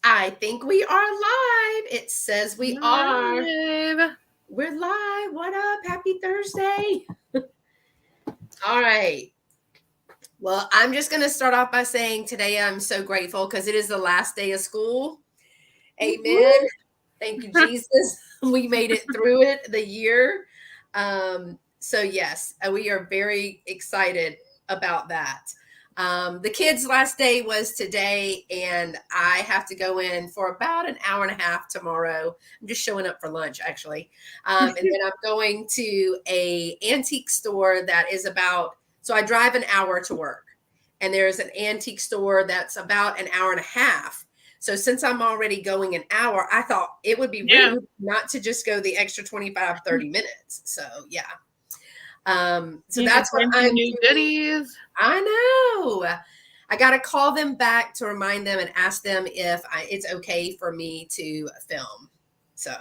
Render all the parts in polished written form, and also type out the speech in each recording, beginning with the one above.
I think we are live. It says we are. We're live. What up? Happy Thursday. All right. Well, I'm just going to start off by saying today I'm so grateful because it is the last day of school. Amen. Thank you, Jesus. We made it through it, the year. So yes, we are very excited about that. The kids' last day was today, and I have to go in for about an hour and a half tomorrow. I'm just showing up for lunch, actually. And then I'm going to a antique store that is so I drive an hour to work, and there's an antique store that's about an hour and a half. So since I'm already going an hour, I thought it would be rude not to just go the extra 25, 30 minutes. So yeah. So that's what I'm doing. Goodies. I know. I got to call them back to remind them and ask them if it's okay for me to film. So,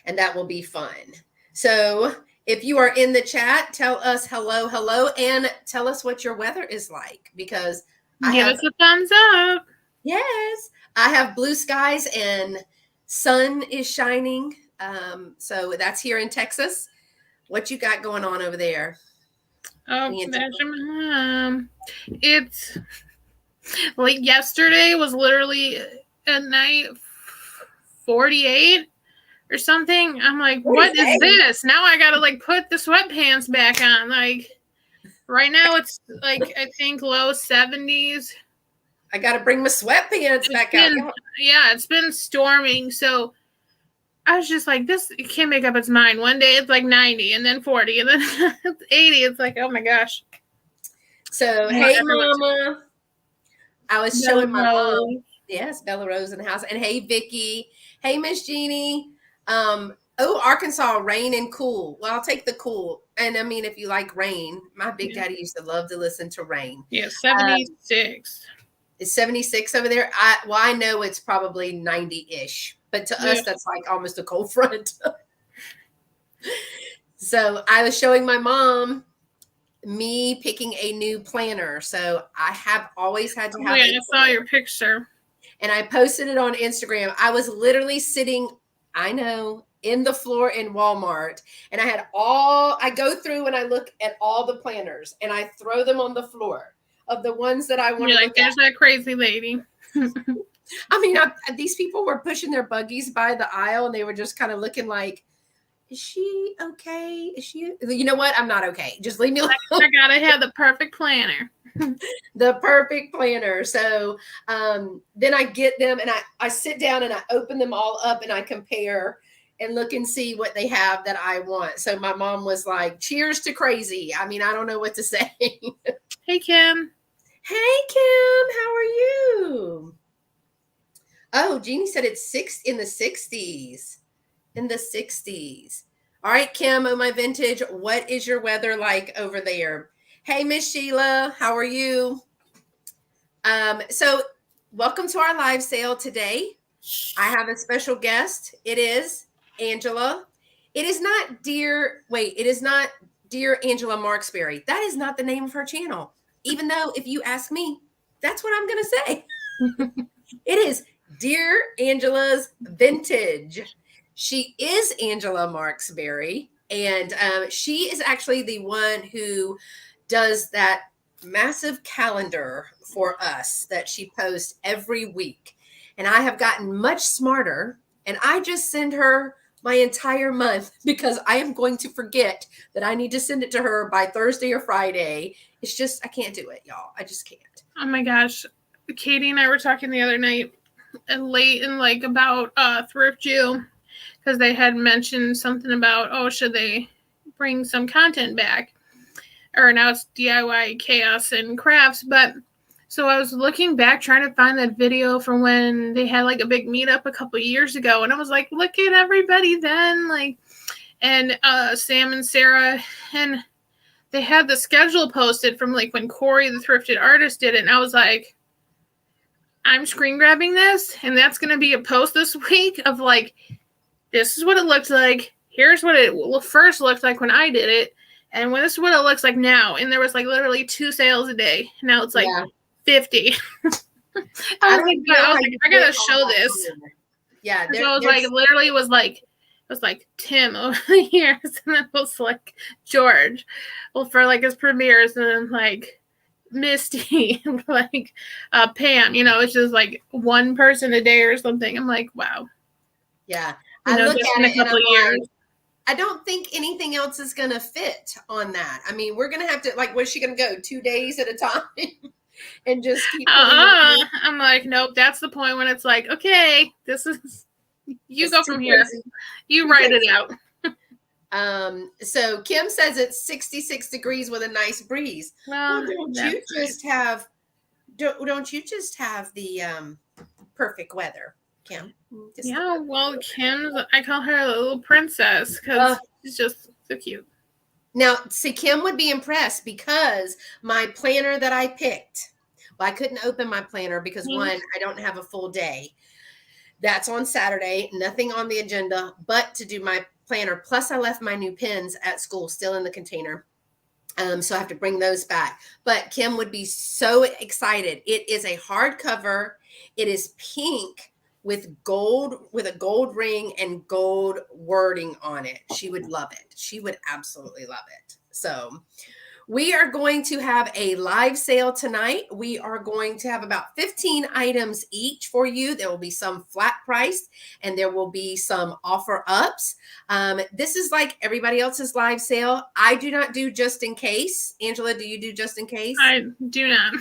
and that will be fun. So if you are in the chat, tell us hello, and tell us what your weather is like, because give us a thumbs up. Yes, I have blue skies and sun is shining. So that's here in Texas. What you got going on over there? It's like yesterday was literally a night 48 or something. I'm like, 48. What is this? Now I gotta like put the sweatpants back on. Like right now it's like I think low 70s. I gotta bring my sweatpants back out. Yeah, it's been storming, so I was just like, it can't make up its mind. One day it's like 90 and then 40 and then it's 80. It's like, oh my gosh. So, hey, Mama. I was showing my mom. Yes, Bella Rose in the house. And hey, Vicky. Hey, Miss Jeannie. Arkansas, rain and cool. Well, I'll take the cool. And I mean, if you like rain, my big daddy used to love to listen to rain. Yeah, 76. It's 76 over there. I know it's probably 90-ish. But to us, that's like almost a cold front. So I was showing my mom me picking a new planner. So I have always had to have. I saw your picture. And I posted it on Instagram. I was literally sitting, in the floor in Walmart. And I go through and I look at all the planners and I throw them on the floor of the ones that I want to look at. There's that crazy lady. I mean, these people were pushing their buggies by the aisle and they were just kind of looking like, is she okay? Is she, you know what? I'm not okay. Just leave me alone. I gotta have the perfect planner. The perfect planner. So then I get them and I sit down and I open them all up and I compare and look and see what they have that I want. So my mom was like, cheers to crazy. I mean, I don't know what to say. Hey, Kim. Hey, Kim. How are you? Oh, Jeannie said it's in the 60s. In the 60s. All right, Kim, my vintage. What is your weather like over there? Hey, Miss Sheila. How are you? So welcome to our live sale today. I have a special guest. It is Angela. It is not Dear Angela Marksberry. That is not the name of her channel. Even though if you ask me, that's what I'm going to say. It is Dear Angela's Vintage. She is Angela Marksberry, and she is actually the one who does that massive calendar for us that she posts every week. And I have gotten much smarter, and I just send her my entire month because I am going to forget that I need to send it to her by Thursday or Friday. It's just, I can't do it, y'all. I just can't. Oh my gosh. Katie and I were talking the other night late and like about Thrift Jew, because they had mentioned something about, should they bring some content back? Or now it's DIY chaos and crafts. But so I was looking back trying to find that video from when they had like a big meetup a couple of years ago. And I was like, look at everybody then. Like, and Sam and Sarah, and they had the schedule posted from like when Corey, the thrifted artist, did it. And I was like, I'm screen grabbing this. And that's going to be a post this week of like, this is what it looks like. Here's what it first looked like when I did it. And this is what it looks like now. And there was like literally 2 sales a day. Now it's like 50. I was like, I gotta show this. Yeah. So I was like, literally it was like Tim over here, and then it was like George, well, for like his premieres, and then like Misty, like Pam. It's just like one person a day or something. I'm like, wow. Yeah, I look just at in it a couple and I'm years. like, I don't think anything else is going to fit on that. I mean, we're going to have to, like, where's she going to go? 2 days at a time and just keep I'm like, nope, that's the point when it's like, okay, this is, you go from here. You write it out. So Kim says it's 66 degrees with a nice breeze. Well, don't you just have the perfect weather, Kim? Yeah, well, Kim's, I call her a little princess because she's just so cute. Now, see, Kim would be impressed because my planner that I picked, well, I couldn't open my planner because one, I don't have a full day. That's on Saturday, nothing on the agenda, but to do my planner. Plus, I left my new pens at school still in the container. So I have to bring those back. But Kim would be so excited. It is a hardcover. It is pink with a gold ring and gold wording on it. She would love it. She would absolutely love it. So we are going to have a live sale tonight. We are going to have about 15 items each for you. There will be some flat priced and there will be some offer ups. This is like everybody else's live sale. I do not do just in case. Angela, do you do just in case? I do not.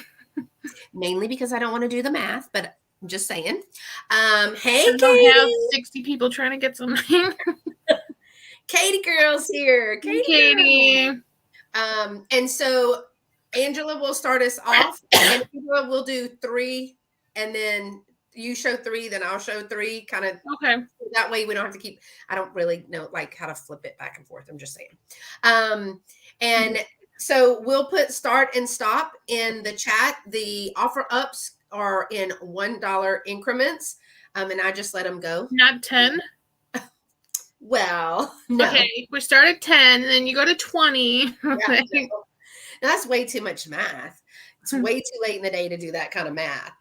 Mainly because I don't want to do the math, but I'm just saying. Hey, I don't have 60 people trying to get something. Katie girl's here. Katie. And so Angela will start us off, and Angela will do 3, and then you show 3, then I'll show 3, kind of. Okay. That way we don't have to keep. I don't really know like how to flip it back and forth. I'm just saying. And so we'll put start and stop in the chat. The offer ups are in $1 increments, and I just let them go. Not 10. Well, no. Okay, we start at 10, and then you go to 20. Yeah, no. That's way too much math. It's way too late in the day to do that kind of math.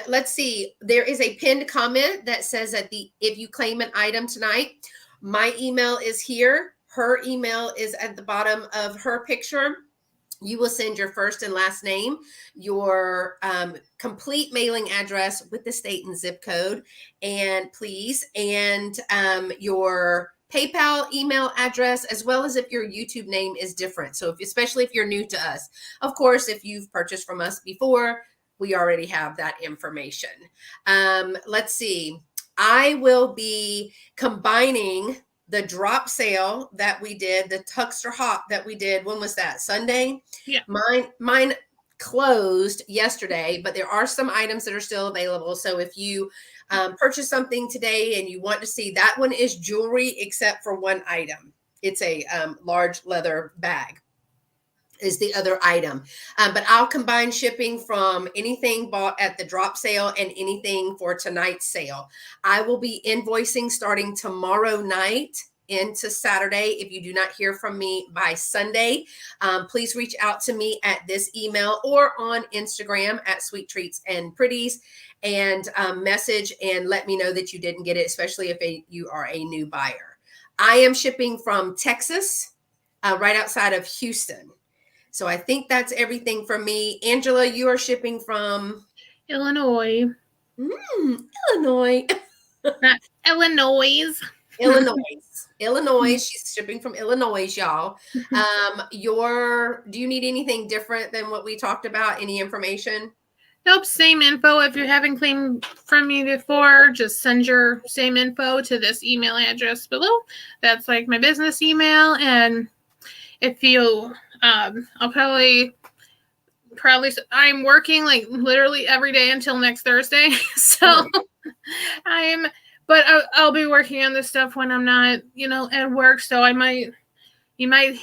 Let's see. There is a pinned comment that says that if you claim an item tonight, my email is here. Her email is at the bottom of her picture. You will send your first and last name, your complete mailing address with the state and zip code, and please, and your PayPal email address, as well as if your YouTube name is different. So especially if you're new to us. Of course, if you've purchased from us before, we already have that information. Let's see. I will be combining the drop sale that we did, the Tuxter Hop that we did. When was that? Sunday? Yeah. Mine closed yesterday, but there are some items that are still available. So if you purchase something today and you want to see, that one is jewelry except for one item. It's a large leather bag is the other item. But I'll combine shipping from anything bought at the drop sale and anything for tonight's sale. I will be invoicing starting tomorrow night into Saturday. If you do not hear from me by Sunday, please reach out to me at this email or on Instagram at Sweet Treats and Pretties and message and let me know that you didn't get it, especially if you are a new buyer. I am shipping from Texas, right outside of Houston. So I think that's everything from me. Angela, you are shipping from Illinois. Illinois. Not Illinois. Illinois. She's shipping from Illinois, y'all. Do you need anything different than what we talked about? Any information? Nope, same info. If you haven't claimed from me before, just send your same info to this email address below. That's like my business email. And if you, I'll probably, I'm working like literally every day until next Thursday. So but I'll be working on this stuff when I'm not, at work. So you might,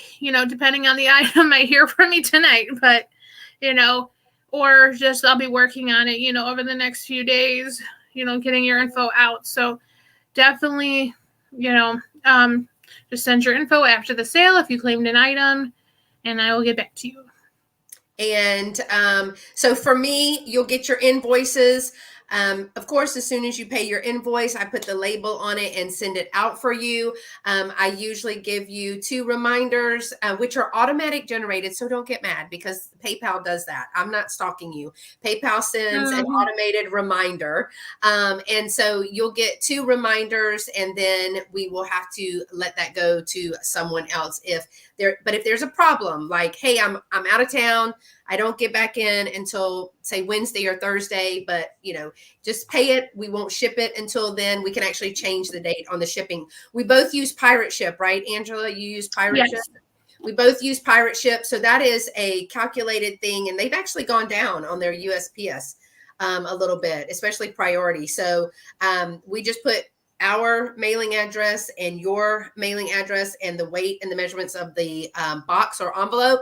depending on the item, might hear from me tonight, but, or just I'll be working on it, over the next few days, getting your info out. So definitely, just send your info after the sale if you claimed an item, and I will get back to you. And so for me, you'll get your invoices. Of course, as soon as you pay your invoice, I put the label on it and send it out for you. I usually give you 2 reminders, which are automatic generated. So don't get mad because PayPal does that. I'm not stalking you. PayPal sends an automated reminder. And so you'll get 2 reminders, and then we will have to let that go to someone else but if there's a problem, like, hey, I'm out of town, I don't get back in until say Wednesday or Thursday, but just pay it. We won't ship it until then. We can actually change the date on the shipping. We both use Pirate Ship, right, Angela? You use Pirate Ship? We both use Pirate Ship. So that is a calculated thing, and they've actually gone down on their USPS a little bit, especially priority. So we just put our mailing address and your mailing address and the weight and the measurements of the box or envelope,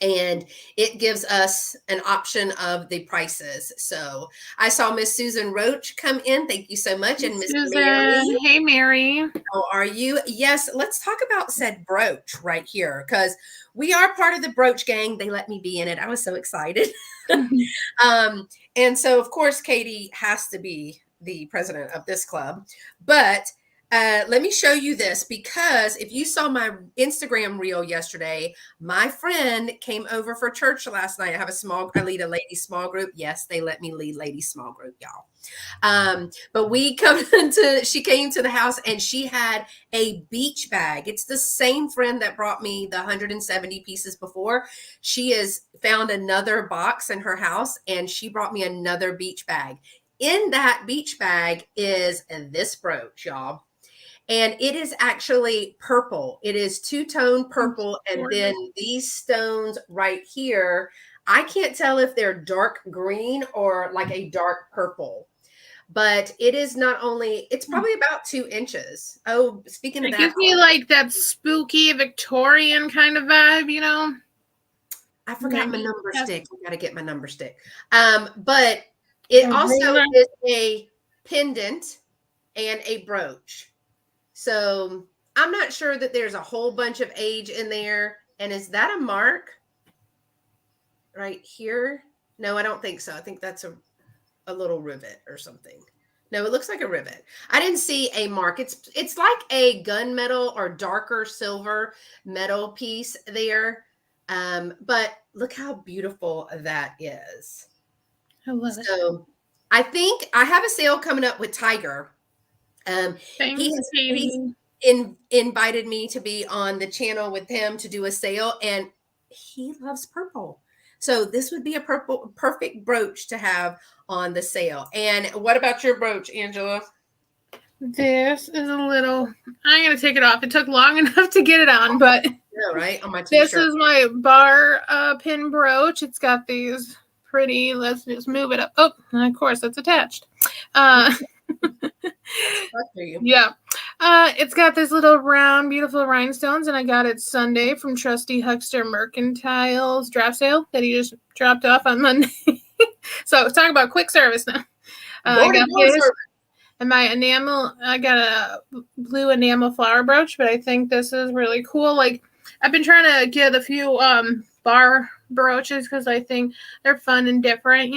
and it gives us an option of the prices. So I saw Miss Susan Roach come in. Thank you so much. And Miss Mary. Hey, Mary. How are you? Yes, let's talk about said brooch right here, because we are part of the brooch gang. They let me be in it. I was so excited. And so, of course, Katie has to be the president of this club. But let me show you this, because if you saw my Instagram reel yesterday, my friend came over for church last night. I lead a ladies small group. Yes, they let me lead ladies small group, y'all. But she came to the house, and she had a beach bag. It's the same friend that brought me the 170 pieces before. She has found another box in her house, and she brought me another beach bag. In that beach bag is this brooch, y'all. And it is actually purple. It is 2-tone purple. And then these stones right here, I can't tell if they're dark green or like a dark purple. But it is it's probably about 2 inches. Oh, speaking of that. It gives me like that spooky Victorian kind of vibe, I forgot my number stick. I got to get my number stick. But it also is a pendant and a brooch. So I'm not sure that there's a whole bunch of age in there. And is that a mark right here? No, I don't think so. I think that's a little rivet or something. No, it looks like a rivet. I didn't see a mark. It's like a gunmetal or darker silver metal piece there. But look how beautiful that is. I love it. So I think I have a sale coming up with Tiger. He's invited me to be on the channel with him to do a sale, and he loves purple. So this would be a perfect brooch to have on the sale. And what about your brooch, Angela? This is a little, I'm going to take it off. It took long enough to get it on, but right on my t-shirt. This is my bar pin brooch. It's got these pretty, let's just move it up. Oh, and of course it's attached. Yeah. It's got this little round, beautiful rhinestones, and I got it Sunday from Trusty Huckster Mercantile's draft sale that he just dropped off on Monday. So talk about quick service now. I got this, and my enamel, I got a blue enamel flower brooch, but I think this is really cool. Like, I've been trying to get a few bar brooches because I think they're fun and different,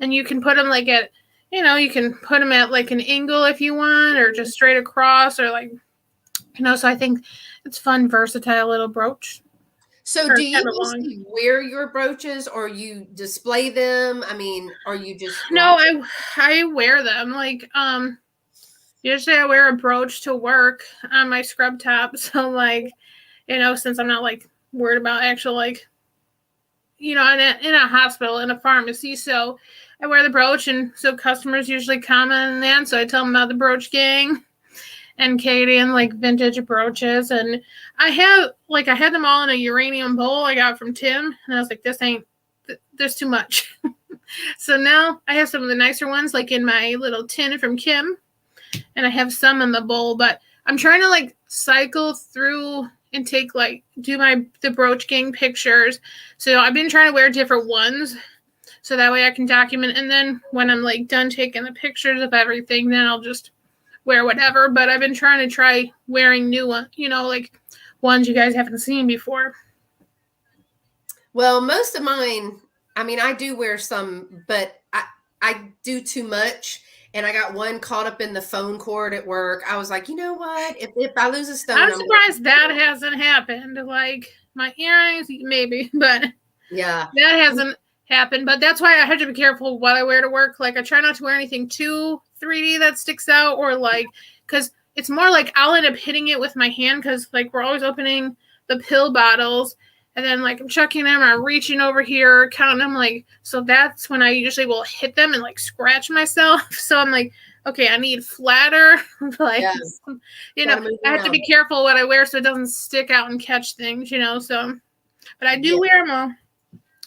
and you can put them like at, you can put them at like an angle if you want, or just straight across, or like, so I think it's fun, versatile little brooch. So do you mostly wear your brooches, or you display them? I mean, or you just... No, I wear them. Like, usually I wear a brooch to work on my scrub top. So like, since I'm not like worried about actual like, in a hospital, in a pharmacy. So I wear the brooch, and so customers usually comment on that. So I tell them about the brooch gang and Katie and like vintage brooches. And I had them all in a uranium bowl I got from Tim. And I was like, there's too much. So now I have some of the nicer ones like in my little tin from Kim. And I have some in the bowl, but I'm trying to like cycle through and take do the brooch gang pictures. So I've been trying to wear different ones so that way I can document. And then when I'm like done taking the pictures of everything, then I'll just wear whatever. But I've been trying to try wearing new ones, like ones you guys haven't seen before. Well, most of mine, I mean, I do wear some, but I do too much. And I got one caught up in the phone cord at work. I was like, you know what? If I lose a stone, I'm I'm surprised gonna. that hasn't happened. Like my earrings, maybe, but Yeah. that hasn't happened. But that's why I have to be careful what I wear to work. Like I try not to wear anything too 3D that sticks out, or like because it's more like I'll end up hitting it with my hand because like we're always opening the pill bottles. And then like I'm checking them, I'm reaching over here, counting them, like so that's when I usually will hit them and like scratch myself. So I'm like, okay, I need flatter, like Yeah. Gotta move I have to be around. careful what I wear so it doesn't stick out and catch things, So, but I do Yeah. wear them all.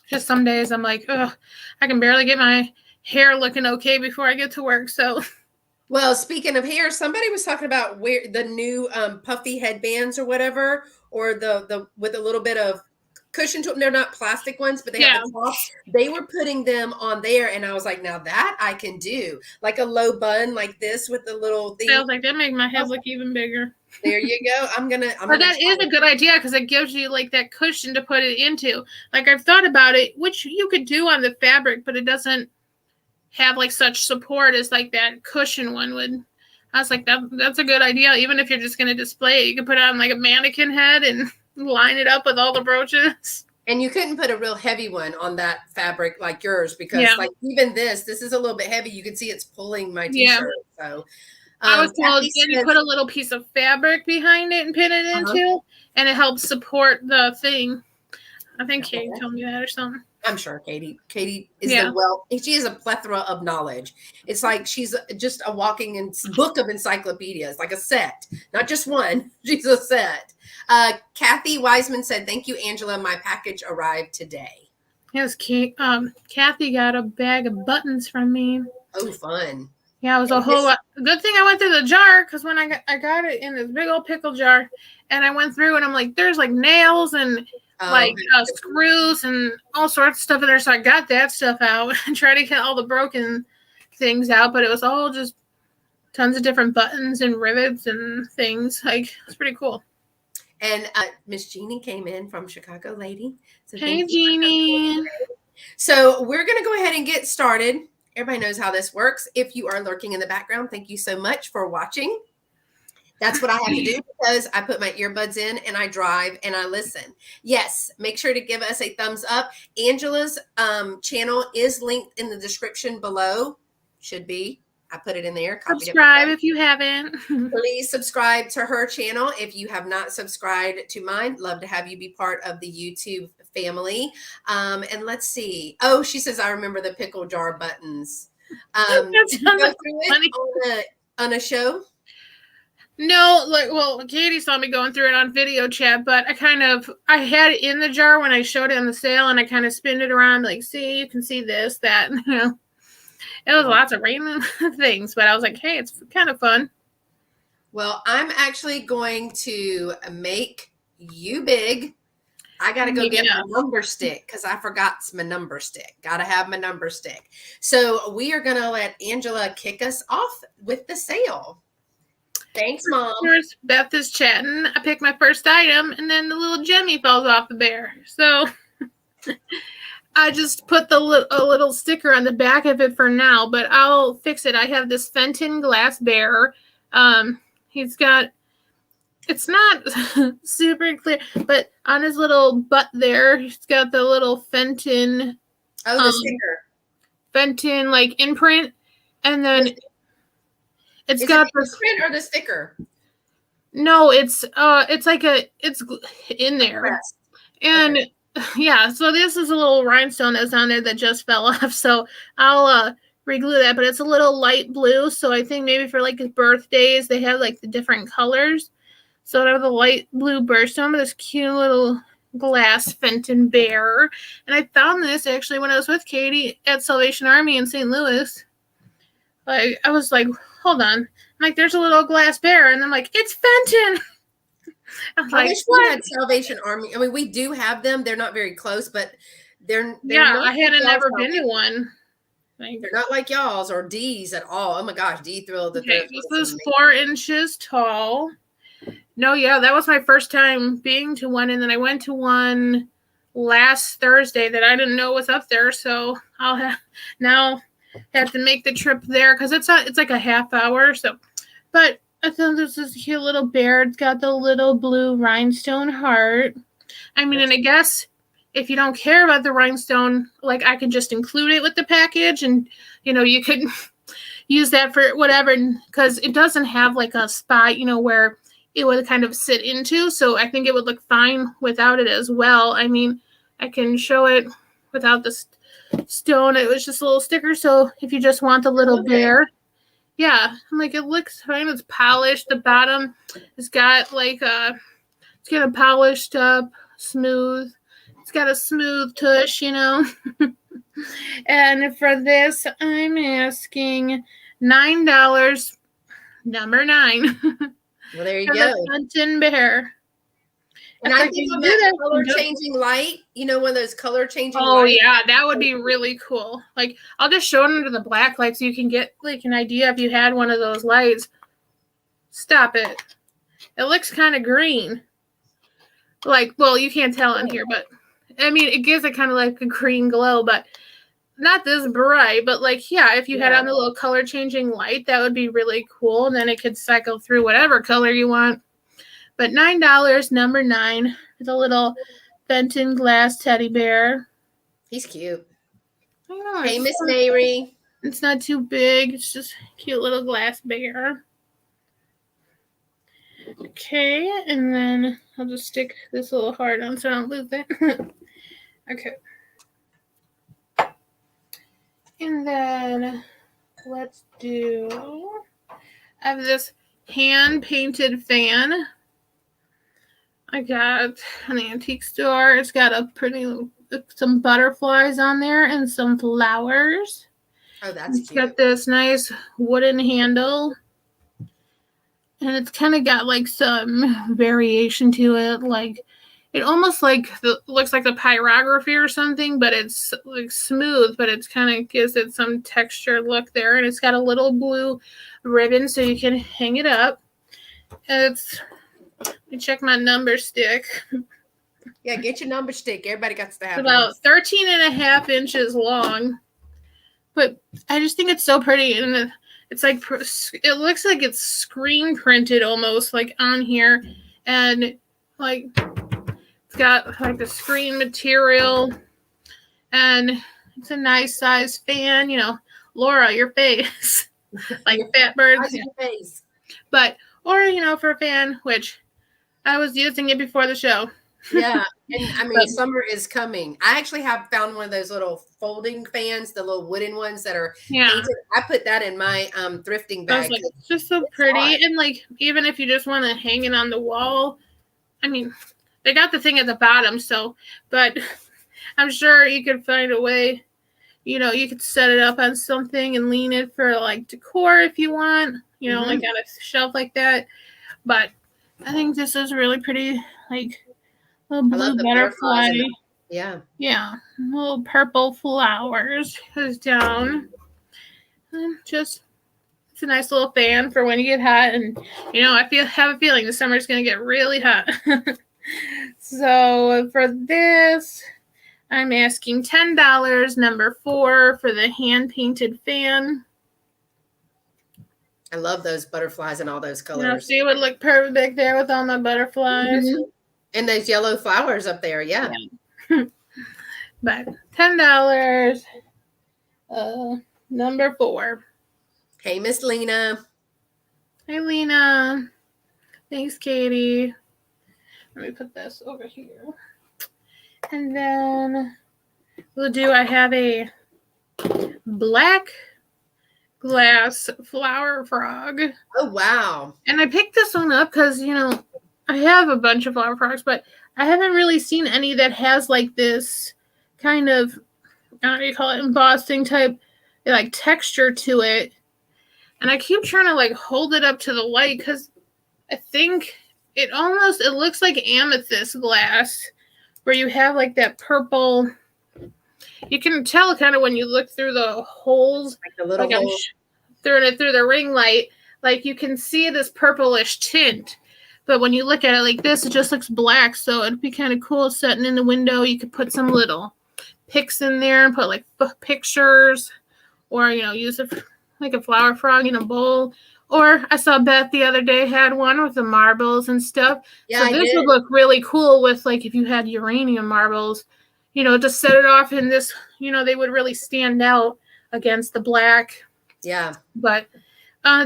Just some days I'm like, ugh, I can barely get my hair looking okay before I get to work. So, Well, speaking of hair, somebody was talking about where the new puffy headbands or whatever, or the with a little bit of cushion to them. They're not plastic ones, but they have yeah. the top. They were putting them on there, and I was like, now that I can do, like a low bun like this with the little thing. I was like, that make my head look even bigger. There you go. I'm gonna But try that is a good idea because it gives you like that cushion to put it into. Like I've thought about it, which you could do on the fabric, but it doesn't have like such support as like that cushion one would. I was like, that's a good idea. Even if you're just going to display it, you can put it on like a mannequin head and line it up with all the brooches. And you couldn't put a real heavy one on that fabric like yours because, Yeah. like, even this is a little bit heavy. You can see it's pulling my Yeah. t-shirt. So, I was told Kathy then you says, put a little piece of fabric behind it and pin it into, and it helps support the thing. I think Katie told me that or something. I'm sure Katie is she has a plethora of knowledge. It's like she's just a walking book of encyclopedias, like a set, not just one. She's a set. Kathy Wiseman said, "Thank you, Angela. My package arrived today." Yes, Kathy got a bag of buttons from me. Oh, fun! Yeah, it was a whole lot. Good thing I went through the jar because when I got it in this big old pickle jar, and I went through and I'm like, there's like nails and like screws and all sorts of stuff in there. So I got that stuff out and tried to get all the broken things out, but it was all just tons of different buttons and rivets and things. Like it's pretty cool. And Miss Jeannie came in from Chicago Lady. So hey, Jeannie. So we're going to go ahead and get started. Everybody knows how this works. If you are lurking in the background, thank you so much for watching. That's what I have to do because I put my earbuds in and I drive and I listen. Yes, make sure to give us a thumbs up. Angela's channel is linked in the description below. Should be. I put it in there. Subscribe if you haven't. Please subscribe to her channel. If you have not subscribed to mine, love to have you be part of the YouTube family. And let's see. Oh, she says, I remember the pickle jar buttons. Did you go through it on a show? No, Katie saw me going through it on video chat, but I had it in the jar when I showed it on the sale, and I kind of spinned it around, like, see, you can see this, that, It was lots of random things, but I was like, hey, it's kind of fun. Well, I'm actually going to make you big. I got to go get my number stick because I forgot my number stick. Got to have my number stick. So we are going to let Angela kick us off with the sale. Thanks, Mom. Of course, Beth is chatting. I pick my first item, and then the little Jemmy falls off the bear. So I just put a little sticker on the back of it for now, but I'll fix it. I have this Fenton glass bear. It's not super clear, but on his little butt there, he's got the little Fenton. Oh, the sticker. Fenton like imprint, and then it's got the print or the sticker. No, it's in there, and yeah. So this is a little rhinestone that's on there that just fell off. So I'll reglue that, but it's a little light blue. So I think maybe for like birthdays they have like the different colors. So I have the light blue birthstone with this cute little glass Fenton bear. And I found this actually when I was with Katie at Salvation Army in St. Louis. Like I was like, hold on. I'm like, there's a little glass bear, and I'm like, it's Fenton. I wish we had Salvation Army. I mean, we do have them. They're not very close, but they're not I hadn't never been to one. They're not like y'all's or D's at all. Oh my gosh, D Thrill the Thrift. This is 4 inches tall. No, yeah, that was my first time being to one, and then I went to one last Thursday that I didn't know was up there. So I'll have to make the trip there because it's like a half hour. So, but I thought this is a cute little bear. It's got the little blue rhinestone heart. I mean, and I guess if you don't care about the rhinestone, like I can just include it with the package, and you could use that for whatever, because it doesn't have like a spot, where it would kind of sit into. So I think it would look fine without it as well. I mean, I can show it without the stone. It was just a little sticker. So if you just want the little bear, yeah, I'm like, it looks fine. It's polished. The bottom has got like it's kind of polished up, smooth. It's got a smooth tush, And for this, I'm asking $9, number 9. Well, there you for go. The Fenton bear. And I think on that color changing light, one of those color changing lights. Oh, yeah, that would be really cool. Like, I'll just show it under the black light so you can get like an idea if you had one of those lights. Stop it. It looks kind of green. Like, well, you can't tell in here, but I mean, it gives it kind of like a green glow, but not this bright. But like, yeah, if you had on the little color changing light, that would be really cool. And then it could cycle through whatever color you want. But $9, number 9, with a little Fenton glass teddy bear. He's cute. I know. Hey, Miss Mary. It's not too big. It's just a cute little glass bear. Okay, and then I'll just stick this little heart on so I don't lose it. Okay. And then let's do, I have this hand-painted fan I got an antique store. It's got some butterflies on there and some flowers. Oh, that's cute. It's got this nice wooden handle. And it's kind of got like some variation to it. Like it almost like looks like the pyrography or something, but it's like smooth, but it's kind of gives it some texture look there. And it's got a little blue ribbon so you can hang it up. Let me check my number stick. Yeah, get your number stick. Everybody got to have it's about 13 and a half inches long. But I just think it's so pretty. And it's like, it looks like it's screen printed almost like on here. And like, it's got like the screen material. And it's a nice size fan. Laura, your face. Like a fat bird. Your face. But, or, for a fan, which I was using it before the show. Yeah. And I mean, summer is coming. I actually have found one of those little folding fans, the little wooden ones that are painted. I put that in my thrifting bag. Like, it's just so pretty. Hot. And like, even if you just want to hang it on the wall, I mean, they got the thing at the bottom. So, but I'm sure you could find a way, you could set it up on something and lean it for like decor if you want, like on a shelf like that. But I think this is really pretty, like little blue butterfly. Yeah. Little purple flowers goes down. And just, it's a nice little fan for when you get hot. And, I have a feeling the summer's going to get really hot. So for this, I'm asking $10, number 4, for the hand-painted fan. I love those butterflies and all those colors. See, it would look perfect there with all my butterflies. Mm-hmm. And those yellow flowers up there, yeah. But $10, number 4. Hey, Miss Lena. Hey, Lena. Thanks, Katie. Let me put this over here. And then I have a black glass flower frog. Oh, wow. And I picked this one up because, I have a bunch of flower frogs, but I haven't really seen any that has like this kind of, I don't know, you call it embossing type, like texture to it. And I keep trying to like hold it up to the light because I think it looks like amethyst glass where you have like that purple. You can tell kind of when you look through the holes, like the little holes. Through the ring light, like you can see this purplish tint. But when you look at it like this, it just looks black. So it'd be kind of cool sitting in the window. You could put some little picks in there and put like pictures, or use it like a flower frog in a bowl. Or I saw Beth the other day had one with the marbles and stuff. Yeah, so this would look really cool with like if you had uranium marbles, just set it off in this, they would really stand out against the black. Yeah. But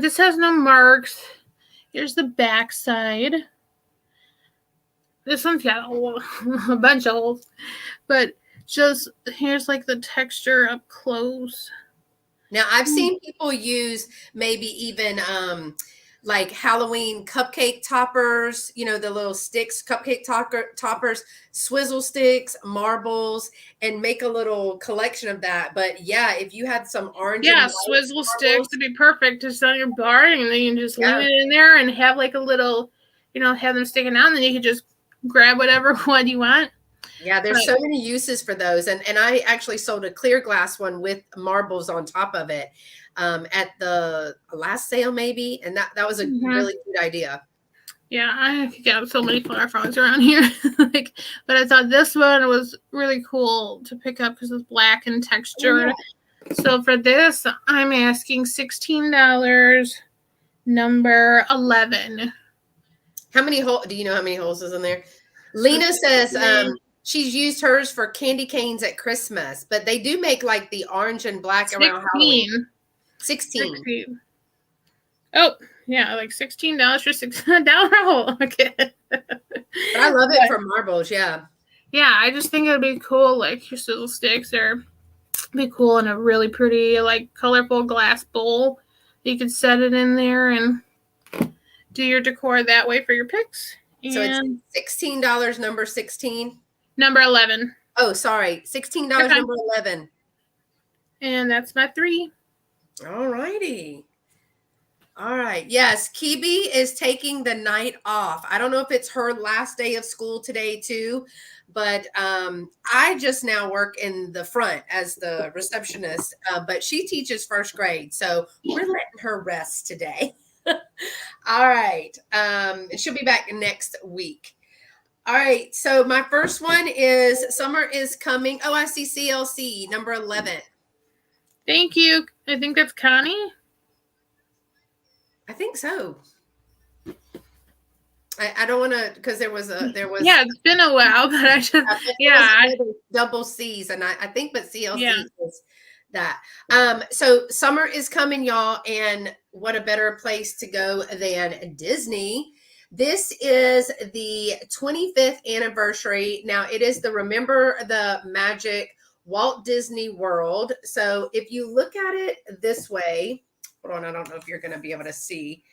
this has no marks. Here's the back side. This one's got a bunch of holes. But just here's like the texture up close. Now, I've seen people use maybe even like Halloween cupcake toppers, the little sticks, cupcake toppers, swizzle sticks, marbles, and make a little collection of that. But yeah, if you had some orange and white swizzle sticks would be perfect to set on your bar, and then you can just leave it in there and have like a little, have them sticking out, and then you can just grab whatever one you want. Yeah, there's so many uses for those. And I actually sold a clear glass one with marbles on top of it at the last sale maybe. And that was a really good idea. Yeah, I got so many flower frogs around here. But I thought this one was really cool to pick up because it's black in texture. So for this, I'm asking $16, number 11. How many holes? Do you know how many holes is in there? Lena says she's used hers for candy canes at Christmas, but they do make like the orange and black 16. around Halloween. 16. Oh, yeah, like $16 for $6 hole. Okay. But I love it for marbles, yeah. Yeah, I just think it'd be cool, like your sizzle sticks or be cool in a really pretty, like colorful glass bowl. You could set it in there and do your decor that way for your picks. So it's $16, number 16. Number 11. Oh, sorry. $16, number 11. And that's my 3. All righty. All right. Yes, Kibi is taking the night off. I don't know if it's her last day of school today too, but I just now work in the front as the receptionist, but she teaches first grade. So we're letting her rest today. All right. She'll be back next week. All right. So my first one is Summer is Coming. Oh, I see CLC, number 11. Thank you. I think that's Connie. I think so. I don't want to, because there was. Yeah, it's been a while, but I just double C's, and I think, but CLC is that. So summer is coming, y'all, and what a better place to go than Disney. This is the 25th anniversary. Now it is the Remember the Magic Walt Disney World. So if you look at it this way, hold on, I don't know if you're going to be able to see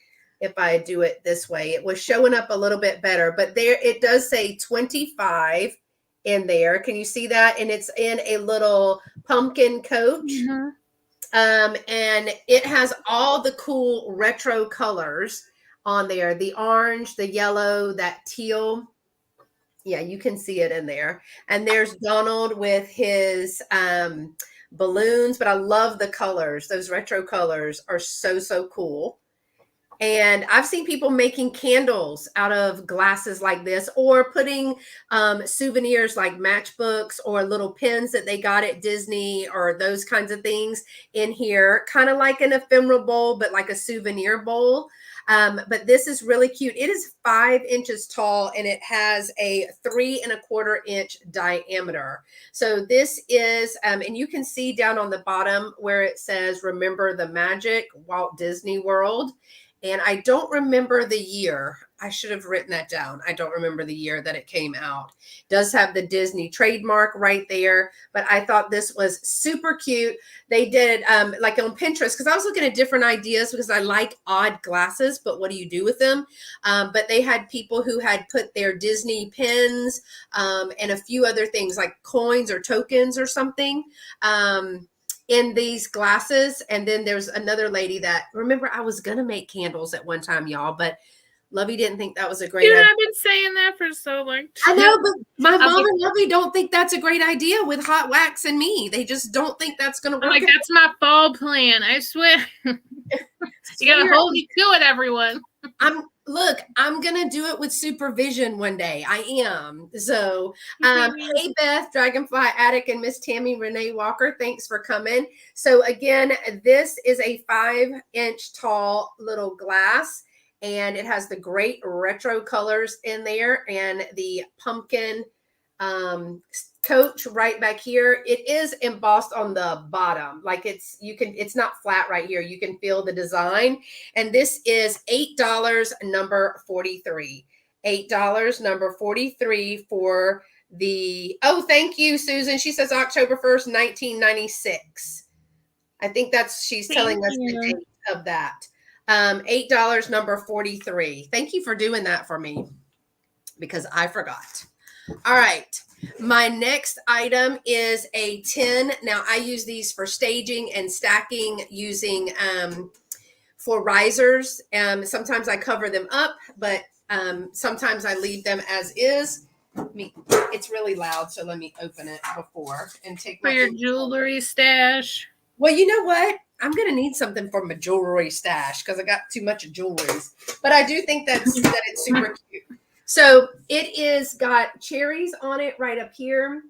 if I do it this way. It was showing up a little bit better, but there it does say 25 in there. Can you see that? And it's in a little pumpkin coach. And it has all the cool retro colors on there. The orange, the yellow, that teal. Yeah, you can see it in there. And there's Donald with his balloons, but I love the colors. Those retro colors are so, so cool. And I've seen people making candles out of glasses like this, or putting souvenirs like matchbooks or little pins that they got at Disney or those kinds of things in here, kind of like an ephemeral bowl, but like a souvenir bowl. But this is really cute. It is 5 inches tall and it has a 3¼ inch diameter. So this is, and you can see down on the bottom where it says, Remember the Magic, Walt Disney World. And I don't remember the year. I should have written that down. I don't remember the year that it came out. It does have the Disney trademark right there, but I thought this was super cute. They did like on Pinterest, because I was looking at different ideas because I like odd glasses, but what do you do with them? But they had people who had put their Disney pins and a few other things like coins or tokens or something in these glasses. And then there's another lady that, remember, I was going to make candles at one time, y'all, but Lovey didn't think that was a great idea. I've been saying that for so long. I know, but my mom and Lovey don't think that's a great idea with hot wax and me. They just don't think that's going to work. Like, that's my fall plan. I swear. You got to hold me to it, everyone. Look, I'm going to do it with supervision one day. I am. So, hey, Beth, Dragonfly Attic, and Miss Tammy Renee Walker, thanks for coming. So, again, this is a 5-inch tall little glass, and it has the great retro colors in there and the pumpkin coach right back here. It is embossed on the bottom, like it's not flat right here. You can feel the design. And this is $8, number 43. $8, number 43 for the, oh, thank you, Susan. She says October 1st, 1996. I think she's telling us the date of that. $8, number 43. Thank you for doing that for me because I forgot. All right. My next item is a tin. Now I use these for staging and stacking using for risers. Sometimes I cover them up, but sometimes I leave them as is. It's really loud, so let me open it before and take for your jewelry stash. Well, you know what? I'm going to need something for my jewelry stash because I got too much of jewelries. But I do think that it's super cute. So it is got cherries on it right up here.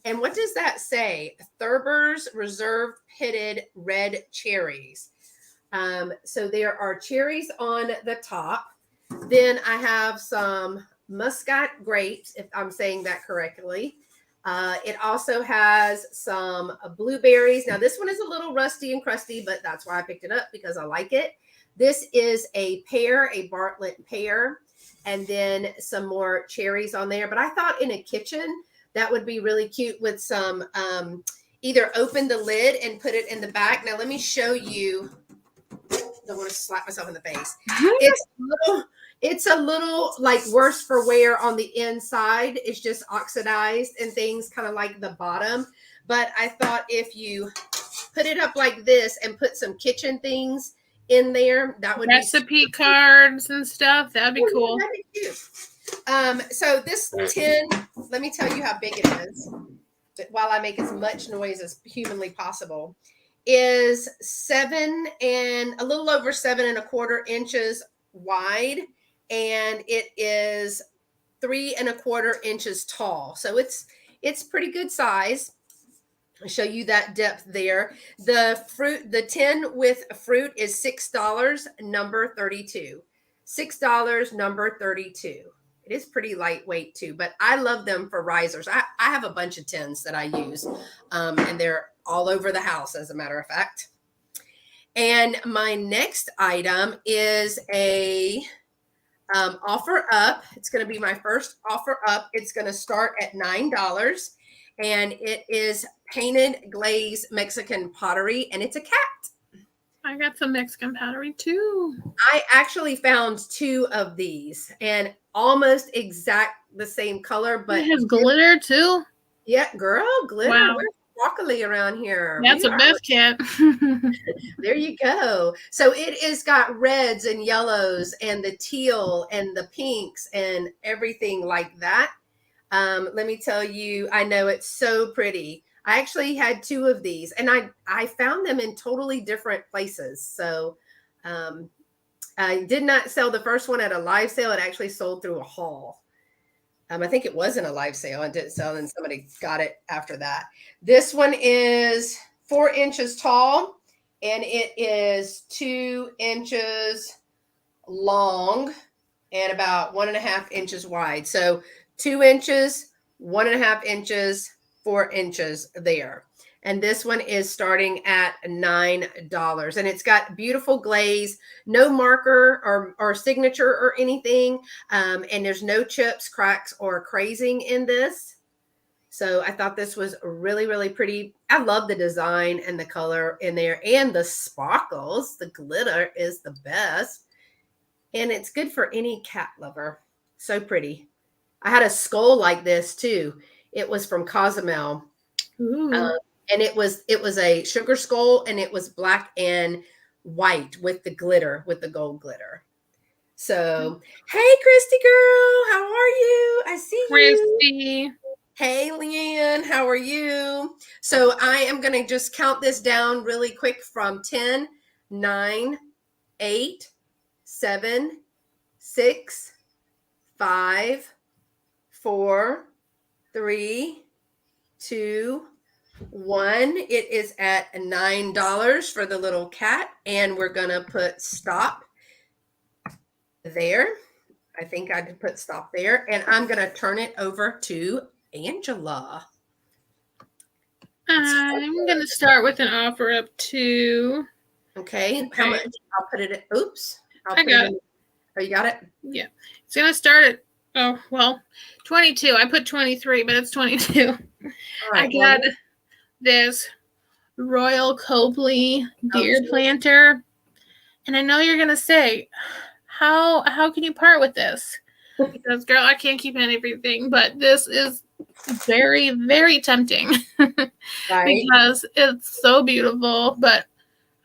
And what does that say? Thurber's Reserve Pitted Red Cherries. So there are cherries on the top. Then I have some Muscat grapes, if I'm saying that correctly. It also has some blueberries. Now this one is a little rusty and crusty, but that's why I picked it up because I like it. This is a pear, a Bartlett pear. And then some more cherries on there. But I thought in a kitchen, that would be really cute with some, either open the lid and put it in the back. Now, let me show you. I don't want to slap myself in the face. It's a little like worse for wear on the inside. It's just oxidized and things kind of like the bottom. But I thought if you put it up like this and put some kitchen things in there, that would recipe cards and stuff. That'd be cool. That'd be cute. So this tin, let me tell you how big it is. But while I make as much noise as humanly possible, is a little over 7¼ inches wide, and it is 3¼ inches tall. So it's pretty good size. I'll show you that depth there. The tin with fruit is $6, number 32. $6, number 32. It is pretty lightweight too, but I love them for risers. I have a bunch of tins that I use, and they're all over the house, as a matter of fact. And my next item is a offer up. It's going to be my first offer up. It's going to start at $9. And it is painted glaze Mexican pottery, and it's a cat. I got some Mexican pottery too. I actually found 2 of these, and almost exact the same color, but it has glitter too. Yeah, girl, glitter. Wow. Where's broccoli around here? That's a Beth cat. There you go. So it is got reds and yellows and the teal and the pinks and everything like that. Let me tell you, I know it's so pretty. I actually had 2 of these, and I found them in totally different places. So I did not sell the first one at a live sale. It actually sold through a haul. I think it wasn't a live sale. I didn't sell, and somebody got it after that. This one is 4 inches tall, and it is 2 inches long and about 1.5 inches wide. So 2 inches, 1.5 inches, 4 inches there. And this one is starting at $9. And it's got beautiful glaze, no marker or signature or anything. And there's no chips, cracks, or crazing in this. So I thought this was really, really pretty. I love the design and the color in there and the sparkles. The glitter is the best. And it's good for any cat lover. So pretty. I had a skull like this too. It was from Cozumel. And it was a sugar skull, and it was black and white with the glitter, with the gold glitter. So, hey, Christy girl, how are you? I see Christy. You. Hey, Leanne, how are you? So I am going to just count this down really quick from 10, 9, 8, 7, 6, 5, 4, 3, 2, 1. It is at $9 for the little cat, and we're gonna put stop there. I think I could put stop there, and I'm gonna turn it over to Angela. I'm gonna start with an offer up to. Okay, how much? I'll put it at, oops. I got it. Oh, you got it? Yeah. It's gonna start at 22. I put 23, but it's 22. All right, I got this Royal Copley deer planter. And I know you're gonna say, how can you part with this? Because girl, I can't keep everything, but this is very, very tempting. Right. Because it's so beautiful, but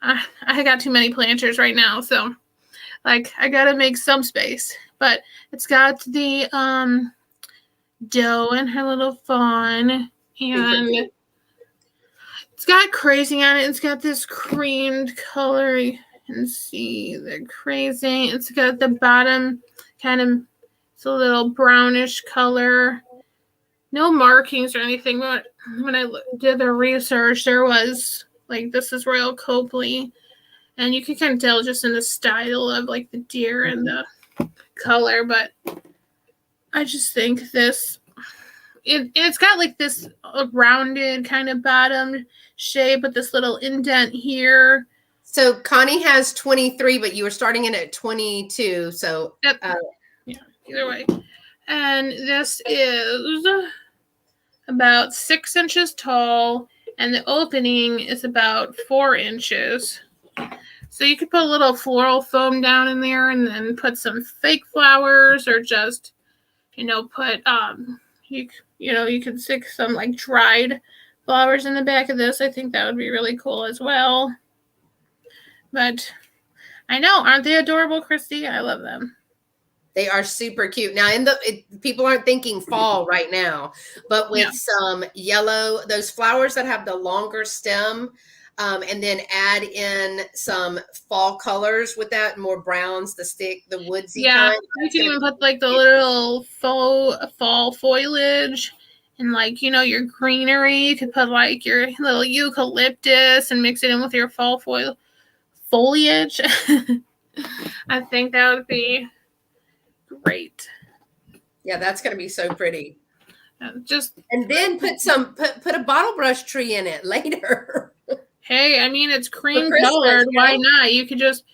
I got too many planters right now, so like I gotta make some space. But it's got the doe and her little fawn, and it's got crazy on it. It's got this creamed color. You can see the crazy. It's got the bottom kind of, it's a little brownish color. No markings or anything, but when I did the research, there was like, this is Royal Copley, and you can kind of tell just in the style of like the deer and the color, but I just think this, it's got like this rounded kind of bottom shape with this little indent here. So Connie has 23, but you were starting in at 22. So yeah, either way. And this is about 6 inches tall, and the opening is about 4 inches. So you could put a little floral foam down in there and then put some fake flowers, or just, put you could stick some like dried flowers in the back of this. I think that would be really cool as well. But I know, aren't they adorable, Christy? I love them. They are super cute. Now, people aren't thinking fall right now, but with some yellow, those flowers that have the longer stem, and then add in some fall colors with that, more browns, the woodsy kind. You can even put like the little fall foliage and like, your greenery. You could put like your little eucalyptus and mix it in with your fall foliage. I think that would be great. Yeah, that's going to be so pretty. And then put a bottle brush tree in it later. Hey, I mean, it's cream colored. Why not? You could just,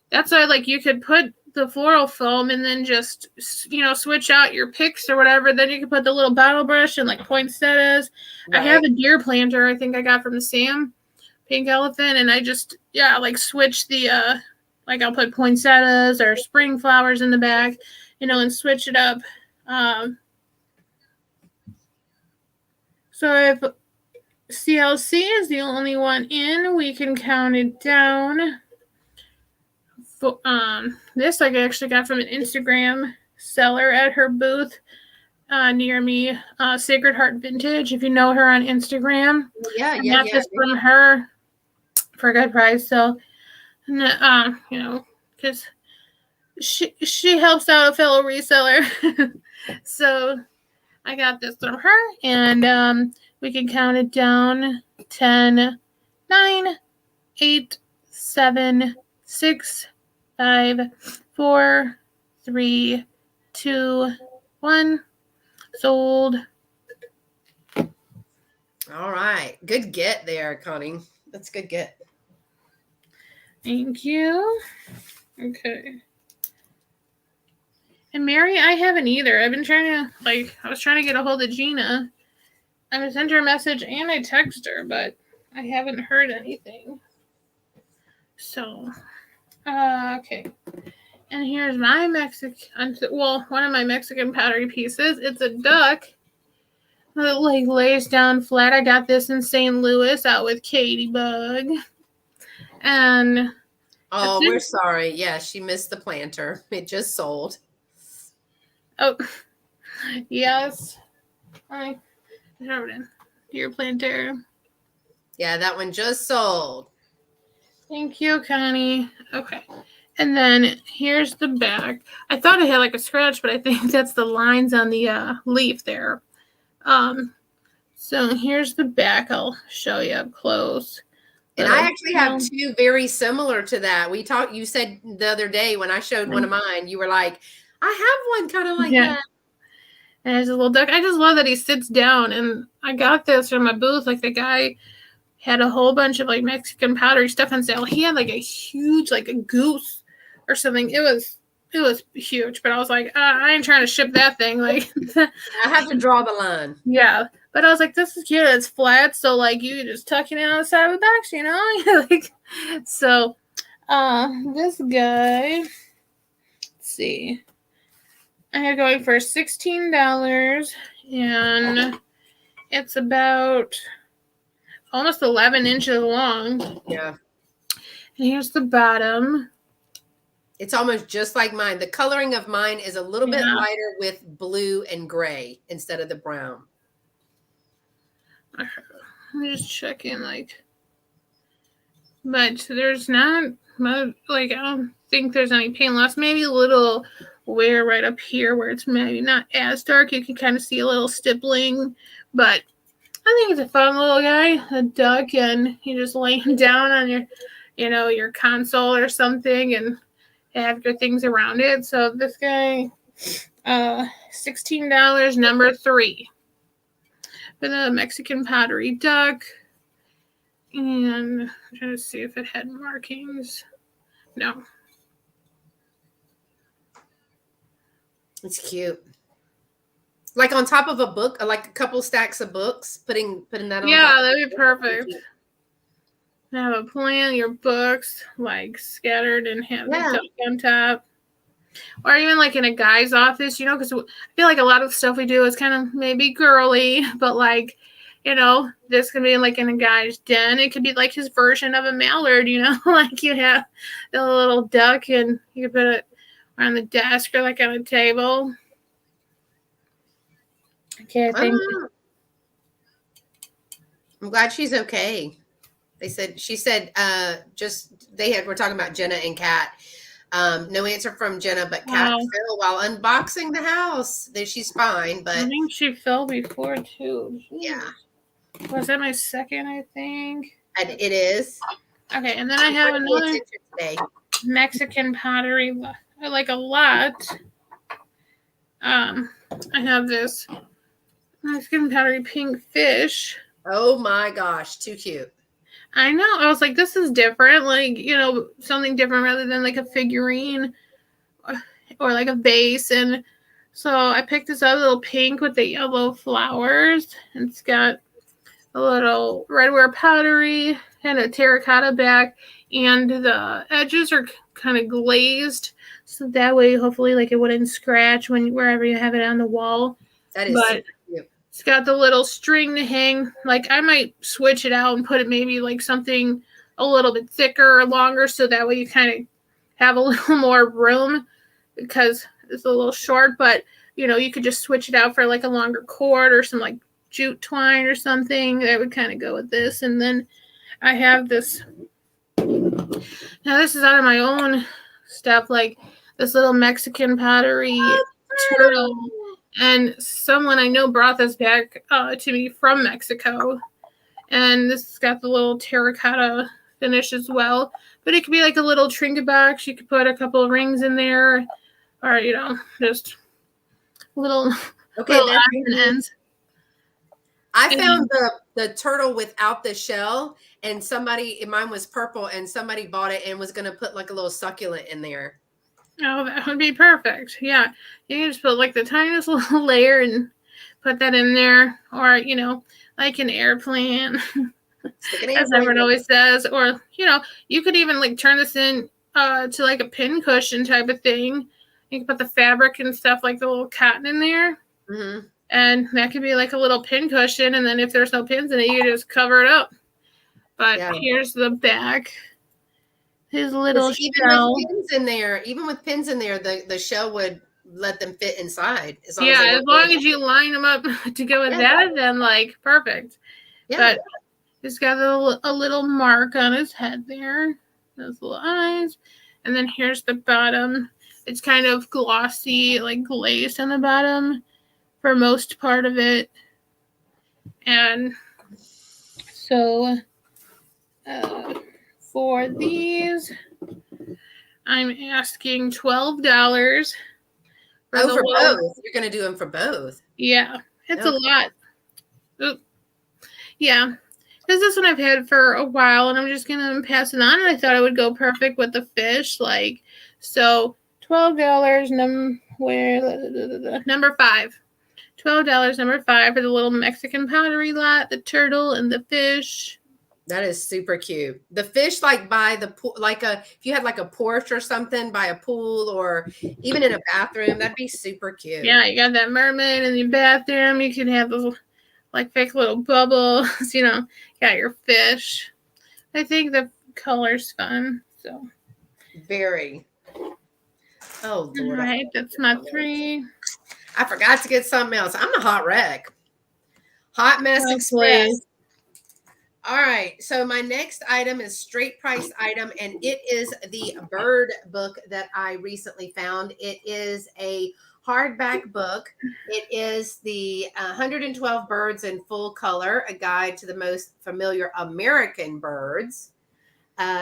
that's why, like, you could put the floral foam and then just, switch out your picks or whatever. Then you could put the little bottle brush and like poinsettias. Right. I have a deer planter I think I got from the Sam Pink Elephant, and I just, like switch the, like I'll put poinsettias or spring flowers in the back, and switch it up. So if CLC is the only one in, we can count it down. This I actually got from an Instagram seller at her booth near me, Sacred Heart Vintage. If you know her on Instagram, I got this from her for a good price. So, because she helps out a fellow reseller. So I got this from her, and we can count it down: 10, 9, 8, 7, 6, 5, 4, 3, 2, 1. Sold. All right. Good get there, Connie. That's a good get. Thank you. Okay. And Mary, I haven't either. I've been trying to, I was trying to get a hold of Gina. I sent her a message and I texted her, but I haven't heard anything. So, okay. And here's my one of my Mexican pottery pieces. It's a duck that lays down flat. I got this in St. Louis out with Bug. And we're sorry. Yeah, she missed the planter. It just sold. Oh, yes. I wrote in your planter. Yeah, that one just sold. Thank you, Connie. Okay. And then here's the back. I thought it had like a scratch, but I think that's the lines on the leaf there. So here's the back. I'll show you up close. And I actually have two very similar to that. You said the other day when I showed one of mine, you were like, I have one kind of like that. And there's a little duck. I just love that he sits down. And I got this from my booth. Like the guy had a whole bunch of like Mexican pottery stuff on sale. He had like a huge, like a goose or something. It was huge, but I was like, I ain't trying to ship that thing. Like, I have to draw the line. Yeah, but I was like, this is cute. It's flat, so like you can just tuck it in on the side of the box, you know. Like, so, this guy. Let's see. I had going for $16, and it's about almost 11 inches long. Yeah. And here's the bottom. It's almost just like mine. The coloring of mine is a little bit lighter with blue and gray instead of the brown. Let me just check in, like, but there's not, like, I don't think there's any paint loss. Maybe a little wear right up here where it's maybe not as dark. You can kind of see a little stippling, but I think it's a fun little guy, a duck, and you just lay him down on your, your console or something, and have your things around it. So this guy, $16, number 3. For the Mexican pottery duck. And I'm trying to see if it had markings. No. It's cute. Like on top of a book, like a couple stacks of books, putting that on. Yeah, that'd be perfect. Have a plan, your books like scattered and have the duck on top. Or even like in a guy's office, because I feel like a lot of stuff we do is kind of maybe girly, but like, this could be like in a guy's den. It could be like his version of a mallard, like you have the little duck and you could put it on the desk or like on a table. Okay, I think. I'm glad she's okay. She said, we're talking about Jenna and Kat. No answer from Jenna, but Kat fell while unboxing the house. She's fine, but I think she fell before too. Yeah. Was that my second, I think? It is. Okay, and then I have another Mexican pottery. I like a lot. I have this Mexican pottery pink fish. Oh my gosh, too cute. I know. I was like, this is different. Like, something different rather than like a figurine or like a vase. And so I picked this up, little pink with the yellow flowers. And it's got a little redware pottery and a terracotta back. And the edges are kind of glazed. So that way, hopefully, like it wouldn't scratch wherever you have it on the wall. That is super cute. It's got the little string to hang. Like I might switch it out and put it maybe like something a little bit thicker or longer, so that way you kind of have a little more room because it's a little short. But you could just switch it out for like a longer cord or some like jute twine or something that would kind of go with this. And then I have this. Now this is out of my own stuff, like this little Mexican pottery turtle. And someone I know brought this back to me from Mexico. And this has got the little terracotta finish as well. But it could be like a little trinket box. You could put a couple of rings in there. Or, just little ends. I found the turtle without the shell. And mine was purple. And somebody bought it and was going to put like a little succulent in there. Oh, that would be perfect. Yeah. You can just put like the tiniest little layer and put that in there. Or, like an airplane, as everyone always says. Or, you could even like turn this in to like a pin cushion type of thing. You can put the fabric and stuff like the little cotton in there. Mm-hmm. And that could be like a little pin cushion. And then if there's no pins in it, you just cover it up. But here's the back. His little shell. Even with pins in there, the shell would let them fit inside. As long as you line them up to go with that, then like perfect. Yeah. But he's got a little mark on his head there. Those little eyes. And then here's the bottom. It's kind of glossy, like glazed on the bottom for most part of it. And so for these, I'm asking $12. For both. You're going to do them for both. Yeah, it's a lot. Oop. Yeah, because this one I've had for a while, and I'm just gonna pass it on. And I thought it would go perfect with the fish, like so. $12. Number 5. $12. Number 5 for the little Mexican pottery lot, the turtle, and the fish. That is super cute. The fish, like by the pool, if you had like a porch or something by a pool, or even in a bathroom, that'd be super cute. Yeah, you got that mermaid in your bathroom. You can have those like fake little bubbles. You know, got your fish. I think the color's fun. So very. Oh Lord! All right, that's my 3. I forgot to get something else. I'm a hot wreck. Hot mess express. Please. All right, so my next item is straight price item, and it is the bird book that I recently found. It is a hardback book. It is the 112 Birds in Full Color, a guide to the most familiar American birds.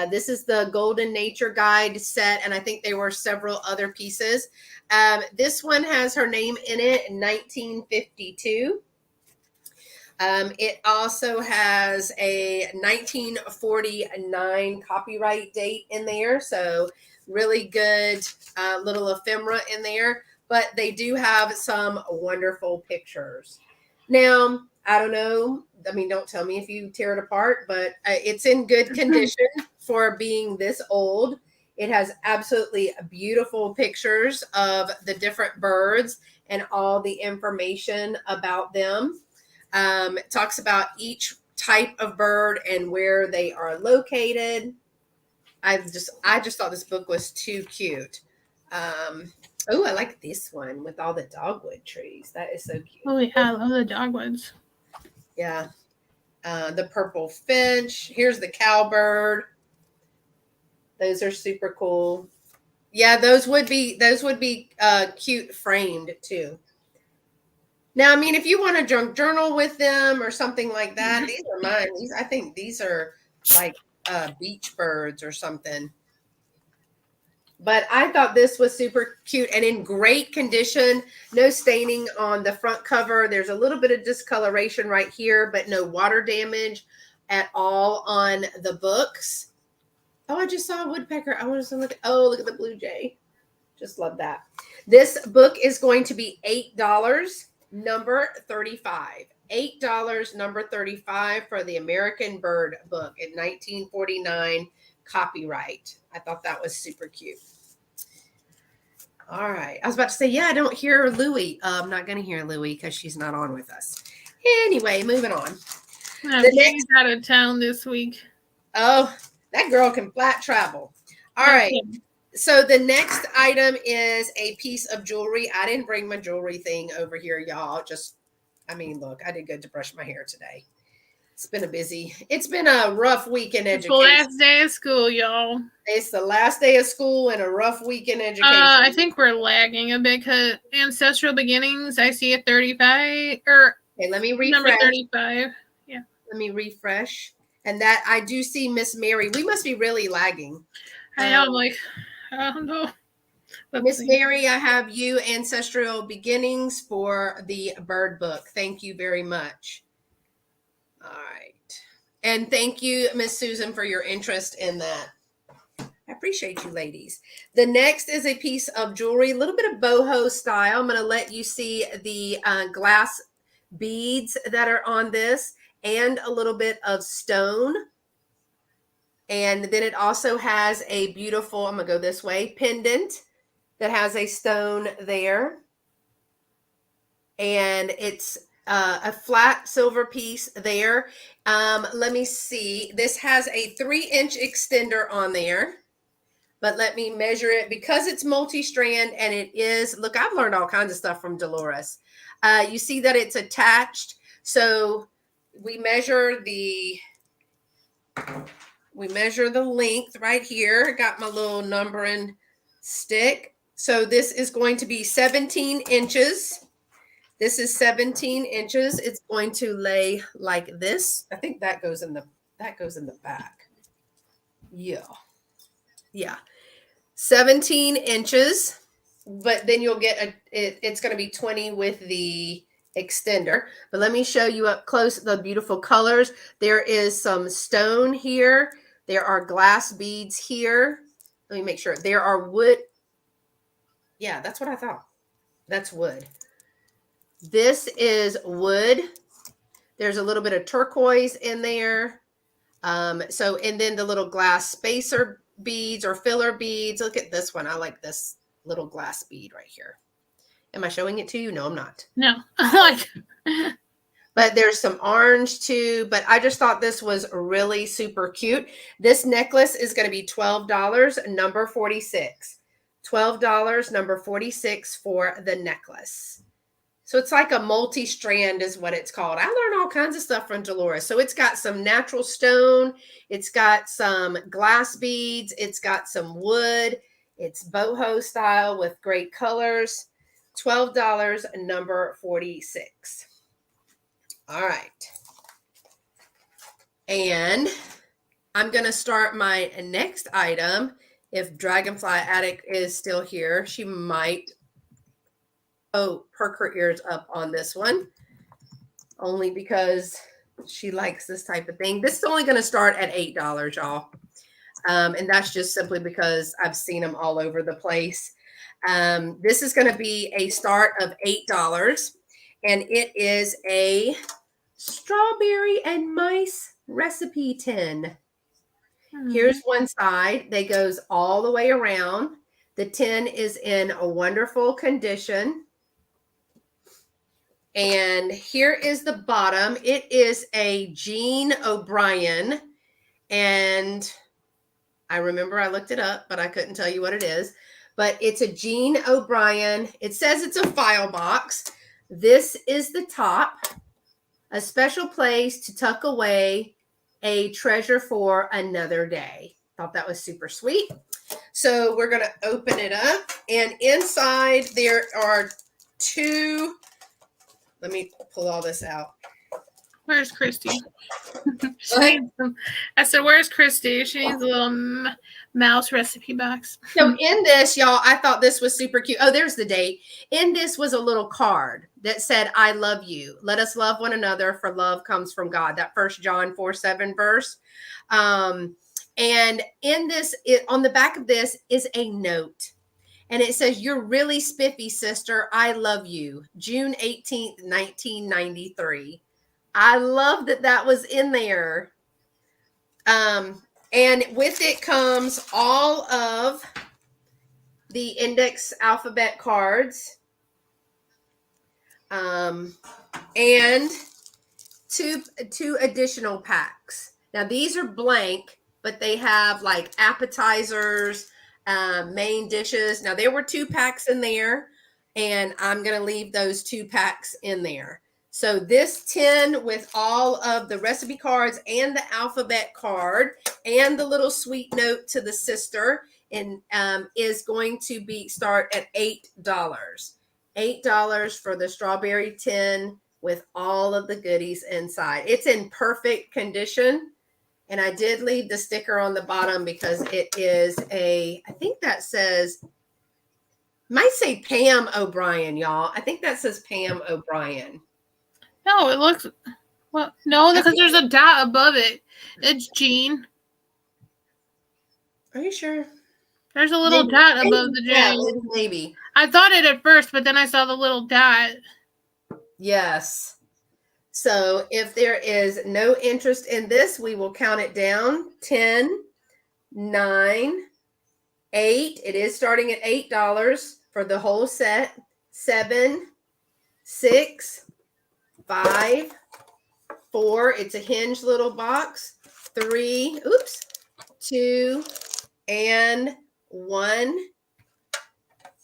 This is the Golden Nature Guide set, and I think there were several other pieces. This one has her name in it in 1952. It also has a 1949 copyright date in there. So really good little ephemera in there. But they do have some wonderful pictures. Now, I don't know. I mean, don't tell me if you tear it apart, but it's in good condition for being this old. It has absolutely beautiful pictures of the different birds and all the information about them. It talks about each type of bird and where they are located. I just thought this book was too cute. Oh, I like this one with all the dogwood trees. That is so cute. Oh yeah, I love the dogwoods. Yeah. The purple finch. Here's the cowbird. Those are super cool. Yeah, those would be cute framed too. Now, I mean, if you want to junk journal with them or something like that, these are mine. I think these are like beach birds or something. But I thought this was super cute and in great condition. No staining on the front cover. There's a little bit of discoloration right here, but no water damage at all on the books. Oh, I just saw a woodpecker. I want to look at, look at the blue jay. Just love that. This book is going to be $8. Number 35. $8, number 35 for the American Bird book in 1949 copyright. I thought that was super cute. All right. I was about to say, yeah, I don't hear Louie. I'm not going to hear Louie because she's not on with us. Anyway, moving on. The next out of town this week. Oh, that girl can flat travel. All right. So the next item is a piece of jewelry. I didn't bring my jewelry thing over here, y'all. Look, I did good to brush my hair today. It's been a rough week in education. It's the last day of school, y'all. It's the last day of school and a rough week in education. I think we're lagging a bit because Ancestral Beginnings, I see a 35. Okay, let me refresh. Number 35. Yeah. Let me refresh. And that I do see Miss Mary. We must be really lagging. I know, I don't know. Miss Mary, I have you Ancestral Beginnings for the bird book. Thank you very much. All right. And thank you, Miss Susan, for your interest in that. I appreciate you, ladies. The next is a piece of jewelry, a little bit of boho style. I'm going to let you see the glass beads that are on this and a little bit of stone. And then it also has a beautiful, I'm going to go this way, pendant that has a stone there. And it's a flat silver piece there. Let me see. This has a 3-inch extender on there. But let me measure it because it's multi-strand and it is, look, I've learned all kinds of stuff from Dolores. You see that it's attached. So we measure we measure the length right here. Got my little numbering stick. So this is going to be 17 inches. This is 17 inches. It's going to lay like this. I think that goes in the back. Yeah. Yeah. 17 inches. But then you'll get it's going to be 20 with the extender. But let me show you up close the beautiful colors. There is some stone here. There are glass beads here. Let me make sure. There are wood. Yeah, that's what I thought. That's wood. This is wood. There's a little bit of turquoise in there. And then the little glass spacer beads or filler beads. Look at this one. I like this little glass bead right here. Am I showing it to you? No, I'm not. No. But there's some orange too. But I just thought this was really super cute. This necklace is going to be $12, number 46. $12, number 46 for the necklace. So it's like a multi-strand is what it's called. I learned all kinds of stuff from Dolores. So it's got some natural stone. It's got some glass beads. It's got some wood. It's boho style with great colors. $12, number 46. All right. And I'm going to start my next item. If Dragonfly Addict is still here, she might perk her ears up on this one, only because she likes this type of thing. This is only going to start at $8, y'all. And that's just simply because I've seen them all over the place. This is going to be a start of $8, and it is a strawberry and mice recipe tin. Here's one side that goes all the way around. The tin is in a wonderful condition. And here is the bottom. It is a Jean O'Brien. And I remember I looked it up, but I couldn't tell you what it is. But it's a Jean O'Brien. It says it's a file box. This is the top. A special place to tuck away a treasure for another day. Thought that was super sweet. So we're going to open it up. And inside there are two. Let me pull all this out. Where's Christy? I said, where's Christy? She needs a little mouse recipe box. So in this, y'all, I thought this was super cute. Oh, there's the date. In this was a little card that said, I love you. Let us love one another, for love comes from God. That 1 John 4:7 verse. And in this, on the back of this is a note. And it says, you're really spiffy, sister. I love you. June 18th, 1993. I love that that was in there. And with it comes all of the index alphabet cards. And two additional packs. Now, these are blank, but they have like appetizers, main dishes. Now, there were 2 packs in there, and I'm going to leave those 2 packs in there. So this tin with all of the recipe cards and the alphabet card and the little sweet note to the sister and is going to be start at $8. $8 for the strawberry tin with all of the goodies inside. It's in perfect condition. And I did leave the sticker on the bottom because it is I think that says, might say Pam O'Brien, y'all. I think that says Pam O'Brien. No, it looks, well, no, because there's a dot above it. It's Jean. Are you sure? There's a little dot above the J. Yeah, maybe. I thought it at first, but then I saw the little dot. Yes. So if there is no interest in this, we will count it down. 10, 9, 8. It is starting at $8 for the whole set. 7, 6, 5, 4. It's a hinged little box. 3, 2, and 1.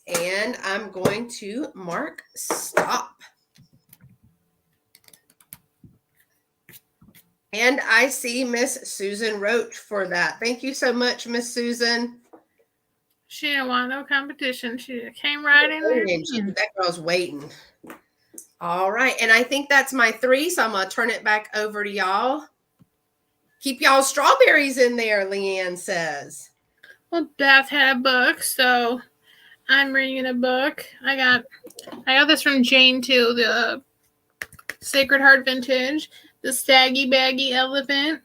And I'm going to mark stop. And I see Miss Susan Roach for that. Thank you so much, Miss Susan. She didn't want no competition. She came right in there. That girl's waiting. All right. And I think that's my 3, so I'm going to turn it back over to y'all. Keep y'all strawberries in there, Leanne says. Well, Beth had a book, so I'm reading a book. I got this from Jane too, the Sacred Heart Vintage, the Saggy Baggy Elephant.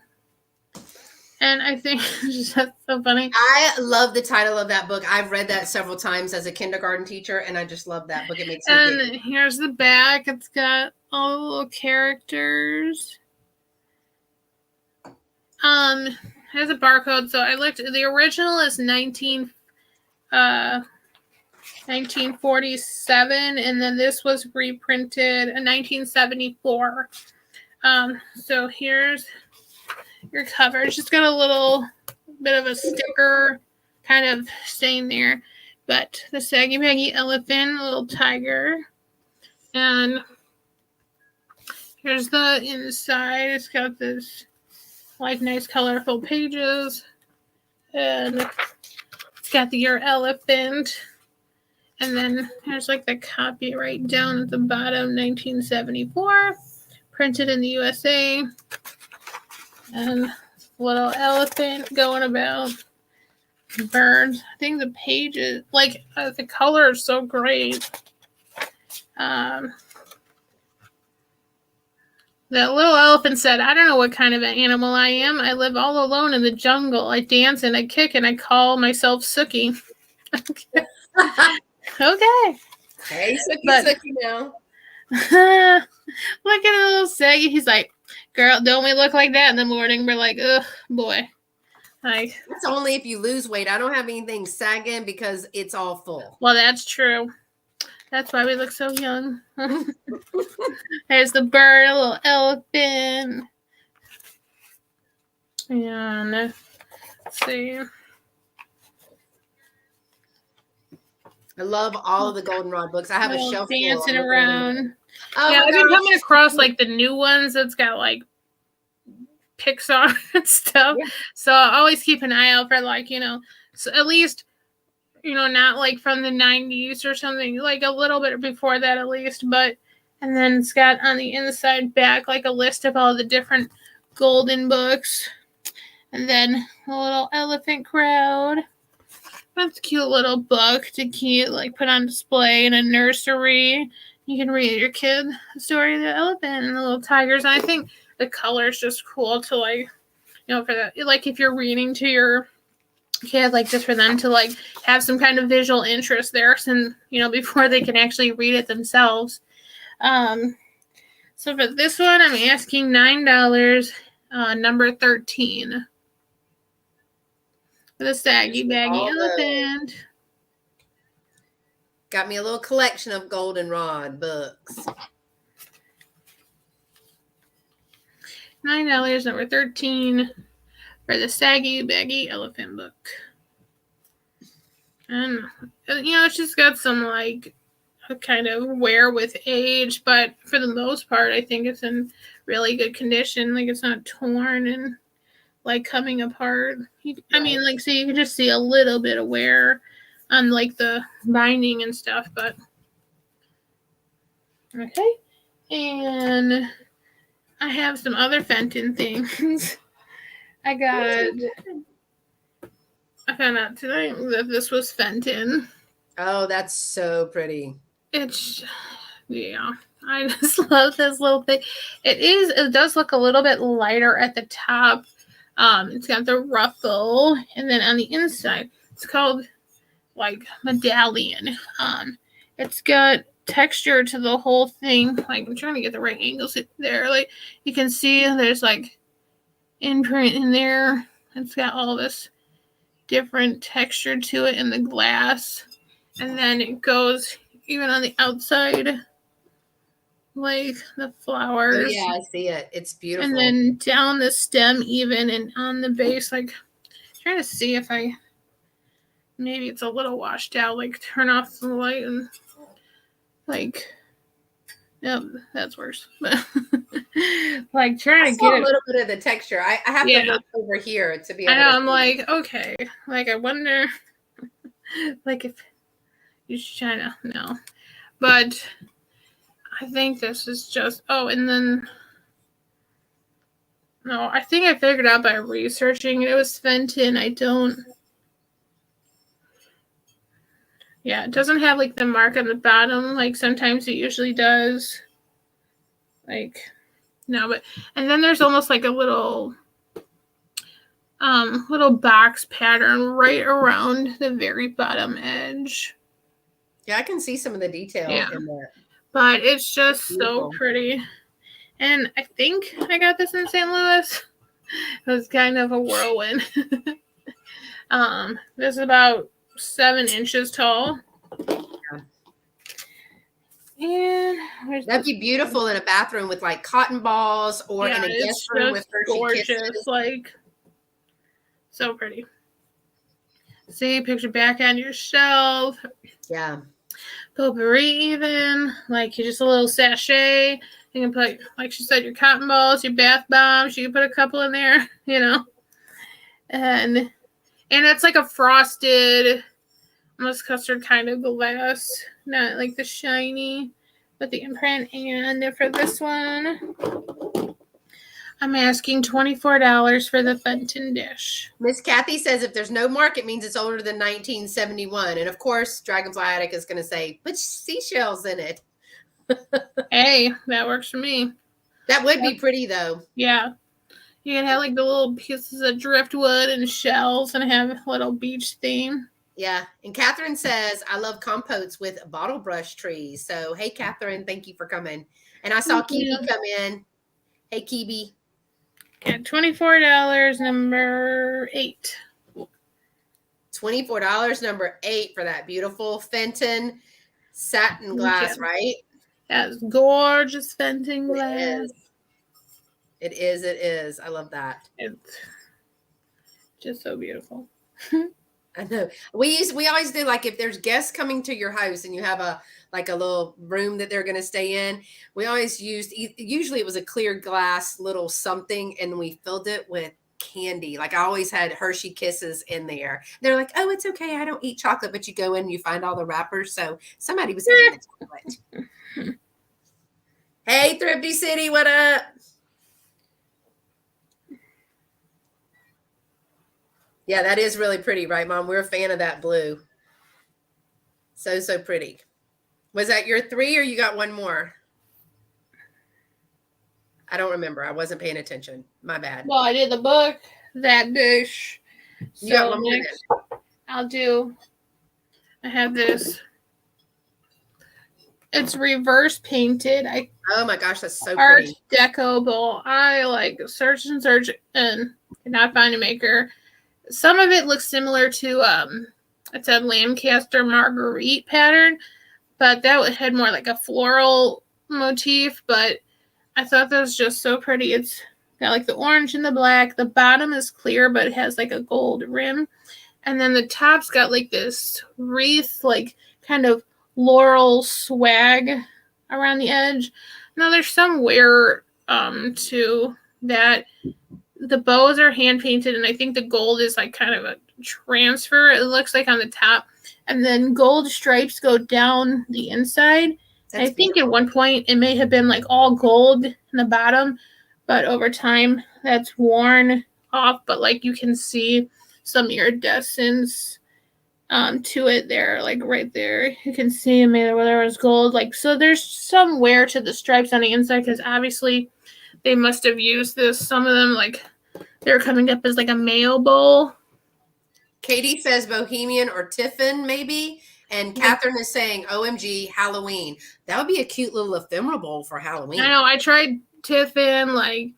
And I think it's just so funny. I love the title of that book. I've read that several times as a kindergarten teacher, and I just love that book. It makes me And here's the back. It's got all the little characters. Has a barcode. So I looked. The original is 1947, and then this was reprinted in 1974. So here's your cover. It's just got a little bit of a sticker kind of stain there. But the Saggy Baggy Elephant, a little tiger. And here's the inside. It's got this like nice colorful pages. And it's got your elephant. And then there's like the copyright down at the bottom, 1974. Printed in the USA. And little elephant going about. Birds. I think the pages, like the color is so great. That little elephant said, "I don't know what kind of an animal I am. I live all alone in the jungle. I dance and I kick and I call myself Sookie." Okay. Okay. Hey, Sookie now. Look at the little Saggy. He's like, "Girl, don't we look like that in the morning?" We're like, "Ugh, boy." Like, that's only if you lose weight. I don't have anything sagging because it's all full. Well, that's true. That's why we look so young. There's the bird, a little elephant. And let's see. I love all of the goldenrod books. I have a shelf dancing around. Oh yeah, I've been coming across like the new ones that's got like Pixar and stuff. Yeah. So I always keep an eye out for like, so at least, not like from the 90s or something, like a little bit before that at least. But, and then it's got on the inside back like a list of all the different golden books. And then a little elephant crowd. That's a cute little book to keep, like, put on display in a nursery. You can read your kid the story of the elephant and the little tigers. And I think the color is just cool to, like, for that. Like, if you're reading to your kid, like, just for them to, like, have some kind of visual interest there, and, before they can actually read it themselves. So for this one, I'm asking $9, number 13. The Saggy Baggy Elephant. Got me a little collection of goldenrod books. $9, number 13, for the Saggy Baggy Elephant book. And, it's just got some, like, kind of wear with age, but for the most part, I think it's in really good condition. Like, it's not torn and like coming apart. I mean, like, so you can just see a little bit of wear on like the binding and stuff, but okay. And I have some other Fenton things. I found out tonight that this was Fenton. Oh, that's so pretty. Yeah. I just love this little thing. It does look a little bit lighter at the top. It's got the ruffle, and then on the inside, it's called like medallion. It's got texture to the whole thing. Like, I'm trying to get the right angles there. Like, you can see there's like imprint in there. It's got all this different texture to it in the glass, and then it goes even on the outside. Like the flowers. Oh, yeah, I see it. It's beautiful. And then down the stem even, and on the base, like, trying to see if maybe it's a little washed out, like turn off the light and like Yep, that's worse. Like trying I to saw get a little bit of the texture. I have to look over here to be I able know, to I'm see. like, okay. Like I wonder like if you should try to no. But I think this is just and then no, I think I figured out by researching it was Fenton. I don't Yeah, it doesn't have like the mark on the bottom like sometimes it usually does. Like no, but and then there's almost like a little box pattern right around the very bottom edge. Yeah, I can see some of the detail in that. But it's just so pretty. And I think I got this in St. Louis. It was kind of a whirlwind. This is about 7 inches tall. And that'd be beautiful in a bathroom with like cotton balls or in a guest room with Hershey Kisses. Like so pretty. See, picture back on your shelf. Yeah. Potpourri even. Like just a little sachet. You can put, like she said, your cotton balls, your bath bombs. You can put a couple in there, And it's like a frosted, almost custard kind of glass. Not like the shiny, but the imprint. And for this one, I'm asking $24 for the Fenton dish. Miss Kathy says if there's no mark, it means it's older than 1971. And of course, Dragonfly Attic is going to say, put seashells in it. Hey, that works for me. That would be pretty, though. Yeah. You can have like the little pieces of driftwood and shells and have a little beach theme. Yeah. And Catherine says, I love compotes with bottle brush trees. So, hey, Catherine, thank you for coming. And I saw Kibi come in. Hey, Kibi. At $24, number 8. $24, number 8 for that beautiful Fenton satin glass, right? That's gorgeous Fenton glass. It is. I love that. It's just so beautiful. I know. We always do, like if there's guests coming to your house and you have a little room that they're going to stay in, we always usually it was a clear glass little something and we filled it with candy. Like I always had Hershey Kisses in there. They're like, oh, it's okay. I don't eat chocolate, but you go in and you find all the wrappers. So somebody was eating the chocolate. Hey, Thrifty City, what up? Yeah, that is really pretty, right, Mom? We're a fan of that blue. So pretty. Was that your 3 or you got one more? I don't remember. I wasn't paying attention. My bad. Well, I did the book, that dish. You got one more next, I have this. It's reverse painted. Oh my gosh, that's so Art pretty. Deco bowl. I like search and cannot find a maker. Some of it looks similar to it's a Lancaster Marguerite pattern, but that had more like a floral motif. But I thought that was just so pretty. It's got like the orange and the black. The bottom is clear, but it has like a gold rim. And then the top's got like this wreath, like kind of floral swag around the edge. Now there's some wear to that. The bows are hand painted, and I think the gold is like kind of a transfer. It looks like on the top, and then gold stripes go down the inside. I think at one point it may have been like all gold in the bottom, but over time that's worn off. But like you can see some iridescence to it there, like right there. You can see maybe where there was gold. Like so, there's some wear to the stripes on the inside because obviously they must have used this. Some of them like they're coming up as like a mayo bowl. Katie says Bohemian or Tiffin, maybe. And Catherine is saying, OMG, Halloween. That would be a cute little ephemera bowl for Halloween. I know. I tried Tiffin. Like,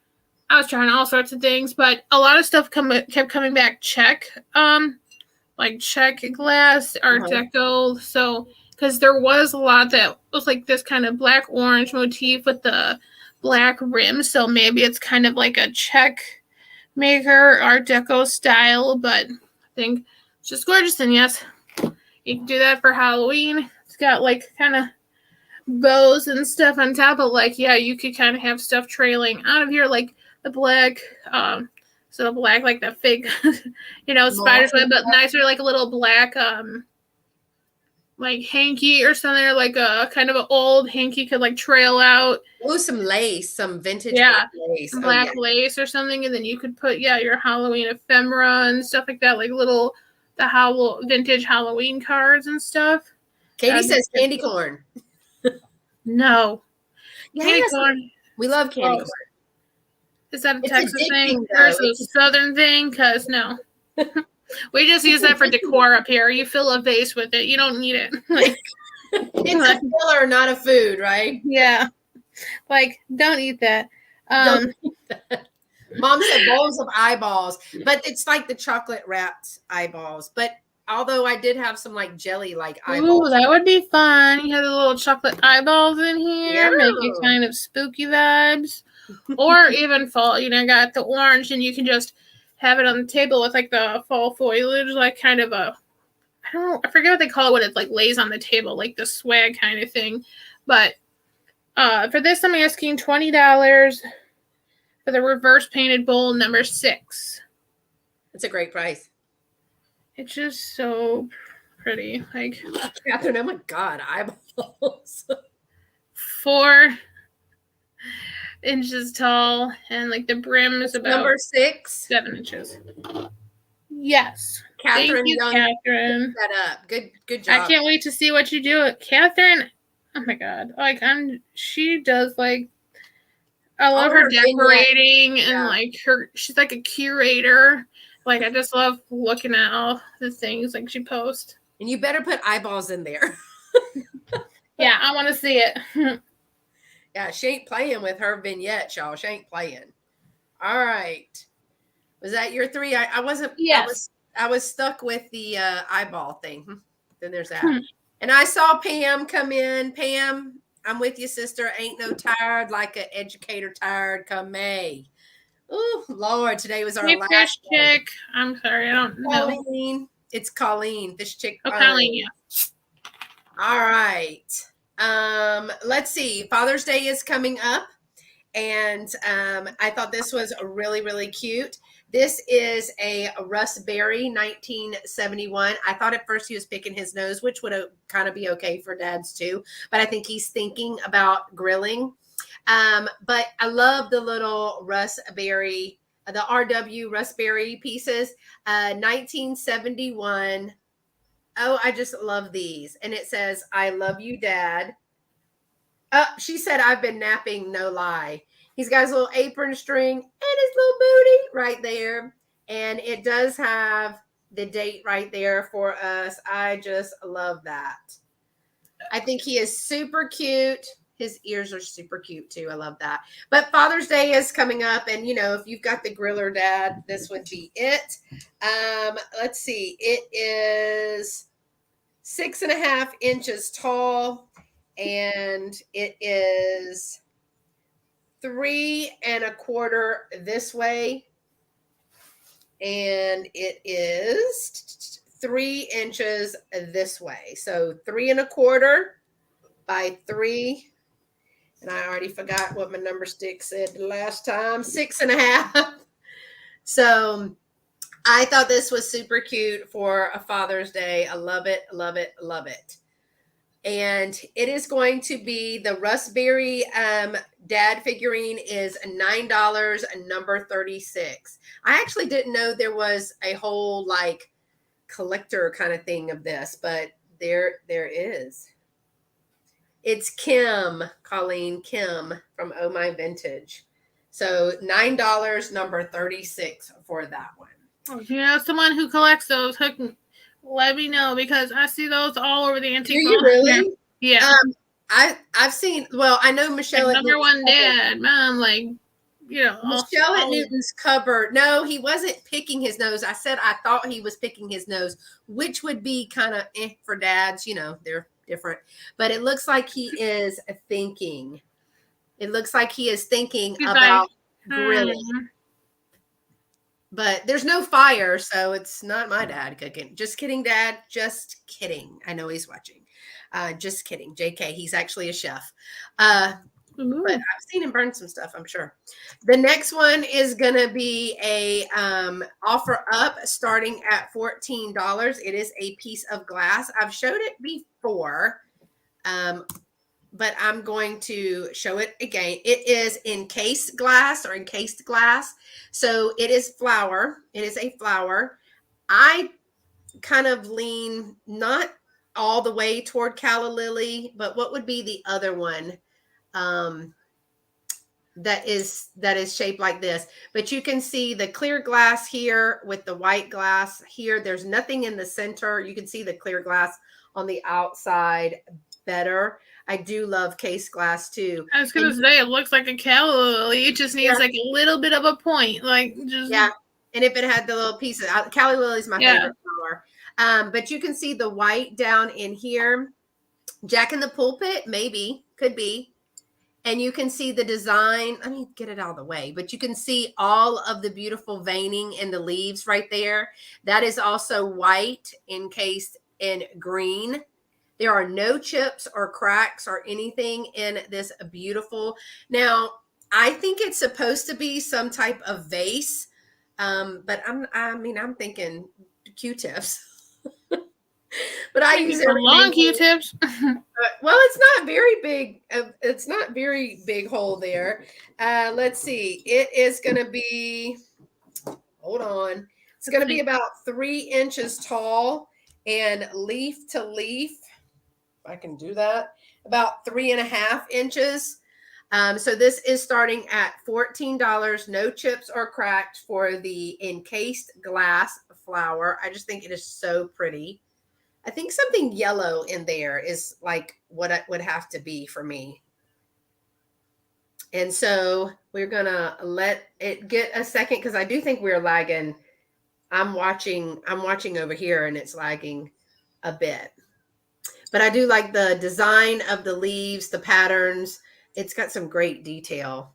I was trying all sorts of things. But a lot of stuff kept coming back Czech. Like Czech glass, Art Deco. So, because there was a lot that was like this kind of black-orange motif with the black rim. So maybe it's kind of like a Czech maker Art Deco style, but I think it's just gorgeous. And yes, you can do that for Halloween. It's got like kind of bows and stuff on top of, like, yeah, you could kind of have stuff trailing out of here, like the black, so the black, like the fake, spider's web, but nicer, like a little black, like hanky or something, or like a kind of an old hanky could like trail out. Oh, some lace, some vintage lace. Black lace or something, and then you could put your Halloween ephemera and stuff like that, like the vintage Halloween cards and stuff. Katie says candy corn. No. Yes. Candy corn. We love candy corn. Is that a Texas thing or is it a Southern thing? Because no. We just use that for decor up here. You fill a vase with it. You don't need it. It's a filler, not a food, right? Yeah. Like, don't eat that. Don't eat that. Mom said bowls of eyeballs, but it's like the chocolate wrapped eyeballs. But although I did have some like jelly like eyeballs. Ooh, that would be fun. You have the little chocolate eyeballs in here, make it kind of spooky vibes. Or even fall, got the orange, and you can just have it on the table with like the fall foliage, like kind of I forget what they call it when it like lays on the table, like the swag kind of thing. But for this, I'm asking $20 for the reverse painted bowl number 6. It's a great price. It's just so pretty. Like, Catherine, oh my God, eyeballs. 4 inches tall, and like the brim is about number 6, 7 inches. Yes. Catherine, thank you, Catherine. That up. Good job. I can't wait to see what you do. Catherine, oh my God. Like, she does like, I love her decorating and like she's like a curator. Like, I just love looking at all the things like she posts. And you better put eyeballs in there. Yeah, I want to see it. Yeah, she ain't playing with her vignette, y'all. She ain't playing. All right. Was that your 3? I wasn't. Yes. I was stuck with the eyeball thing. Then there's that. And I saw Pam come in. Pam, I'm with you, sister. Ain't no tired like an educator tired come May. Oh, Lord. Today was our last fish chick. I'm sorry. I don't know. Colleen. It's Colleen. Fish chick. Oh, Colleen, yeah. All right. Let's see. Father's Day is coming up, and I thought this was really, really cute. This is a Russ Berry 1971. I thought at first he was picking his nose, which would kind of be okay for dads too, but I think he's thinking about grilling. But I love the little Russ Berry, the RW Russ Berry pieces, 1971. Oh, I just love these. And it says, I love you, Dad. She said, I've been napping, no lie. He's got his little apron string and his little booty right there. And it does have the date right there for us. I just love that. I think he is super cute. His ears are super cute too. I love that. But Father's Day is coming up. And, if you've got the griller dad, this would be it. Let's see. It is 6.5 inches tall. And it is 3 1/4 this way. And it is 3 inches this way. So 3 1/4 by 3. And I already forgot what my number stick said the last time. 6.5. So I thought this was super cute for a Father's Day. I love it, love it, love it. And it is going to be the Russ Berry dad figurine is $9 and number 36. I actually didn't know there was a whole like collector kind of thing of this, but there is. It's Colleen Kim from Oh My Vintage. So $9, number 36 for that one. If you know someone who collects those, let me know because I see those all over the antique. Do you really? Yeah. I've seen. Well, I know Michelle. Like number 1 dad, Mom. Like, Michelle at Newton's cupboard. No, he wasn't picking his nose. I said I thought he was picking his nose, which would be kind of for dads. They're different. But it looks like he is thinking. It looks like he is thinking about grilling. But there's no fire, so it's not my dad cooking. Just kidding, Dad. Just kidding. I know he's watching. Just kidding. JK, he's actually a chef. But I've seen him burn some stuff, I'm sure. The next one is going to be a offer up starting at $14. It is a piece of glass. I've showed it before, but I'm going to show it again. It is encased glass or encased glass. So it is flower. It is a flower. I kind of lean not all the way toward calla lily, but what would be the other one? That is shaped like this, but you can see the clear glass here with the white glass here. There's nothing in the center. You can see the clear glass on the outside better. I do love case glass too. I was gonna say it looks like a calla lily. It just needs like a little bit of a point, like just And if it had the little pieces, calla lily is my favorite flower. But you can see the white down in here. Jack in the Pulpit, maybe, could be. And you can see the design. Let me get it out of the way. But you can see all of the beautiful veining in the leaves right there. That is also white encased in green. There are no chips or cracks or anything in this beautiful. Now, I think it's supposed to be some type of vase. But I'm thinking Q-tips. But I use long Q-tips. Well, it's not very big. It's not very big hole there. Let's see. It is going to be, hold on. It's going to be about 3 inches tall and leaf to leaf. If I can do that, about 3.5 inches. So this is starting at $14. No chips or cracked for the encased glass flower. I just think it is so pretty. I think something yellow in there is like what it would have to be for me. And so we're going to let it get a second because I do think we're lagging. I'm watching over here and it's lagging a bit. But I do like the design of the leaves, the patterns. It's got some great detail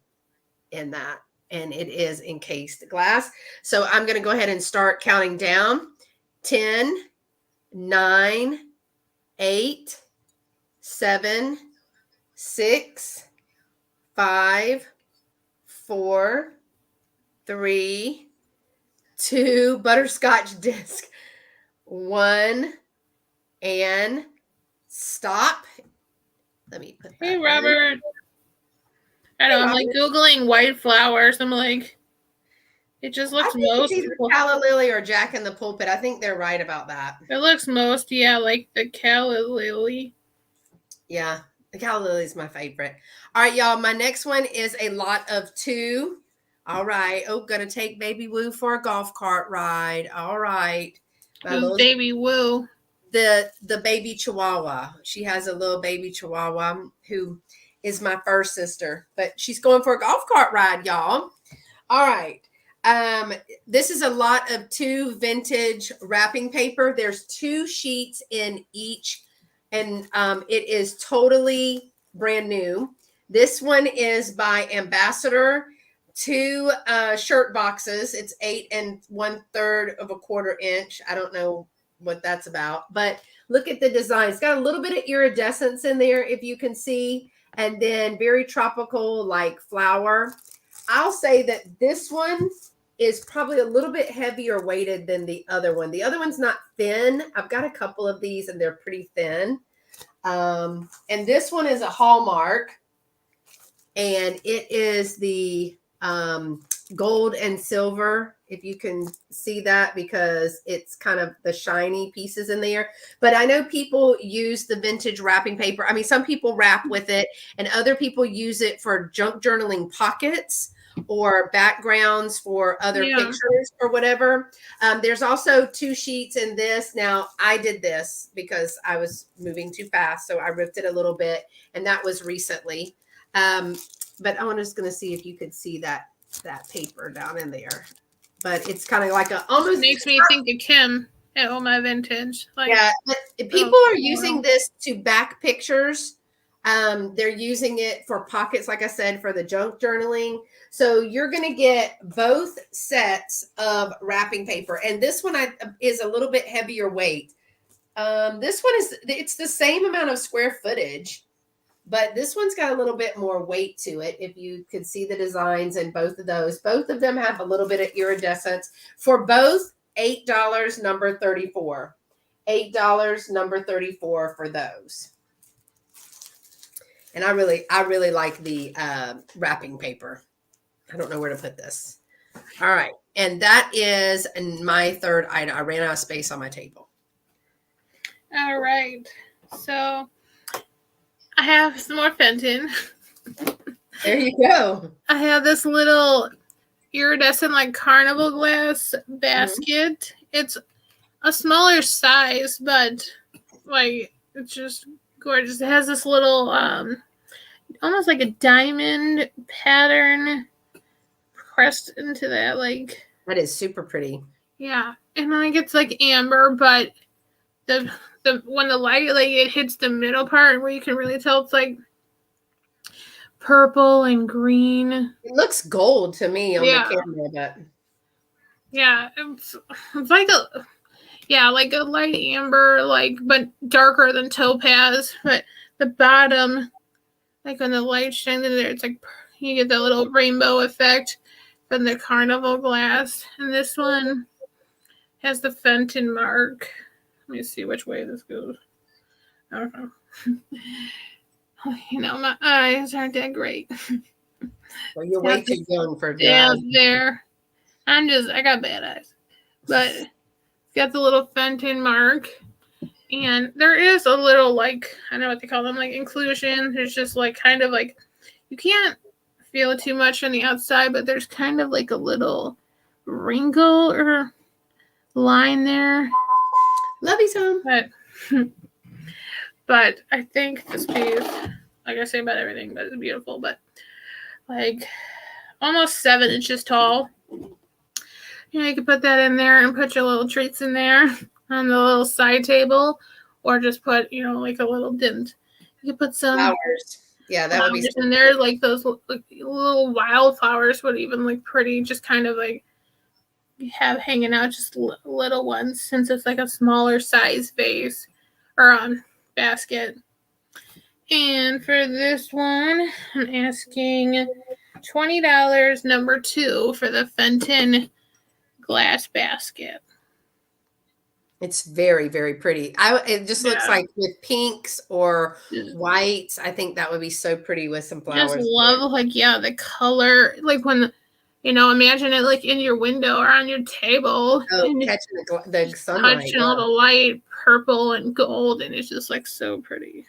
in that. And it is encased glass. So I'm going to go ahead and start counting down. 10, 9, 8, 7, 6, 5, 4, 3, 2, butterscotch disc, 1, and stop. Let me put that. Hey, Robert. I know, I'm like Googling white flowers. I'm like, it just looks most. It's either calla lily or Jack in the Pulpit. I think they're right about that. It looks most, like the calla lily. Yeah, the calla lily is my favorite. All right, y'all. My next one is a lot of 2. All right. Oh, gonna take Baby Woo for a golf cart ride. All right. Who's Baby Woo? The baby Chihuahua. She has a little baby Chihuahua who is my first sister, but she's going for a golf cart ride, y'all. All right. This is a lot of 2 vintage wrapping paper. There's 2 sheets in each, and it is totally brand new. This one is by Ambassador. 2 shirt boxes. It's 8 1/3 inch. I don't know what that's about, but look at the design. It's got a little bit of iridescence in there, if you can see, and then very tropical like flower. I'll say that this one is probably a little bit heavier weighted than the other one. The other one's not thin. I've got a couple of these and they're pretty thin. And this one is a Hallmark, and it is the gold and silver, if you can see that, because it's kind of the shiny pieces in there. But I know people use the vintage wrapping paper. I mean, some people wrap with it and other people use it for junk journaling pockets or backgrounds for other pictures or whatever. There's also 2 sheets in this. Now, I did this because I was moving too fast, so I ripped it a little bit, and that was recently. But I was just going to see if you could see that paper down in there. But it's kind of like almost makes me think of Kim at My Vintage. Like, yeah, but people are using this to back pictures. They're using it for pockets, like I said, for the junk journaling. So you're going to get both sets of wrapping paper. And this one is a little bit heavier weight. This one it's the same amount of square footage, but this one's got a little bit more weight to it. If you could see the designs in both of those, both of them have a little bit of iridescence. For both, $8, number 34. $8, number 34 for those. And I really like the wrapping paper. I don't know where to put this. All right. And that is my third item. I ran out of space on my table. All right. So I have some more Fenton. There you go. I have this little iridescent like carnival glass basket. Mm-hmm. It's a smaller size, but like it's just gorgeous. It has this little almost like a diamond pattern pressed into that. Like that is super pretty. Yeah. And like it's like amber, but the when the light like it hits the middle part where you can really tell it's like purple and green. It looks gold to me on the camera, but yeah, it's like like a light amber, like but darker than topaz. But the bottom, like when the light shines in there, it's like you get that little rainbow effect from the carnival glass. And this one has the Fenton mark. Let me see which way this goes. I don't know. You know, my eyes aren't that great. Well, you're way too young for that. Down there. I got bad eyes. But it's got the little Fenton mark. And there is a little, like, I don't know what they call them, like, inclusion. There's just, like, kind of, like, you can't feel it too much on the outside, but there's kind of, like, a little wrinkle or line there. Love you, Tom. But I think this piece, like I say about everything, but it's beautiful. But like almost 7 inches tall. You know, you can put that in there and put your little treats in there on the little side table, or just put, you know, like a little dent. You can put some flowers. Yeah, that would be in there. Like those like, little wildflowers would even look pretty. Just kind of like have hanging out, just little ones, since it's like a smaller size vase or basket. And for this one, I'm asking $20, number 2, for the Fenton glass basket. It's very, very pretty. It just looks like with pinks or whites. I think that would be so pretty with some flowers. I just love the color. Like when, you know, imagine it like in your window or on your table. Oh, catching the sunlight. Touching all the light, purple and gold, and it's just like so pretty.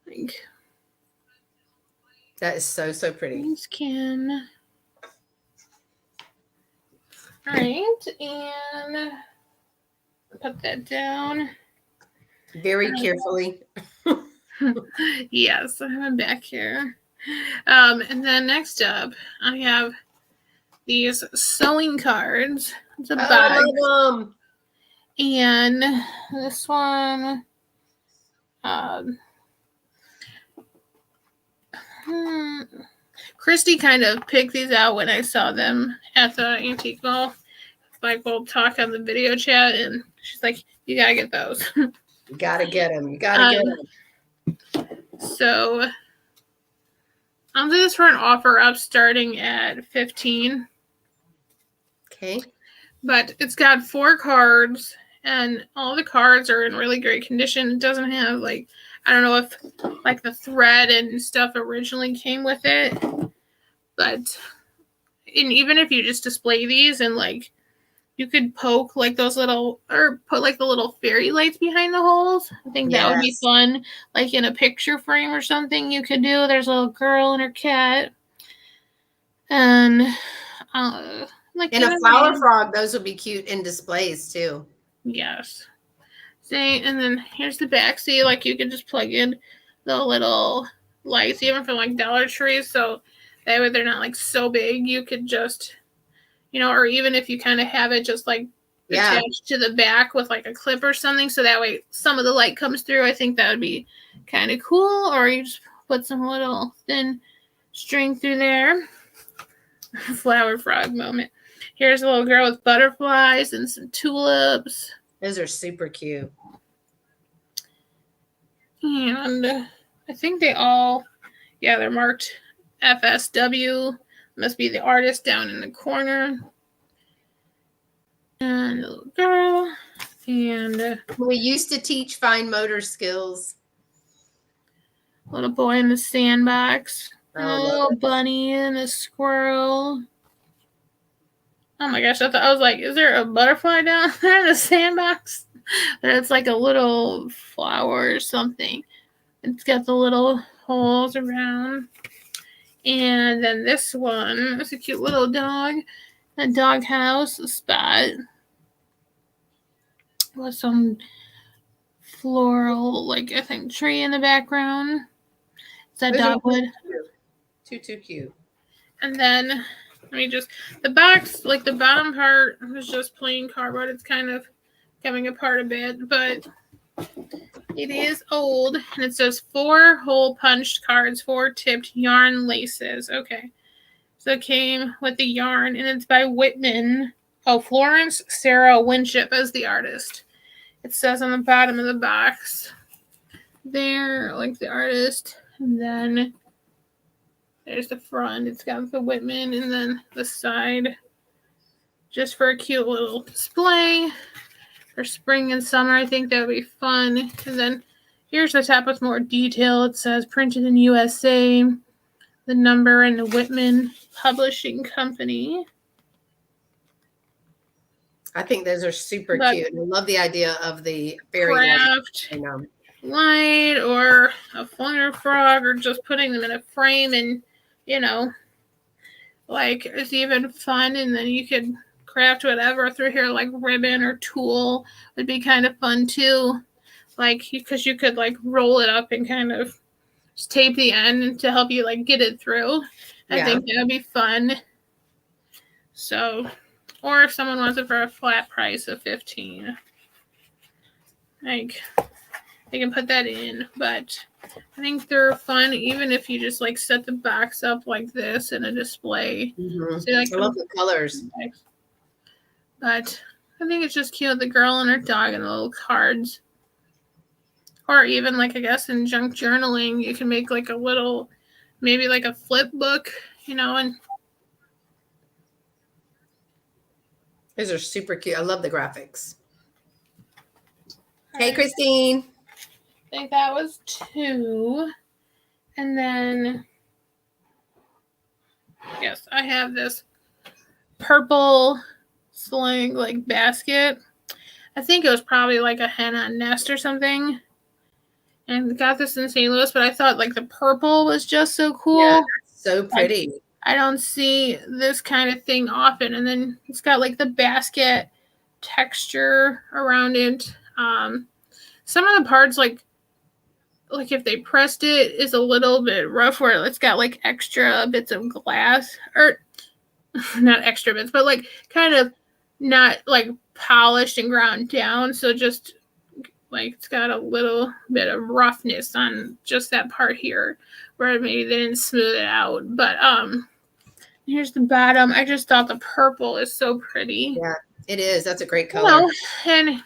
Like that is so, so pretty. Thanks, Kim. All right, and put that down. Very carefully. Yes, I'm back here. And then next up, I have these sewing cards. It's a bag. And this one, Christy kind of picked these out when I saw them at the antique mall. Like, we'll talk on the video chat, and she's like, you gotta get those. You gotta get them. You gotta get them. So I'll do this for an offer up starting at $15. Okay. But it's got 4 cards, and all the cards are in really great condition. It doesn't have, like, I don't know if, like, the thread and stuff originally came with it. But even if you just display these and, like, you could poke, like, those little, or put, like, the little fairy lights behind the holes. I think that would be fun. Like, in a picture frame or something you could do. There's a little girl and her cat. And, like, and a flower frog, those would be cute in displays, too. Yes. See, and then here's the back. See, like, you can just plug in the little lights, even from, like, Dollar Tree. So that way they're not, like, so big. You could just, you know, or even if you kind of have it just, like, attached to the back with, like, a clip or something. So that way some of the light comes through. I think that would be kind of cool, or you just put some little thin string through there. Flower frog moment. Here's a little girl with butterflies and some tulips. Those are super cute. And I think they all, they're marked FSW. Must be the artist down in the corner. And a little girl. And we used to teach fine motor skills. Little boy in the sandbox. A little bunny and a squirrel. Oh my gosh, I was like, is there a butterfly down there in the sandbox? It's like a little flower or something. It's got the little holes around. And then this one, it's a cute little dog. A doghouse spot with some floral, like I think tree in the background. Is that dogwood? Too cute. And then let me just, the box, like the bottom part was just plain cardboard. It's kind of coming apart a bit, but it is old. And it says 4 hole punched cards, 4 tipped yarn laces. Okay. So it came with the yarn, and it's by Whitman. Oh, Florence Sarah Winship as the artist. It says on the bottom of the box there, like the artist. And then there's the front. It's got the Whitman, and then the side just for a cute little display for spring and summer. I think that would be fun. And then here's the top with more detail. It says printed in USA, the number, and the Whitman Publishing Company. I think those are super cute. I love the idea of the fairy craft light or a flutter frog, or just putting them in a frame, and like it's even fun. And then you could craft whatever through here, like ribbon or tulle would be kind of fun too, like because you could like roll it up and kind of just tape the end to help you like get it through. I think that would be fun. So, or if someone wants it for a flat price of $15, like they can put that in. But I think they're fun, even if you just like set the box up like this in a display. So, like, I love the colors. But I think it's just cute, the girl and her dog and the little cards. Or even like, I guess in junk journaling, you can make like a little, maybe like a flip book, and these are super cute. I love the graphics. Hey, Christine. I think that was 2. And then, yes, I have this purple sling like basket. I think it was probably like a hen on nest or something. And got this in St. Louis, but I thought like the purple was just so cool. Yeah, so pretty. I don't see this kind of thing often. And then it's got like the basket texture around it. Some of the parts, like if they pressed it, is a little bit rough, where it's got like extra bits of glass, or not extra bits, but like kind of not like polished and ground down. So just like it's got a little bit of roughness on just that part here, where maybe they didn't smooth it out. But here's the bottom. I just thought the purple is so pretty. Yeah, it is. That's a great color. And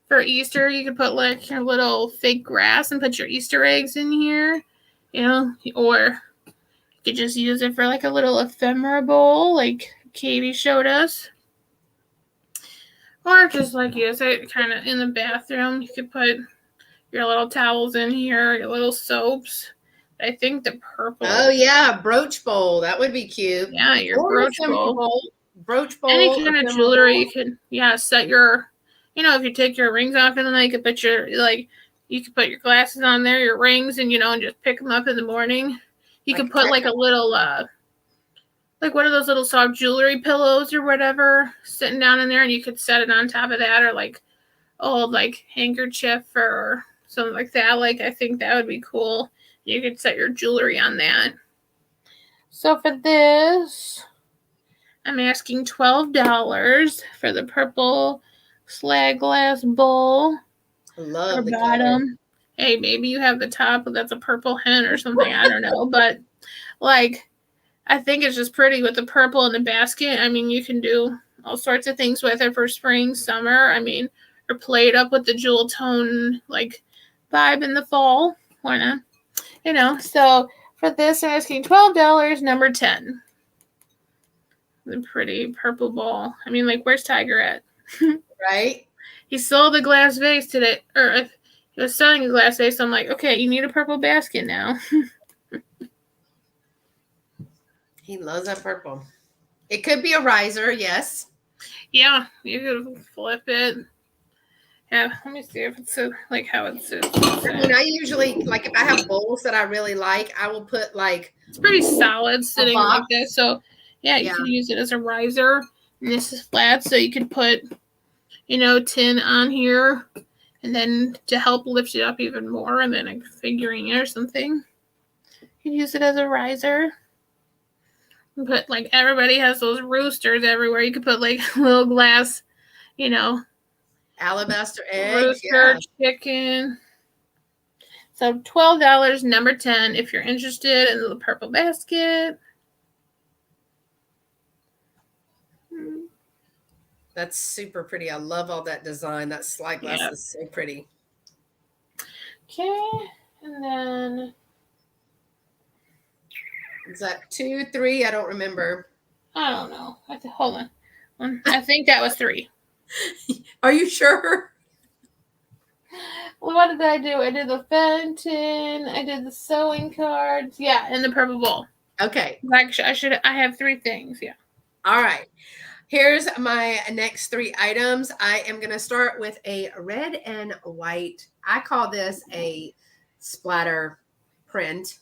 for Easter, you could put like your little fake grass and put your Easter eggs in here, or you could just use it for like a little ephemera bowl, like Katie showed us. Or just like use it kind of in the bathroom. You could put your little towels in here, your little soaps. I think the purple. Oh, yeah. Brooch bowl. That would be cute. Yeah, your brooch bowl. Brooch bowl. Any kind of jewelry you could, set your, if you take your rings off in the night, you could put you could put your glasses on there, your rings, and, and just pick them up in the morning. You could put like a little, like one of those little soft jewelry pillows or whatever sitting down in there, and you could set it on top of that, or like old like handkerchief or something like that. Like I think that would be cool. You could set your jewelry on that. So for this, I'm asking $12 for the purple slag glass bowl. I love the bottom. color. hey, maybe you have the top that's a purple hen or something. I don't know. But like, I think it's just pretty with the purple in the basket. I mean, you can do all sorts of things with it for spring, summer. I mean, or play it up with the jewel tone like vibe in the fall. Why not? You know, so for this, I'm asking $12, number 10. The pretty purple ball. I mean, like, where's Tiger at? Right? He sold the glass vase today, or if he was selling a glass vase, so I'm like, okay, you need a purple basket now. He loves that purple. It could be a riser, yes. Yeah, you could flip it. Yeah, let me see if it's like how it's. I mean, I usually, like, if I have bowls that I really like, I will put, like, it's pretty solid sitting like this. So, yeah, you can use it as a riser. And this is flat, so you could put, tin on here. And then to help lift it up even more, and then like figuring it or something, you can use it as a riser. But like everybody has those roosters everywhere. You could put like little glass, alabaster eggs. Rooster, chicken. So $12, number 10, if you're interested in the purple basket. That's super pretty. I love all that design. That slide glass is so pretty. Okay, and then is that 2, 3? I don't remember. I don't know. Hold on. I think that was 3. Are you sure? Well, what did I do? I did the Fenton. I did the sewing cards. Yeah, and the purple bowl. Okay. Actually, I have 3 things. Yeah. All right. Here's my next 3 items. I am going to start with a red and white. I call this a splatter print.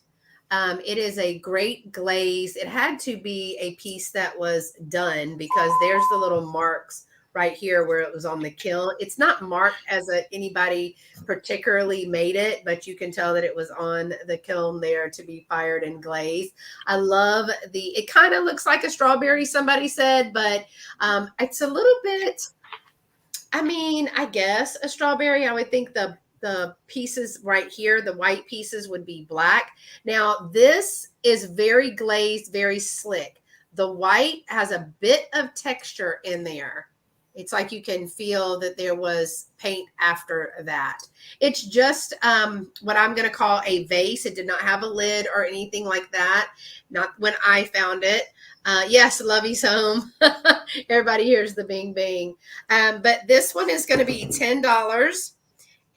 It is a great glaze. It had to be a piece that was done because there's the little marks right here where it was on the kiln. It's not marked as anybody particularly made it, but you can tell that it was on the kiln there to be fired and glazed. I love it kind of looks like a strawberry, somebody said, but it's a little bit, I mean, I guess a strawberry. I would think the pieces right here, the white pieces would be black. Now, this is very glazed, very slick. The white has a bit of texture in there. It's like you can feel that there was paint after that. It's just what I'm going to call a vase. It did not have a lid or anything like that. Not when I found it. Yes, Lovey's home. Everybody hears the bing bing. But this one is going to be $10.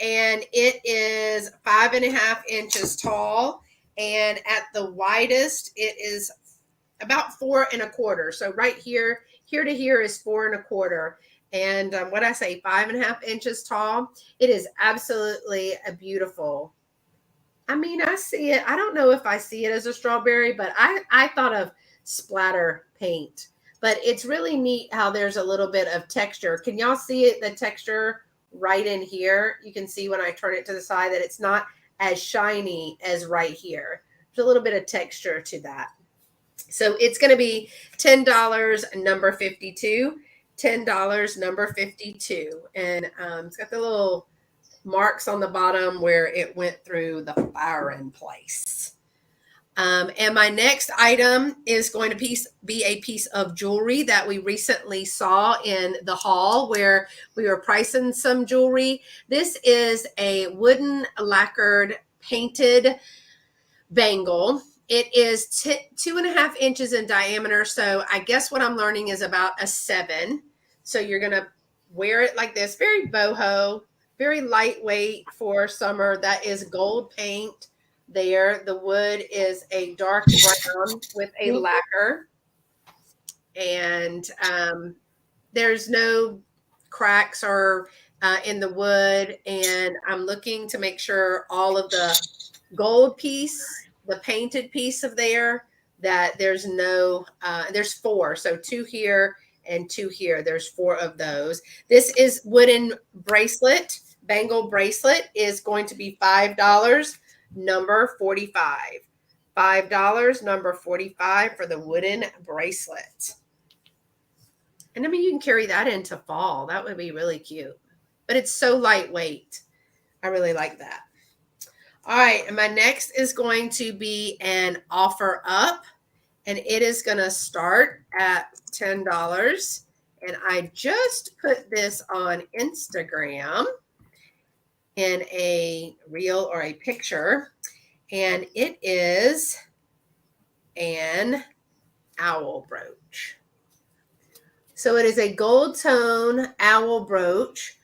And it is 5.5 inches tall. And at the widest, it is about 4.25. So right here to here is 4.25. And what I say, 5.5 inches tall. It is absolutely beautiful. I mean, I see it. I don't know if I see it as a strawberry, but I thought of splatter paint. But it's really neat how there's a little bit of texture. Can y'all see it? The texture right in here. You can see when I turn it to the side that it's not as shiny as right here. There's a little bit of texture to that. So it's going to be $10, number 52. $10, number 52. And it's got the little marks on the bottom where it went through the firing place. And my next item is going to be a piece of jewelry that we recently saw in the haul where we were pricing some jewelry. This is a wooden lacquered painted bangle. It is 2.5 inches in diameter. So I guess what I'm learning is about a 7. So you're going to wear it like this. Very boho, very lightweight for summer. That is gold paint there. The wood is a dark brown with a lacquer. And there's no cracks or in the wood. And I'm looking to make sure all of the gold piece, the painted piece of there, that there's no, there's 4. So 2 here and 2 here. There's 4 of those. This is wooden bracelet. Bangle bracelet is going to be $5, number 45. $5, number 45 for the wooden bracelet. And I mean, you can carry that into fall. That would be really cute. But it's so lightweight. I really like that. All right, and my next is going to be an offer up, and it is going to start at $10. And I just put this on Instagram in a reel or a picture, and it is an owl brooch. So it is a gold tone owl brooch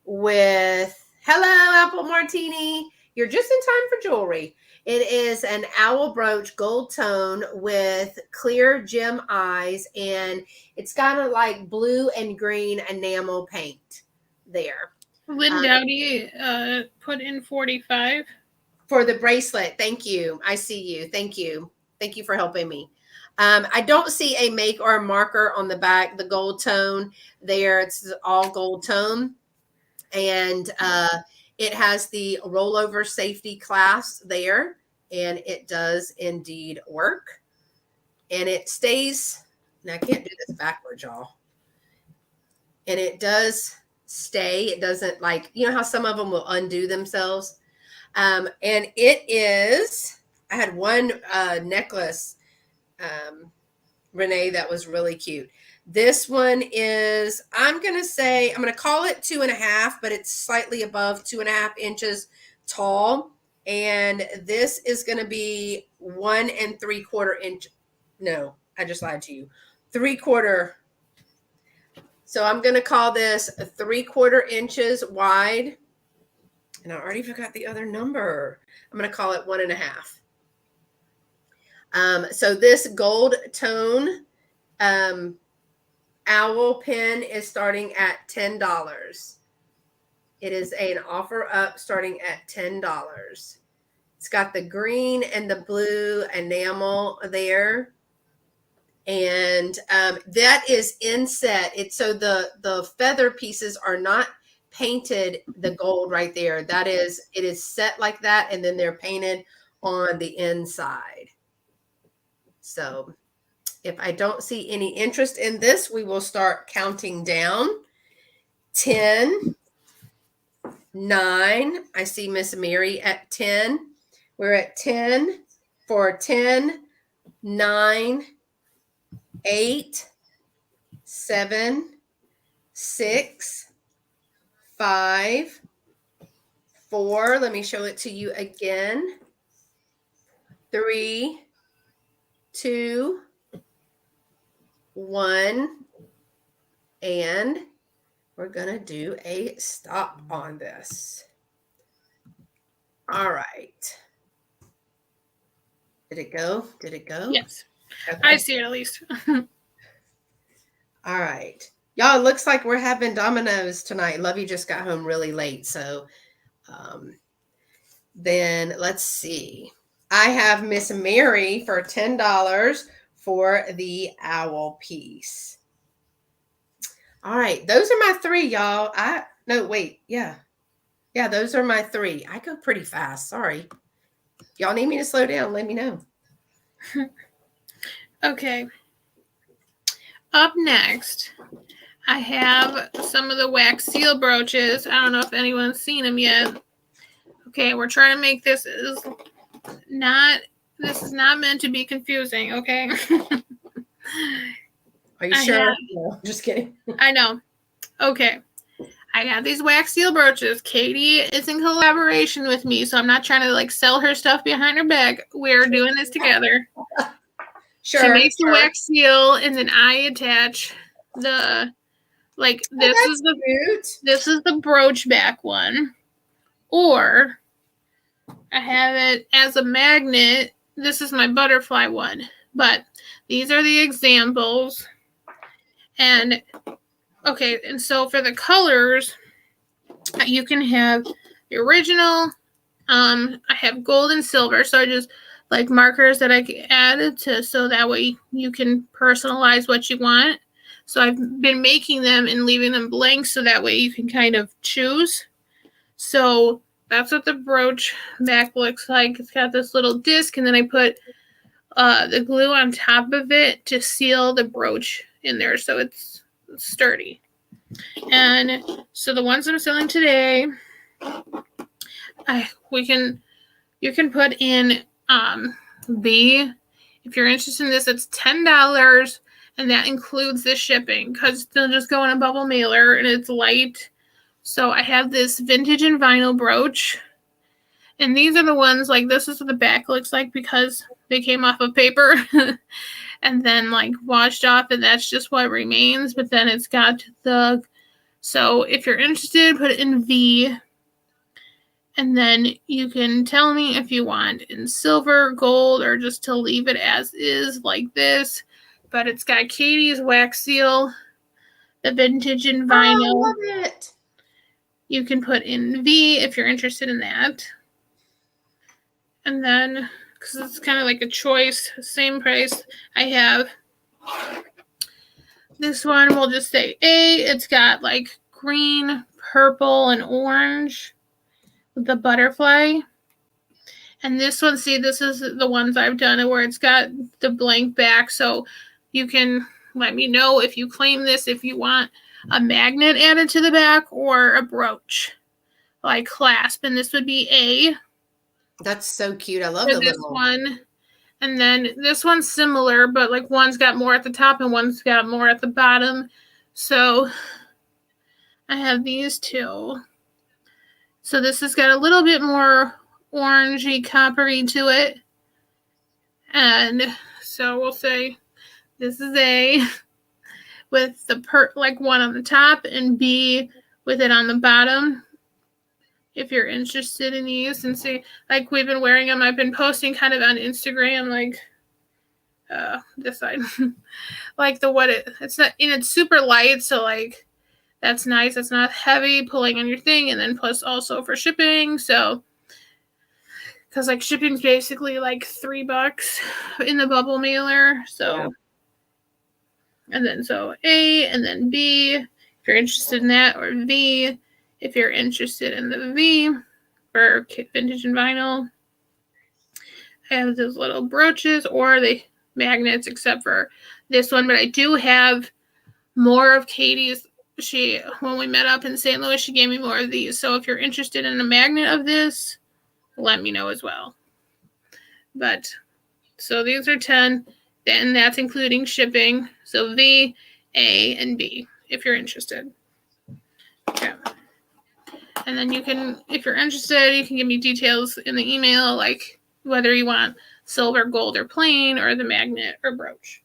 with, hello, Apple Martini. You're just in time for jewelry. It is an owl brooch, gold tone with clear gem eyes, and it's got a like blue and green enamel paint there. Lynn Dowdy put in 45. For the bracelet. Thank you. I see you. Thank you. Thank you for helping me. I don't see a make or a marker on the back, the gold tone there. It's all gold tone. And it has the rollover safety clasp there. And it does indeed work. And it stays, and I can't do this backwards, y'all. And it does stay. It doesn't like, you know how some of them will undo themselves? And it is, I had one necklace, Renee, that was really cute. This one is, I'm going to call it 2.5, but it's slightly above 2.5 inches tall. And this is going to be 1.75 inch. No, I just lied to you. 3/4. So I'm going to call this 3/4 inches wide. And I already forgot the other number. I'm going to call it 1.5. So this gold tone owl pin is starting at $10. It is an offer up starting at $10. It's got the green and the blue enamel there. And that is inset. It's so the feather pieces are not painted the gold right there. It is set like that, and then they're painted on the inside. So if I don't see any interest in this, we will start counting down. 10, 9. I see Miss Mary at 10. We're at 10 for 10, 9, 8, 7, 6, 5, 4. Let me show it to you again. 3, 2, 1. And we're going to do a stop on this. All right. Did it go? Did it go? Yes. Okay. I see it at least. All right. Y'all, it looks like we're having Domino's tonight. Lovey just got home really late. So then let's see. I have Miss Mary for $10 for the owl piece. All right. Those are my 3, y'all. No, wait. Yeah. Yeah, those are my 3. I go pretty fast. Sorry. Y'all need me to slow down. Let me know. Okay. Up next, I have some of the wax seal brooches. I don't know if anyone's seen them yet. Okay, we're trying to make this is not meant to be confusing, okay? Are you sure? No, just kidding. I know. Okay. I got these wax seal brooches. Katie is in collaboration with me, so I'm not trying to like sell her stuff behind her back. We're doing this together. Sure. She makes the wax seal, and then I attach the this is the brooch back one, or I have it as a magnet. This is my butterfly one, but these are the examples. And okay, and so for the colors, you can have the original. I have gold and silver, so I just like markers that I added to so that way you can personalize what you want. So I've been making them and leaving them blank so that way you can kind of choose. So that's what the brooch back looks like. It's got this little disc, and then I put the glue on top of it to seal the brooch in there so it's sturdy. And so the ones I'm selling today, we can You can put in V. If you're interested in this, it's $10, and that includes the shipping because they'll just go in a bubble mailer and it's light. So I have this vintage and vinyl brooch, and these are the ones, like, this is what the back looks like because they came off of paper and then like washed off, and that's just what remains. But then it's got the, so if you're interested, put it in V. And then you can tell me if you want in silver, gold, or just to leave it as is like this. But it's got Katie's wax seal, the vintage and vinyl. Oh, I love it. You can put in V if you're interested in that. And then, because it's kind of like a choice, same price, I have this one. We'll just say A. It's got like green, purple, and orange. The butterfly. And this one, see, this is the ones I've done where it's got the blank back. So you can let me know if you claim this, if you want a magnet added to the back or a brooch, like clasp. And this would be A. That's so cute. I love the this little one. And then this one's similar, but like one's got more at the top and one's got more at the bottom. So I have these two. So this has got a little bit more orangey, coppery to it. And so we'll say this is A with the like one on the top and B with it on the bottom. If you're interested in these, and see, like we've been wearing them, I've been posting kind of on Instagram, like this side, like it's not, and it's super light, so like that's nice. It's not heavy pulling on your thing, and then plus also for shipping. So because like shipping's basically like $3 in the bubble mailer. So yeah. And then so A and then B if you're interested in that, or V if you're interested in the V for vintage and vinyl. I have those little brooches or the magnets, except for this one, but I do have more of Katie's. When we met up in St. Louis, she gave me more of these. So if you're interested in a magnet of this, let me know as well. But so these are 10, and that's including shipping. So V, A, and B if you're interested. Okay. And then you can, if you're interested, you can give me details in the email, like whether you want silver, gold, or plain, or the magnet or brooch.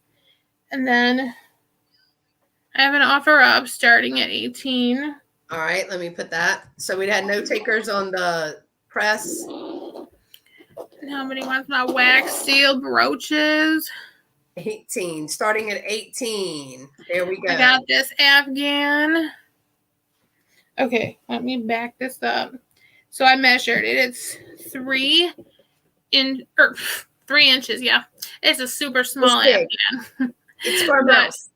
And then I have an offer up starting at $18. All right, let me put that. So we had no takers on the press. Nobody wants my wax Steel Brooches. 18, starting at 18. There we go. I got this Afghan. Okay, let me back this up. So I measured it. It's 3 inches. Yeah, it's a super small Afghan. It's for mouse.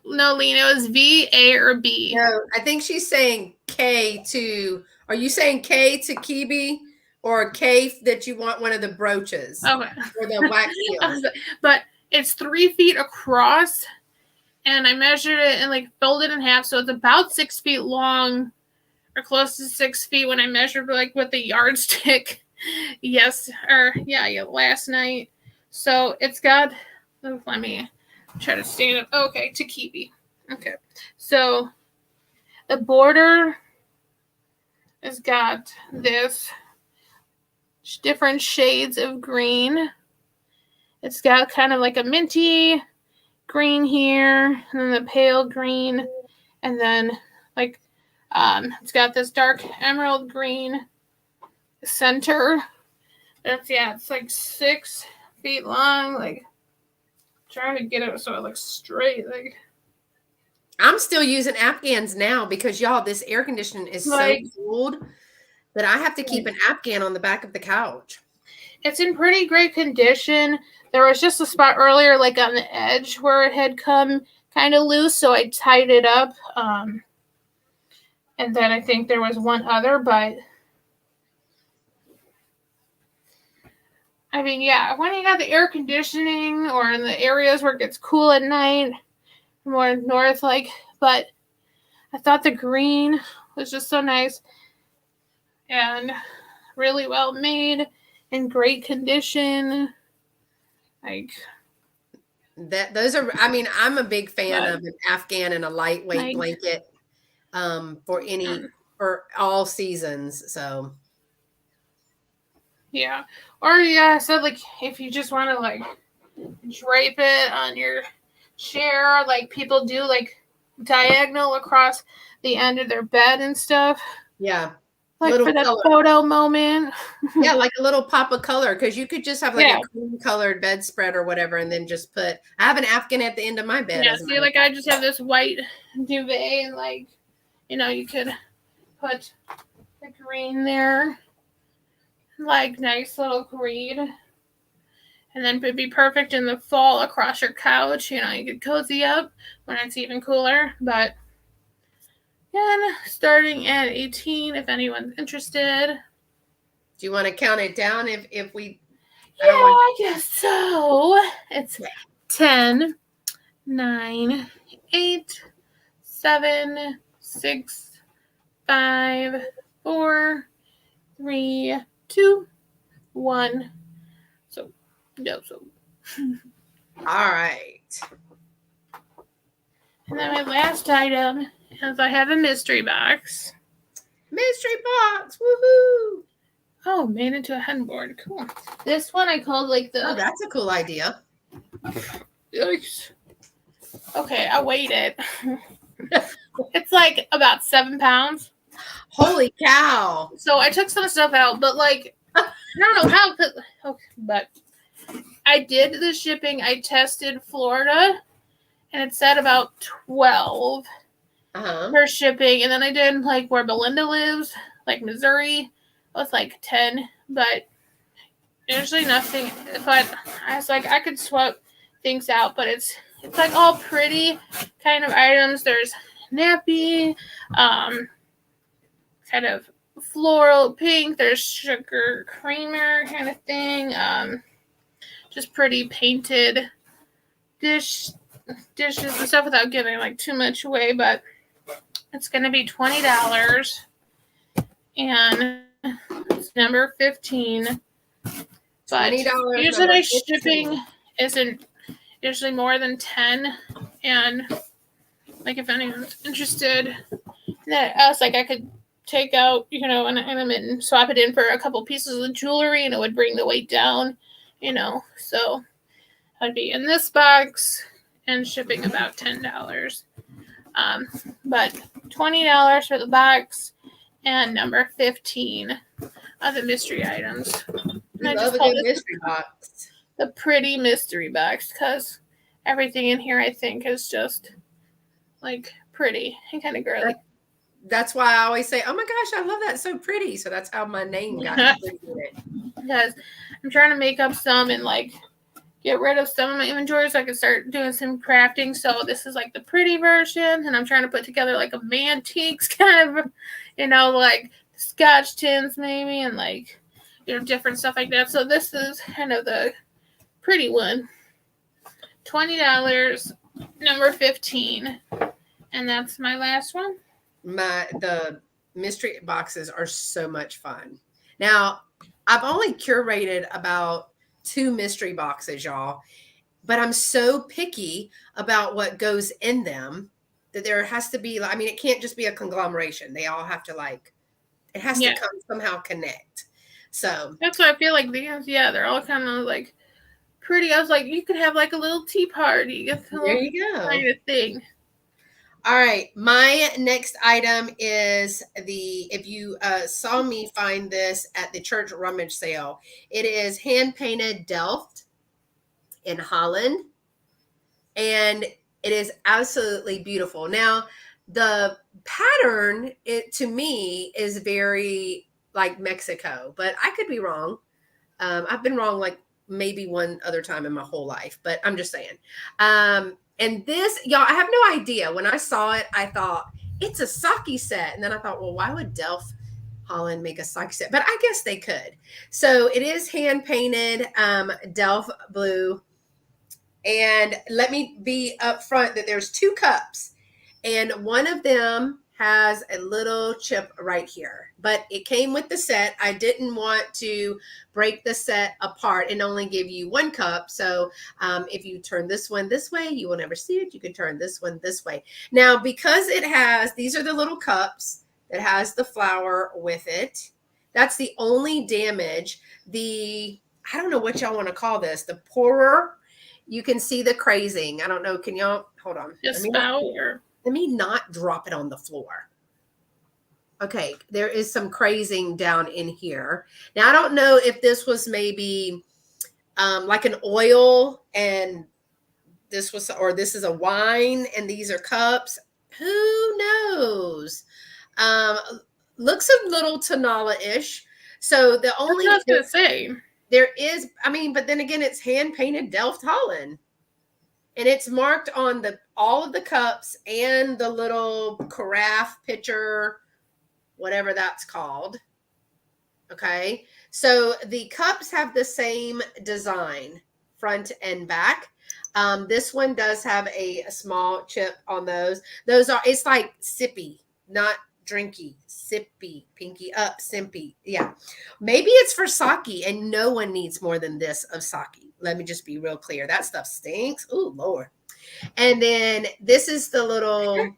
No, Lena, it was V, A, or B. No, I think she's saying K to. Are you saying K to Kibi, or K that you want one of the brooches? Okay. Or the wax seals. But it's 3 feet across, and I measured it and like folded in half, so it's about 6 feet long, or close to 6 feet when I measured like with the yardstick. Last night. So it's got. Let me try to stand up. Okay, to Kibi. Okay, so the border has got this different shades of green. It's got kind of like a minty green here, and then the pale green, and then like it's got this dark emerald green center. It's like 6 feet long. Like trying to get it so it looks straight. Like I'm still using Afghans now because y'all, this air conditioning is so cold that I have to keep an Afghan on the back of the couch. It's in pretty great condition. There was just a spot earlier, like on the edge, where it had come kind of loose, so I tied it up. And then I think there was one other, but I mean, yeah, when you got the air conditioning or in the areas where it gets cool at night, more north, like, but I thought the green was just so nice. and really well made, in great condition. Like those are, I mean, I'm a big fan of an Afghan and a lightweight blanket for all seasons. So yeah. Or yeah, so like if you just want to like drape it on your chair, like people do, like diagonal across the end of their bed and stuff. Yeah. Like little for that color. Photo moment. Yeah, like a little pop of color, because you could just have like a cream colored bedspread or whatever, and then just put. I have an Afghan at the end of my bed. Yeah, see, like I just have this white duvet, and like, you know, you could put the green there, like nice little green, and then it'd be perfect in the fall across your couch. You know, you could cozy up when it's even cooler. But yeah, starting at 18, if anyone's interested. Do you want to count it down if we? Yeah, I guess so. It's 10, 9, 8, 7, 6, 5, 4, 3, 2, 1. So, no, so. All right. And then my last item is I have a mystery box. Mystery box, woohoo! Oh, made into a headboard. Cool. This one I called like the. Oh, that's a cool idea. Okay, I weighed it. It's like about 7 pounds. Holy cow! So I took some stuff out, but like I don't know how. Okay, but I did the shipping. I tested Florida, and it said about 12 for shipping, and then I did like where Belinda lives, like Missouri, it was like 10, but usually nothing. But I was like, I could swap things out, but it's like all pretty kind of items. There's nappy, kind of floral pink. There's sugar creamer kind of thing. Just pretty painted dishes and stuff without giving like too much away, but it's gonna be $20, and it's number 15. But $20. Usually shipping isn't usually more than 10, and like if anyone's interested, that I was like I could take out, you know, an element and swap it in for a couple pieces of jewelry, and it would bring the weight down, you know. So I'd be in this box and shipping about $10. But $20 for the box, and number 15 of the mystery items. And I love a good mystery box. The pretty mystery box, because everything in here I think is just like pretty and kind of girly. That's why I always say, "Oh my gosh, I love that, so pretty." So that's how my name got pretty in it. Because I'm trying to make up some and like get rid of some of my inventory so I can start doing some crafting. So this is like the pretty version, and I'm trying to put together like a antiques kind of, you know, like Scotch tins maybe, and like, you know, different stuff like that. So this is kind of the pretty one. $20, number 15, and that's my last one. The mystery boxes are so much fun. Now, I've only curated about 2 mystery boxes, y'all, but I'm so picky about what goes in them that there has to be, I mean, it can't just be a conglomeration. They all have to like, it has to come somehow connect. So that's why I feel like these, they're all kind of like pretty. I was like, you could have like a little tea party. There you go. Kind of thing. All right, my next item is if you saw me find this at the church rummage sale, it is hand-painted Delft in Holland, and it is absolutely beautiful. Now, the pattern, to me, is very like Mexico, but I could be wrong. I've been wrong like maybe one other time in my whole life, but I'm just saying. And this, y'all, I have no idea. When I saw it, I thought it's a sake set. And then I thought, well, why would Delft Holland make a sake set? But I guess they could. So it is hand painted Delft blue. And let me be upfront that there's 2 cups. And one of them has a little chip right here, but it came with the set. I didn't want to break the set apart and only give you one cup. So if you turn this one this way, you will never see it. You can turn this one this way. Now, because it has, these are the little cups that has the flower with it. That's the only damage. I don't know what y'all want to call this. The pourer, you can see the crazing. I don't know. Can y'all, hold on. Let me not drop it on the floor. Okay, there is some crazing down in here. Now, I don't know if this was maybe like an oil and this is a wine and these are cups. Who knows? Looks a little Tanala-ish. So the only That's what I was gonna say. There is, I mean, but then again, it's hand painted Delft Holland. And it's marked on all of the cups and the little carafe pitcher, whatever that's called. Okay. So the cups have the same design, front and back. This one does have a small chip on those. It's like sippy, not drinky, sippy, pinky up, simpy. Yeah. Maybe it's for sake and no one needs more than this of sake. Let me just be real clear. That stuff stinks. Oh, Lord. And then this is the little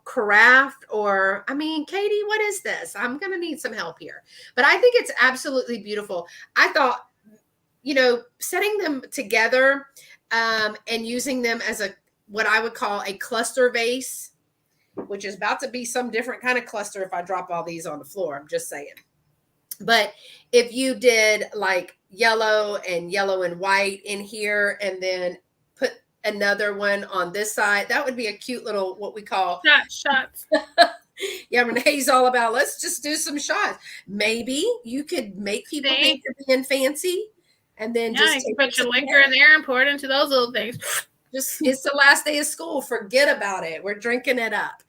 craft, or, I mean, Katie, what is this? I'm going to need some help here. But I think it's absolutely beautiful. I thought, setting them together and using them as what I would call a cluster vase, which is about to be some different kind of cluster if I drop all these on the floor. I'm just saying. But if you did like yellow and white in here and then put another one on this side, that would be a cute little, what we call shots. Yeah, Renee's all about, let's just do some shots. Maybe you could make people think you're being fancy and then you can put your liquor in there and pour it into those little things. It's the last day of school. Forget about it. We're drinking it up.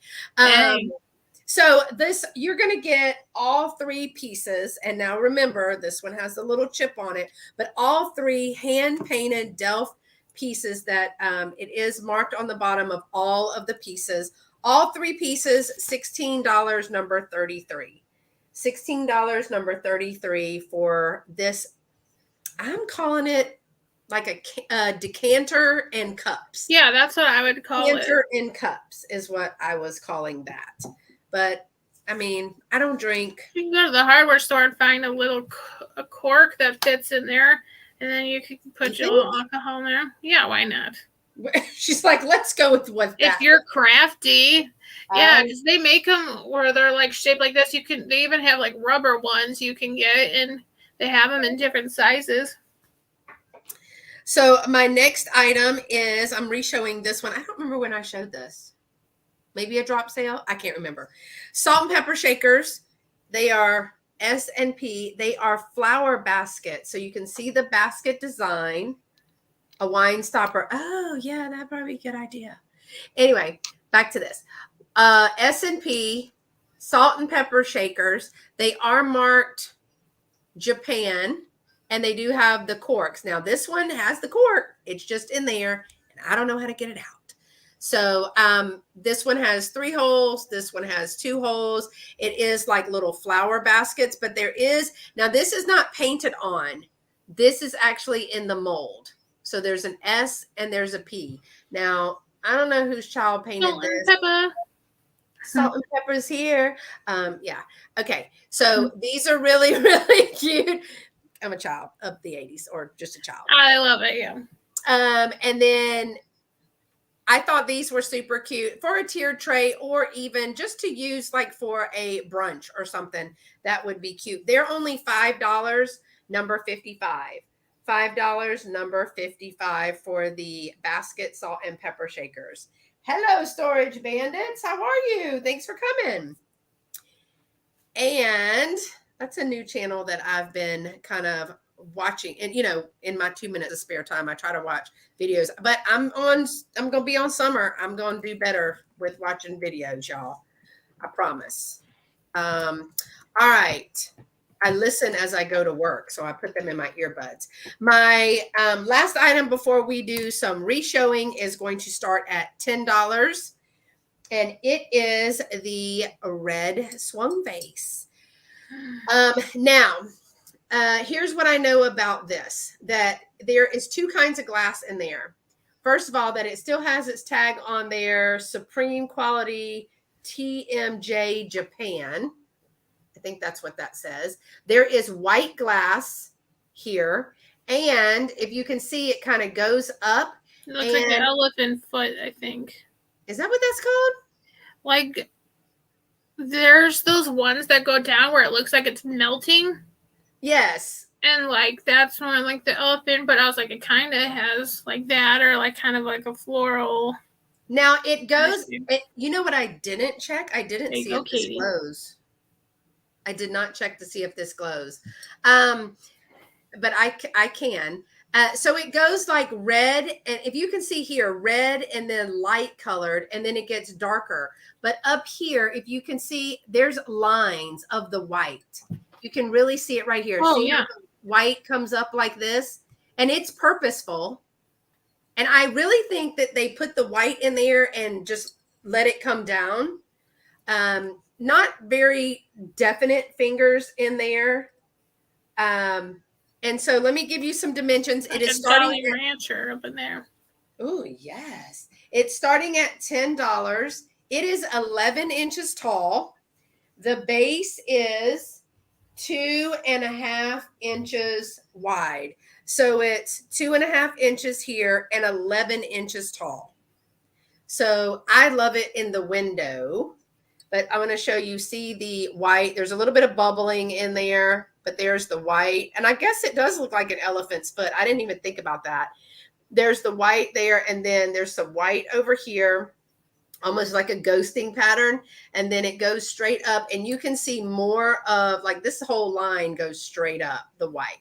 So you're going to get all three pieces. And now remember, this one has a little chip on it, but all three hand-painted Delft pieces that it is marked on the bottom of all of the pieces. All three pieces, $16, number 33. $16, number 33 for this. I'm calling it like a decanter and cups. Yeah, that's what I would call Decanter and cups is what I was calling that. But I mean, I don't drink. You can go to the hardware store and find a cork that fits in there, and then you can put your little alcohol in there. Yeah, why not? She's like, let's go with what that. If you're crafty, yeah, because they make them where they're like shaped like this. They even have like rubber ones you can get, and they have them in different sizes. So my next item is, I'm re-showing this one. I don't remember when I showed this. Maybe a drop sale. I can't remember. Salt and pepper shakers. They are S&P. They are flower baskets. So you can see the basket design. A wine stopper. Oh, yeah, that'd probably be a good idea. Anyway, back to this. S&P salt and pepper shakers. They are marked Japan, and they do have the corks. Now, this one has the cork. It's just in there, and I don't know how to get it out. So this one has 3 holes. This one has 2 holes. It is like little flower baskets, but now this is not painted on. This is actually in the mold. So there's an S and there's a P. Now, I don't know whose child painted this. Pepper. Salt and pepper's here. Yeah. Okay. So these are really, really cute. I'm a child of the 80s, or just a child. I love it. Yeah. And then I thought these were super cute for a tiered tray, or even just to use like for a brunch or something. That would be cute. They're only $5, number 55. $5, number 55 for the basket salt and pepper shakers. Hello, Storage Bandits. How are you? Thanks for coming. And that's a new channel that I've been kind of watching. And, in my 2 minutes of spare time, I try to watch videos. But I'm going to be on summer. I'm going to do better with watching videos, y'all. I promise. All right. I listen as I go to work, so I put them in my earbuds. My last item before we do some re-showing is going to start at $10. and it is the red swung vase. Now, here's what I know about this, that there is two kinds of glass in there. First of all, that it still has its tag on there, Supreme Quality TMJ Japan. I think that's what that says. There is white glass here. And if you can see, it kind of goes up. It looks like an elephant foot, I think. Is that what that's called? Like, there's those ones that go down where it looks like it's melting. Yes. And like that's more like the elephant, but I was like, it kind of has like that, or like kind of like a floral. Now it goes. You know what I didn't check? I didn't see if this glows. I did not check to see if this glows, but I can. So it goes like red, and if you can see here, red and then light colored, and then it gets darker. But up here, if you can see, there's lines of the white. You can really see it right here. Oh, see yeah. how the white comes up like this, and it's purposeful. And I really think that they put the white in there and just let it come down. Not very definite fingers in there. And so let me give you some dimensions. Like it is starting at Rancher up in there. Oh, yes. It's starting at $10. It is 11 inches tall. The base is 2.5 inches wide. So it's 2.5 inches here and 11 inches tall. So I love it in the window, but I'm going to show you, see the white. There's a little bit of bubbling in there, but there's the white. And I guess it does look like an elephant's foot. I didn't even think about that. There's the white there, and then there's some white over here, almost like a ghosting pattern. And then it goes straight up, and you can see more of like this whole line goes straight up, the white.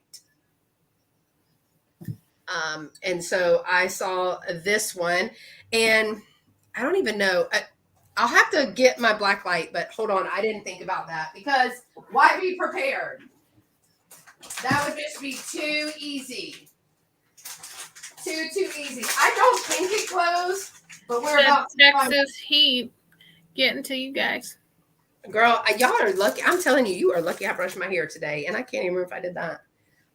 And so I saw this one, and I don't even know. I'll have to get my black light, but hold on. I didn't think about that, because why be prepared? That would just be too easy. Too easy. I don't think it glows, but we're about Texas heat getting to you guys. Girl, y'all are lucky. I'm telling you, you are lucky I brushed my hair today, and I can't even remember if I did that.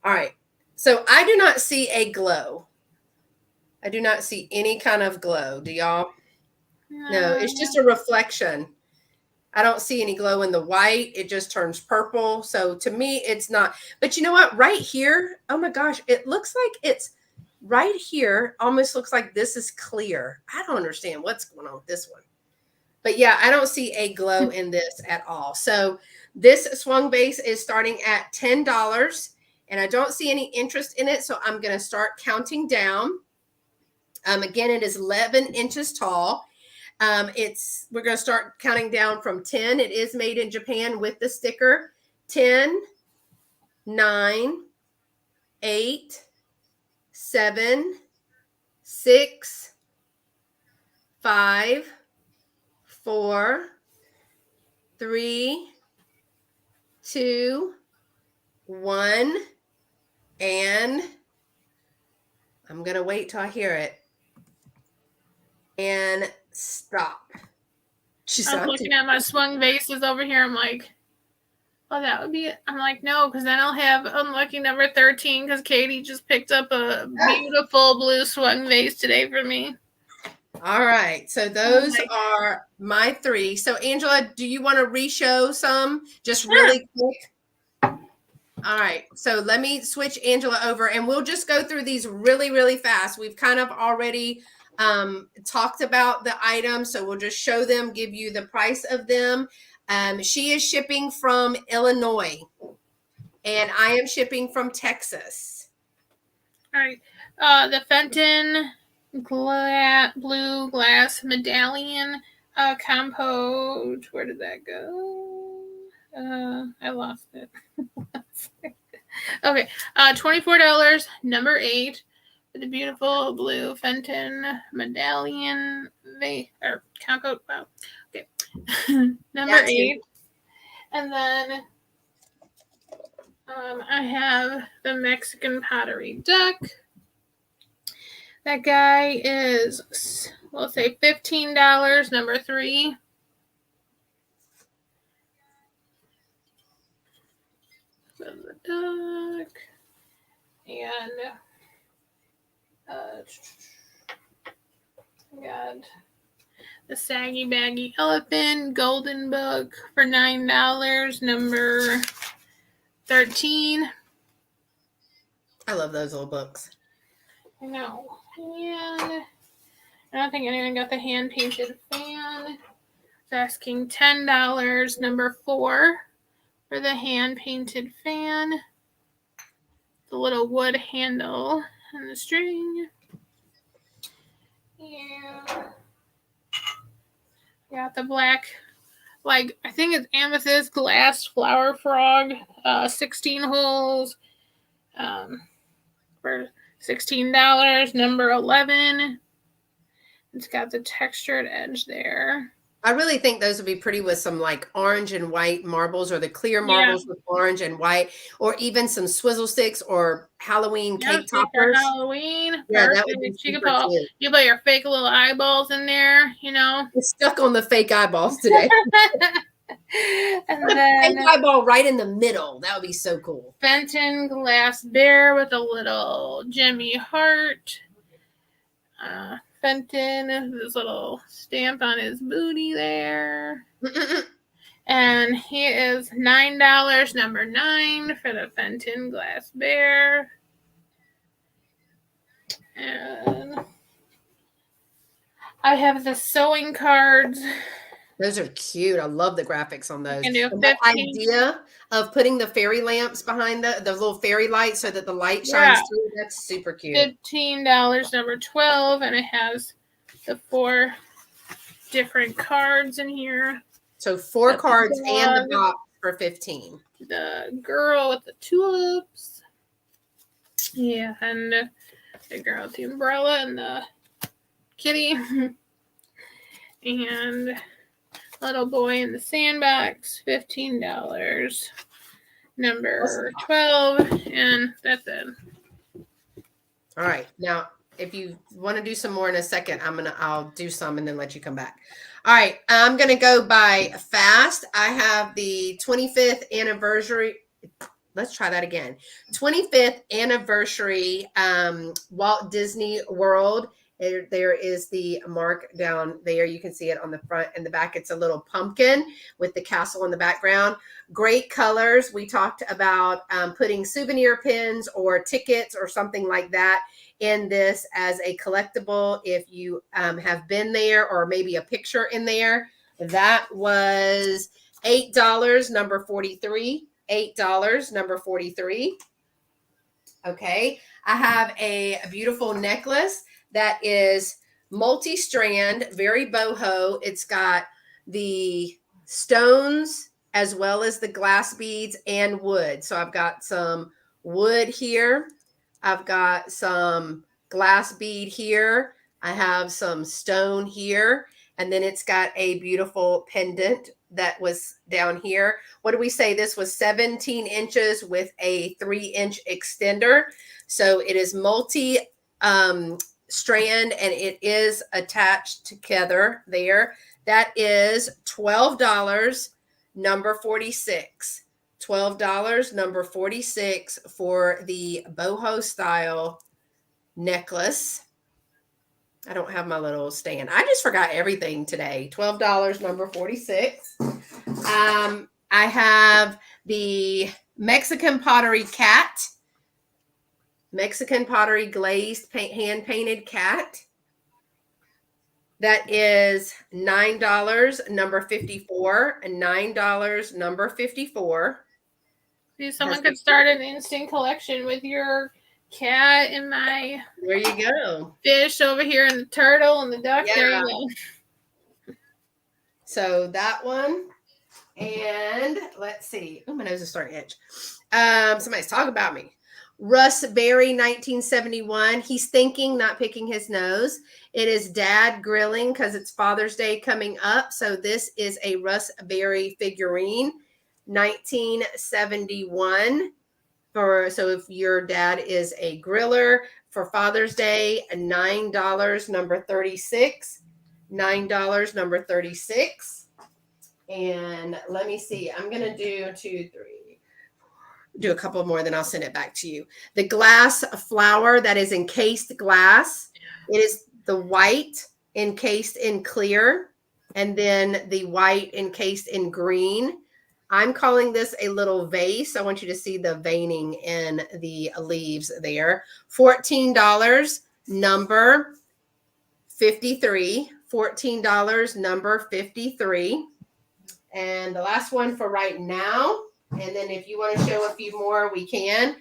All right. So I do not see a glow. I do not see any kind of glow. Do y'all? No, it's just a reflection. I don't see any glow in the white. It just turns purple. So to me, it's not. But you know what? Right here, oh my gosh, it looks like it's right here. Almost looks like this is clear. I don't understand what's going on with this one. But yeah, I don't see a glow in this at all. So this swung base is starting at $10, and I don't see any interest in it. So I'm going to start counting down. Again, it is 11 inches tall. We're going to start counting down from 10. It is made in Japan with the sticker. 10, 9, 8, 7, 6, 5, 4, 3, 2, 1, and I'm going to wait till I hear it. And stop. I'm looking at my swung vases over here. I'm like, oh, that would be it. I'm like, no, because then I'll have unlucky number 13, because Katie just picked up a beautiful blue swung vase today for me. All right. So those are my 3. So Angela, do you want to re-show some just really quick? All right. So let me switch Angela over, and we'll just go through these really, really fast. We've kind of already talked about the items, so we'll just show them, give you the price of them. She is shipping from Illinois, and I am shipping from Texas. All right. The Fenton blue glass medallion compote. Where did that go? I lost it. Okay. $24, number 8. The beautiful blue Fenton medallion compote. Wow. Okay. Number 8. And then I have the Mexican pottery duck. That guy is we'll say $15, number 3. The duck. And got the saggy baggy elephant golden book for $9, number 13. I love those little books. I know. And I don't think anyone got the hand painted fan. It's asking $10, number 4, for the hand painted fan. The little wood handle and the string. Yeah. Got the black, like, I think it's amethyst glass flower frog, 16 holes, for $16, number 11. It's got the textured edge there. I really think those would be pretty with some like orange and white marbles, or the clear marbles with orange and white, or even some swizzle sticks or Halloween cake toppers. Halloween. Yeah, that would be super cute. You put your fake little eyeballs in there, you know. It's stuck on the fake eyeballs today. And then fake eyeball right in the middle. That would be so cool. Fenton glass bear with a little Jimmy heart. Fenton, this little stamp on his booty there. And he is $9, number 9, for the Fenton glass bear. And I have the sewing cards. Those are cute. I love the graphics on those. And the idea of putting the fairy lamps behind the little fairy lights so that the light shines through, that's super cute. $15, number 12, and it has the 4 different cards in here. So 4 cards and the box for $15. The girl with the tulips. Yeah, and the girl with the umbrella and the kitty. And little boy in the sandbox, $15. Number 12, and that's it. All right. Now, if you want to do some more in a second, I'll do some and then let you come back. All right. I'm going to go by fast. I have the 25th anniversary. Let's try that again. 25th anniversary Walt Disney World. There is the mark down there. You can see it on the front and the back. It's a little pumpkin with the castle in the background. Great colors. We talked about putting souvenir pins or tickets or something like that in this as a collectible. If you have been there, or maybe a picture in there. That was $8, number 43. $8, number 43. Okay. I have a beautiful necklace that is multi-strand, very boho. It's got the stones as well as the glass beads and wood. So I've got some wood here. I've got some glass bead here. I have some stone here. And then it's got a beautiful pendant that was down here. What do we say? This was 17 inches with a 3-inch extender. So it is multi strand, and it is attached together there. That is $12, number 46. $12, number 46 for the boho style necklace. I don't have my little stand. I just forgot everything today. $12, number 46. I have the Mexican Pottery Cat. Mexican Pottery glazed hand-painted cat. That is $9, number 54. And $9, number 54. See, someone could start an instant collection with your cat and my there you go fish over here, and the turtle and the duck. Yeah. There you go. So that one. And let's see. Oh, my nose is starting to itch. Somebody's talking about me. Russ Berry, 1971. He's thinking, not picking his nose. It is Dad grilling because it's Father's Day coming up. So this is a Russ Berry figurine, 1971. So if your dad is a griller for Father's Day, $9, number 36. $9, number 36. And let me see. I'm going to do 2, 3, do a couple more, then I'll send it back to you. The glass flower that is encased glass. It is the white encased in clear, and then the white encased in green. I'm calling this a little vase. I want you to see the veining in the leaves there. $14, number 53. $14, number 53. And the last one for right now, and then if you want to show a few more, we can,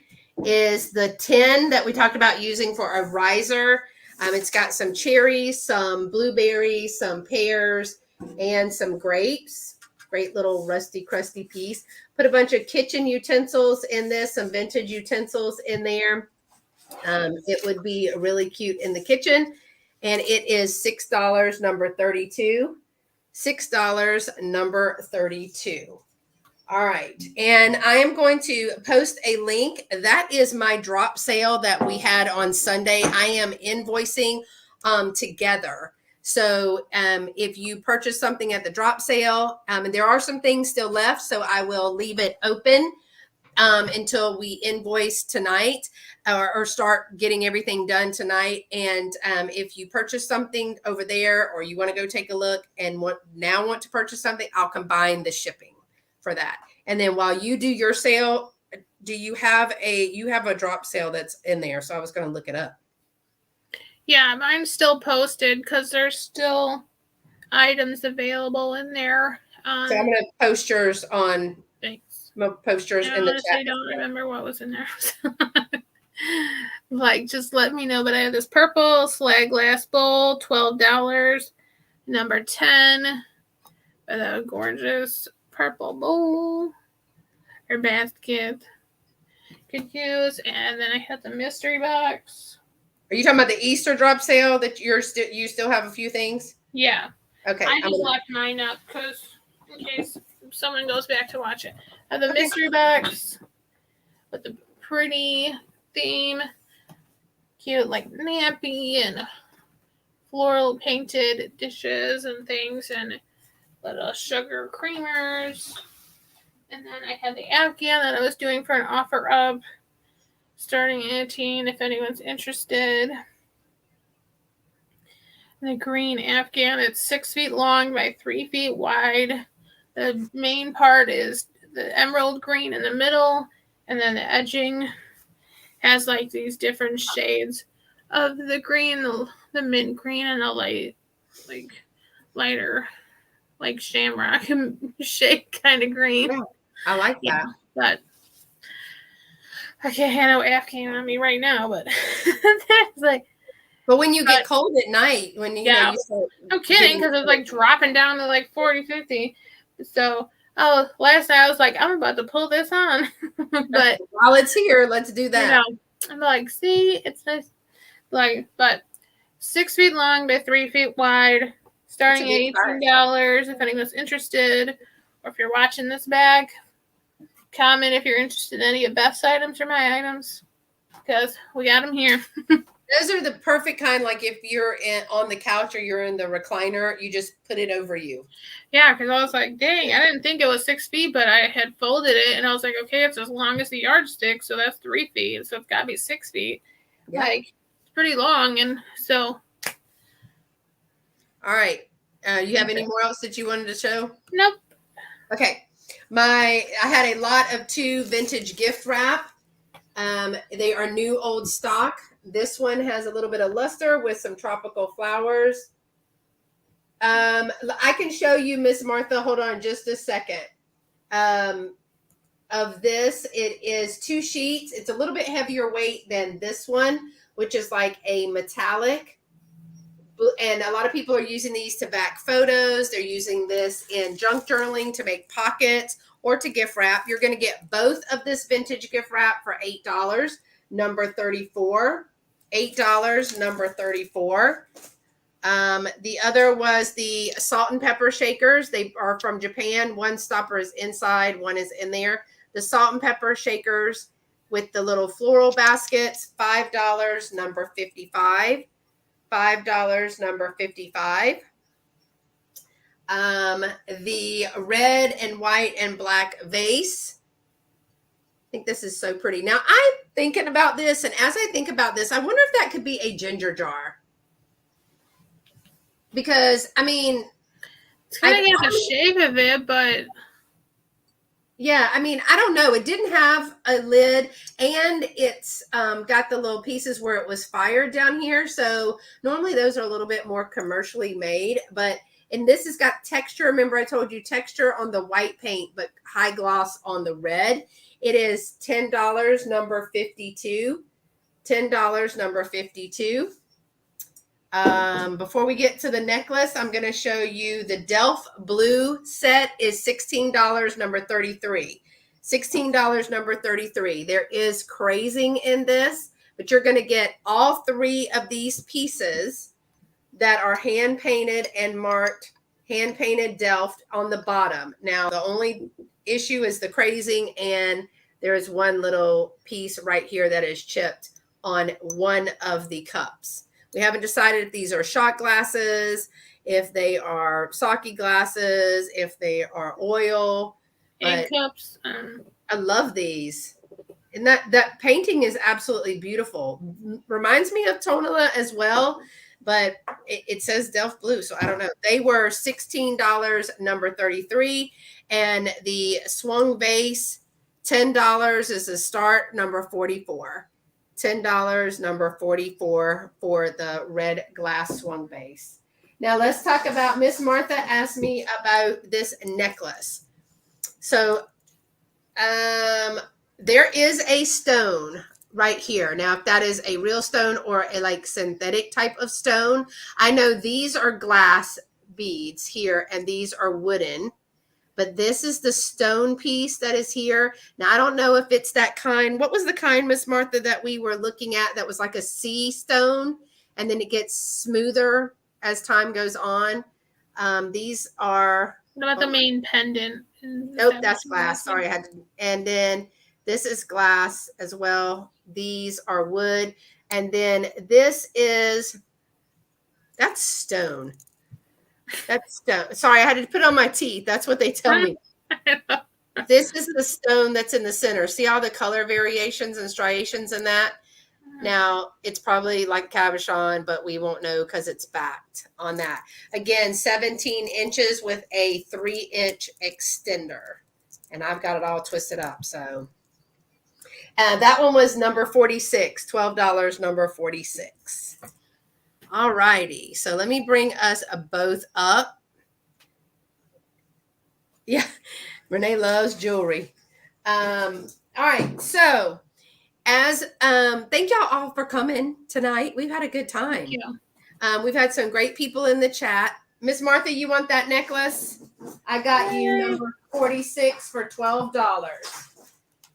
is the tin that we talked about using for a riser. It's got some cherries, some blueberries, some pears, and some grapes. Great little rusty, crusty piece. Put a bunch of kitchen utensils in this, some vintage utensils in there. It would be really cute in the kitchen. And it is $6, number 32. $6, number 32. All right. And I am going to post a link. That is my drop sale that we had on Sunday. I am invoicing together. So if you purchase something at the drop sale, and there are some things still left, so I will leave it open until we invoice tonight or start getting everything done tonight. And if you purchase something over there, or you want to go take a look and want to purchase something, I'll combine the shipping for that. And then while you do your sale, do you have a drop sale that's in there? So I was going to look it up. Yeah, mine's still posted because there's still items available in there. So I'm going to post yours on. Thanks. I'm going to post yours in the chat. I don't remember what was in there. Like, just let me know. But I have this purple slag glass bowl, $12. Number 10. A gorgeous purple bowl or basket could use. And then I had the mystery box. Are you talking about the Easter drop sale that you still have a few things? Yeah. Okay. I just left mine up because in case someone goes back to watch it. I have the mystery box with the pretty theme, cute like nappy and floral painted dishes and things, and little sugar creamers. And then I had the Afghan that I was doing for an offer of starting at 18 if anyone's interested. And the green Afghan, it's 6 feet long by 3 feet wide. The main part is the emerald green in the middle, and then the edging has like these different shades of the green, the mint green, and a lighter, like shamrock shade kind of green. Yeah, I like that. Yeah, but I can't have no Afghan on me right now, but that's like. But when you get cold at night, when you know, you start no kidding, because it's like dropping down to like 40, 50. So, last night I was like, I'm about to pull this on. But while it's here, let's do that. I'm like, see, it's nice. Like, but 6 feet long by 3 feet wide, starting at $18. If anyone's interested, or if you're watching this bag, comment if you're interested in any of Beth's items or my items, because we got them here. Those are the perfect kind, like if you're on the couch or you're in the recliner, you just put it over you. Yeah, because I was like, dang, I didn't think it was 6 feet, but I had folded it, and I was like, okay, it's as long as the yardstick, so that's 3 feet, so it's got to be 6 feet. Yeah. Like, it's pretty long, and so. All right. You have any more else that you wanted to show? Nope. Okay. I had a lot of 2 vintage gift wrap. They are new old stock. This one has a little bit of luster with some tropical flowers. I can show you, Miss Martha. Hold on just a second. Of this, it is 2 sheets. It's a little bit heavier weight than this one, which is like a metallic. And a lot of people are using these to back photos. They're using this in junk journaling to make pockets or to gift wrap. You're going to get both of this vintage gift wrap for $8, number 34. $8, number 34. The other was the salt and pepper shakers. They are from Japan. One stopper is inside, one is in there. The salt and pepper shakers, with the little floral baskets, $5, number 55. $5, number 55. The red and white and black vase. I think this is so pretty. Now I'm thinking about this, and as I think about this, I wonder if that could be a ginger jar. Because I mean, it's kind of got the shape of it, but yeah, I mean, I don't know. It didn't have a lid, and it's got the little pieces where it was fired down here. So normally those are a little bit more commercially made, and this has got texture. Remember, I told you texture on the white paint, but high gloss on the red. It is $10, number 52. $10, number 52. Before we get to the necklace, I'm going to show you the Delft blue set is $16, number 33. $16, number 33. There is crazing in this, but you're going to get all three of these pieces that are hand painted and marked hand painted Delft on the bottom. Now, the only issue is the crazing, and there is one little piece right here that is chipped on one of the cups. We haven't decided if these are shot glasses, if they are sake glasses, if they are oil. Egg cups. I love these. And that painting is absolutely beautiful. Reminds me of Tonala as well, but it says Delft blue, so I don't know. They were $16, number 33. And the swung vase, $10 is the start, number 44. $10, number 44 for the red glass swung vase. Now let's talk about, Miss Martha asked me about this necklace. So there is a stone right here. Now, if that is a real stone or a like synthetic type of stone, I know these are glass beads here and these are wooden. But this is the stone piece that is here. Now, I don't know if it's that kind. What was the kind, Miss Martha, that we were looking at that was like a sea stone, and then it gets smoother as time goes on? These are... What about the main pendant? Nope, that's glass. Sorry, I had to... And then this is glass as well. These are wood. And then this is... That's stone. That's stone. Sorry, I had to put on my teeth. That's what they tell me. This is the stone that's in the center. See all the color variations and striations in that? Now, it's probably like cabochon, but we won't know because it's backed on that. Again, 17 inches with a 3-inch extender. And I've got it all twisted up. So that one was number 46, $12, number 46. All righty. So let me bring us both up. Yeah. Renee loves jewelry. All right. So as thank y'all all for coming tonight. We've had a good time. Thank you. We've had some great people in the chat. Miss Martha, you want that necklace? I got you number 46 for $12.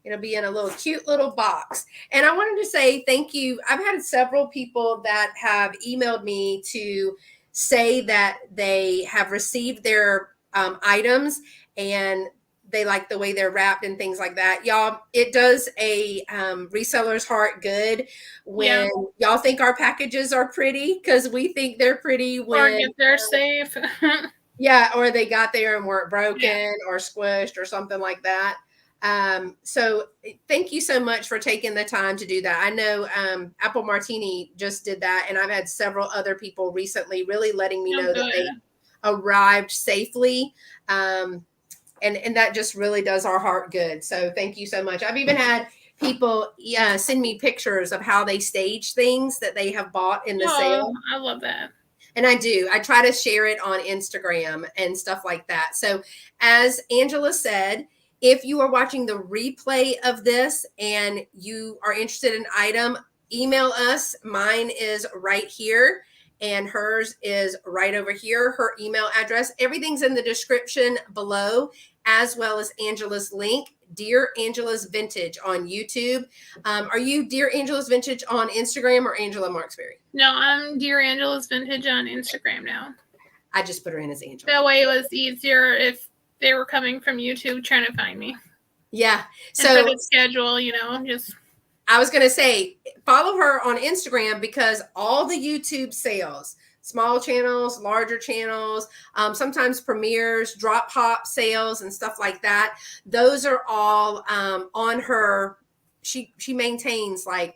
It'll be in a little cute little box. And I wanted to say thank you. I've had several people that have emailed me to say that they have received their items and they like the way they're wrapped and things like that. Y'all, it does a reseller's heart good when y'all think our packages are pretty, because we think they're pretty when or if they're safe. Yeah, or they got there and weren't broken or squished or something like that. So thank you so much for taking the time to do that. I know Apple Martini just did that, and I've had several other people recently really letting me know that they arrived safely. And that just really does our heart good. So thank you so much. I've even had people send me pictures of how they stage things that they have bought in the sale. I love that. And I do. I try to share it on Instagram and stuff like that. So as Angela said, if you are watching the replay of this and you are interested in an item, email us. Mine is right here and hers is right over here. Her email address, everything's in the description below, as well as Angela's link, Dear Angela's Vintage on YouTube. Are you Dear Angela's Vintage on Instagram or Angela Marksberry? No, I'm Dear Angela's Vintage on Instagram now. I just put her in as Angela. That way it was easier if they were coming from YouTube trying to find me. Yeah. So the schedule, just I was going to say, follow her on Instagram because all the YouTube sales, small channels, larger channels, sometimes premieres, drop hop sales and stuff like that. Those are all on her. She maintains like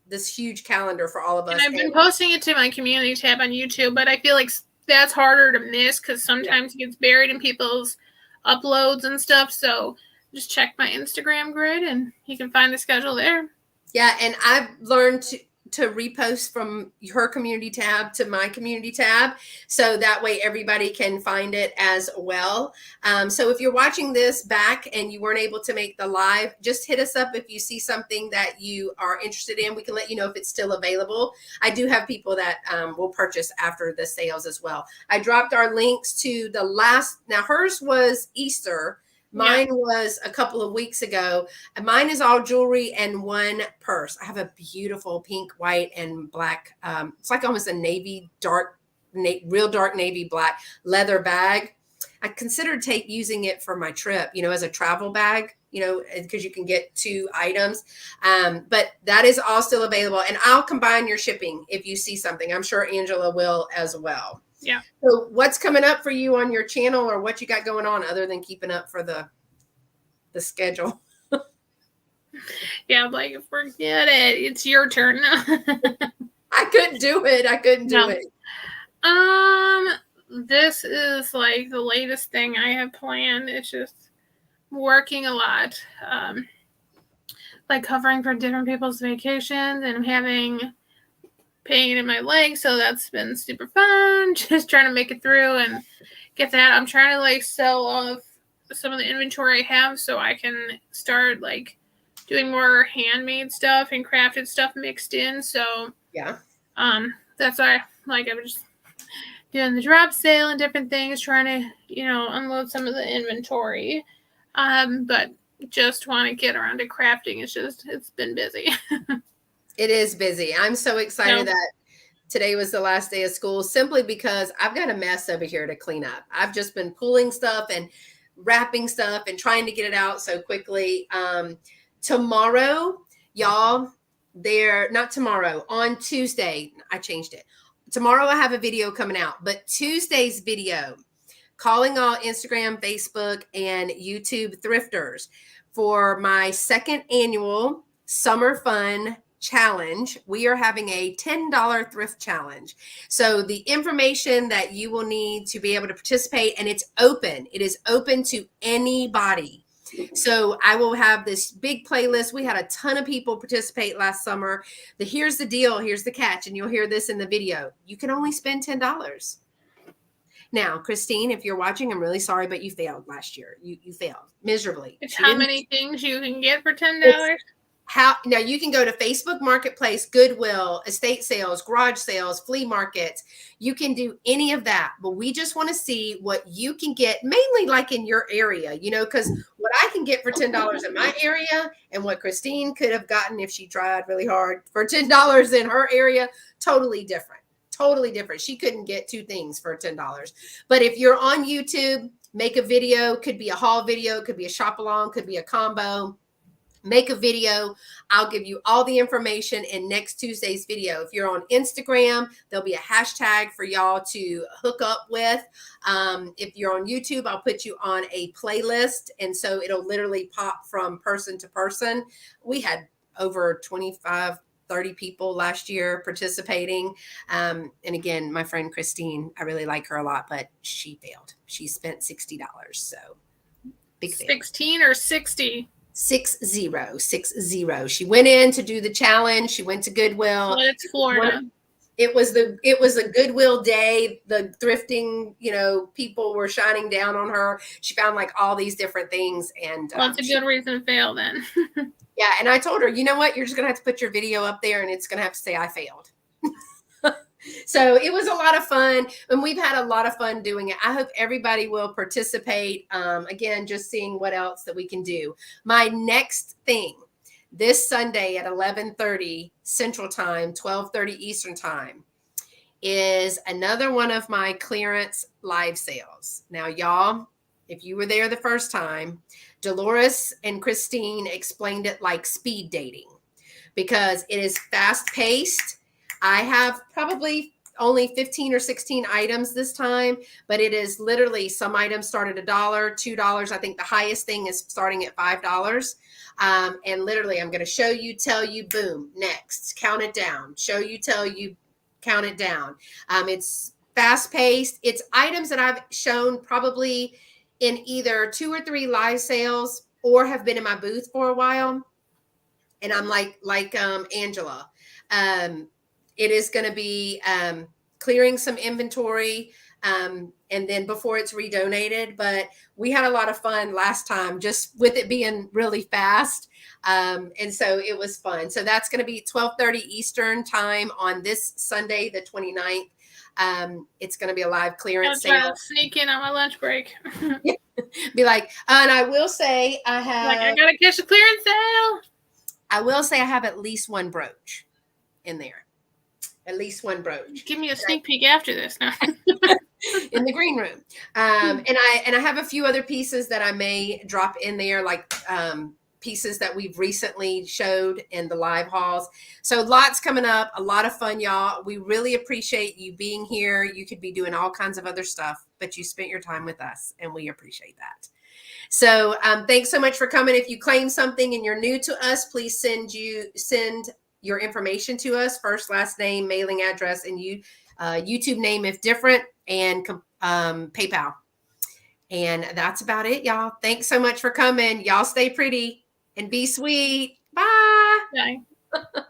this huge calendar for all of us. And I've been posting it to my community tab on YouTube, but I feel like that's harder to miss because sometimes it gets buried in people's uploads and stuff. So just check my Instagram grid and you can find the schedule there. Yeah, and I've learned to repost from her community tab to my community tab, so that way everybody can find it as well. So if you're watching this back and you weren't able to make the live, just hit us up if you see something that you are interested in. We can let you know if it's still available. I do have people that will purchase after the sales as well. I dropped our links to the last, now hers was Easter. Mine was a couple of weeks ago. Mine is all jewelry and one purse. I have a beautiful pink, white, and black. It's like almost a navy dark, real dark navy black leather bag. I considered using it for my trip, as a travel bag, because you can get 2 items. But that is all still available. And I'll combine your shipping if you see something. I'm sure Angela will as well. Yeah. So what's coming up for you on your channel, or what you got going on other than keeping up for the schedule? Yeah, like forget it. It's your turn. I couldn't do it. This is like the latest thing I have planned. It's just working a lot. Like covering for different people's vacations, and I'm having pain in my leg, so that's been super fun. Just trying to make it through and get that. I'm trying to like sell off some of the inventory I have so I can start like doing more handmade stuff and crafted stuff mixed in. So yeah, that's why I'm just doing the drop sale and different things, trying to unload some of the inventory. But just want to get around to crafting. It's been busy. It is busy. I'm so excited that today was the last day of school, simply because I've got a mess over here to clean up. I've just been pulling stuff and wrapping stuff and trying to get it out so quickly. Tomorrow, y'all, not tomorrow, on Tuesday, I changed it. Tomorrow I have a video coming out, but Tuesday's video, calling all Instagram, Facebook, and YouTube thrifters for my 2nd annual Summer Fun Challenge. We are having a $10 thrift challenge. So the information that you will need to be able to participate, and it's open. It is open to anybody. So I will have this big playlist. We had a ton of people participate last summer. Here's the deal. Here's the catch. And you'll hear this in the video. You can only spend $10. Now, Christine, if you're watching, I'm really sorry, but you failed last year. You failed miserably. It's how many things you can get for $10? Now you can go to Facebook Marketplace, Goodwill, estate sales, garage sales, flea markets. You can do any of that, but we just want to see what you can get, mainly like in your area, because what I can get for $10 in my area and what Christine could have gotten if she tried really hard for $10 in her area, totally different. Totally different. She couldn't get 2 things for $10. But if you're on YouTube, make a video, could be a haul video, could be a shop along, could be a combo. Make a video. I'll give you all the information in next Tuesday's video. If you're on Instagram, there'll be a hashtag for y'all to hook up with. If you're on YouTube, I'll put you on a playlist. And so it'll literally pop from person to person. We had over 25, 30 people last year participating. And again, my friend Christine, I really like her a lot, but she failed. She spent $60. So big fail. 16 or 60? 60. She went in to do the challenge. She went to Goodwill. Well, it's Florida. It was a Goodwill day. The thrifting, people were shining down on her. She found like all these different things. And that's a good reason to fail then. Yeah. And I told her, you know what? You're just going to have to put your video up there and it's going to have to say I failed. So it was a lot of fun, and we've had a lot of fun doing it. I hope everybody will participate. Again, just seeing what else that we can do. My next thing this Sunday at 11:30 Central Time, 12:30 Eastern Time, is another one of my clearance live sales. Now, y'all, if you were there the first time, Dolores and Christine explained it like speed dating. because it is fast paced. I have probably only 15 or 16 items this time, but it is literally, some items start at $1, $2. I think the highest thing is starting at $5. And literally, I'm going to show you, tell you, boom, next, count it down, show you, tell you, count it down. It's fast paced. It's items that I've shown probably in either 2 or 3 live sales or have been in my booth for a while. And I'm like Angela, it is going to be clearing some inventory, and then before it's redonated. But we had a lot of fun last time just with it being really fast, and so it was fun. So that's going to be 12:30 Eastern time on this Sunday, the 29th. It's going to be a live clearance sale. I'll sneak in on my lunch break. Be like, and I will say I have, like, I gotta catch a clearance sale. I will say I have at least one brooch in there. At least one brooch. Give me a sneak peek after this now. In the green room. And I have a few other pieces that I may drop in there, like pieces that we've recently showed in the live hauls. So lots coming up, a lot of fun, y'all. We really appreciate you being here. You could be doing all kinds of other stuff, but you spent your time with us, and we appreciate that. So thanks so much for coming. If you claim something and you're new to us, please send your information to us, first, last name, mailing address, and YouTube name if different, and PayPal. And that's about it, y'all. Thanks so much for coming. Y'all stay pretty and be sweet. Bye. Bye.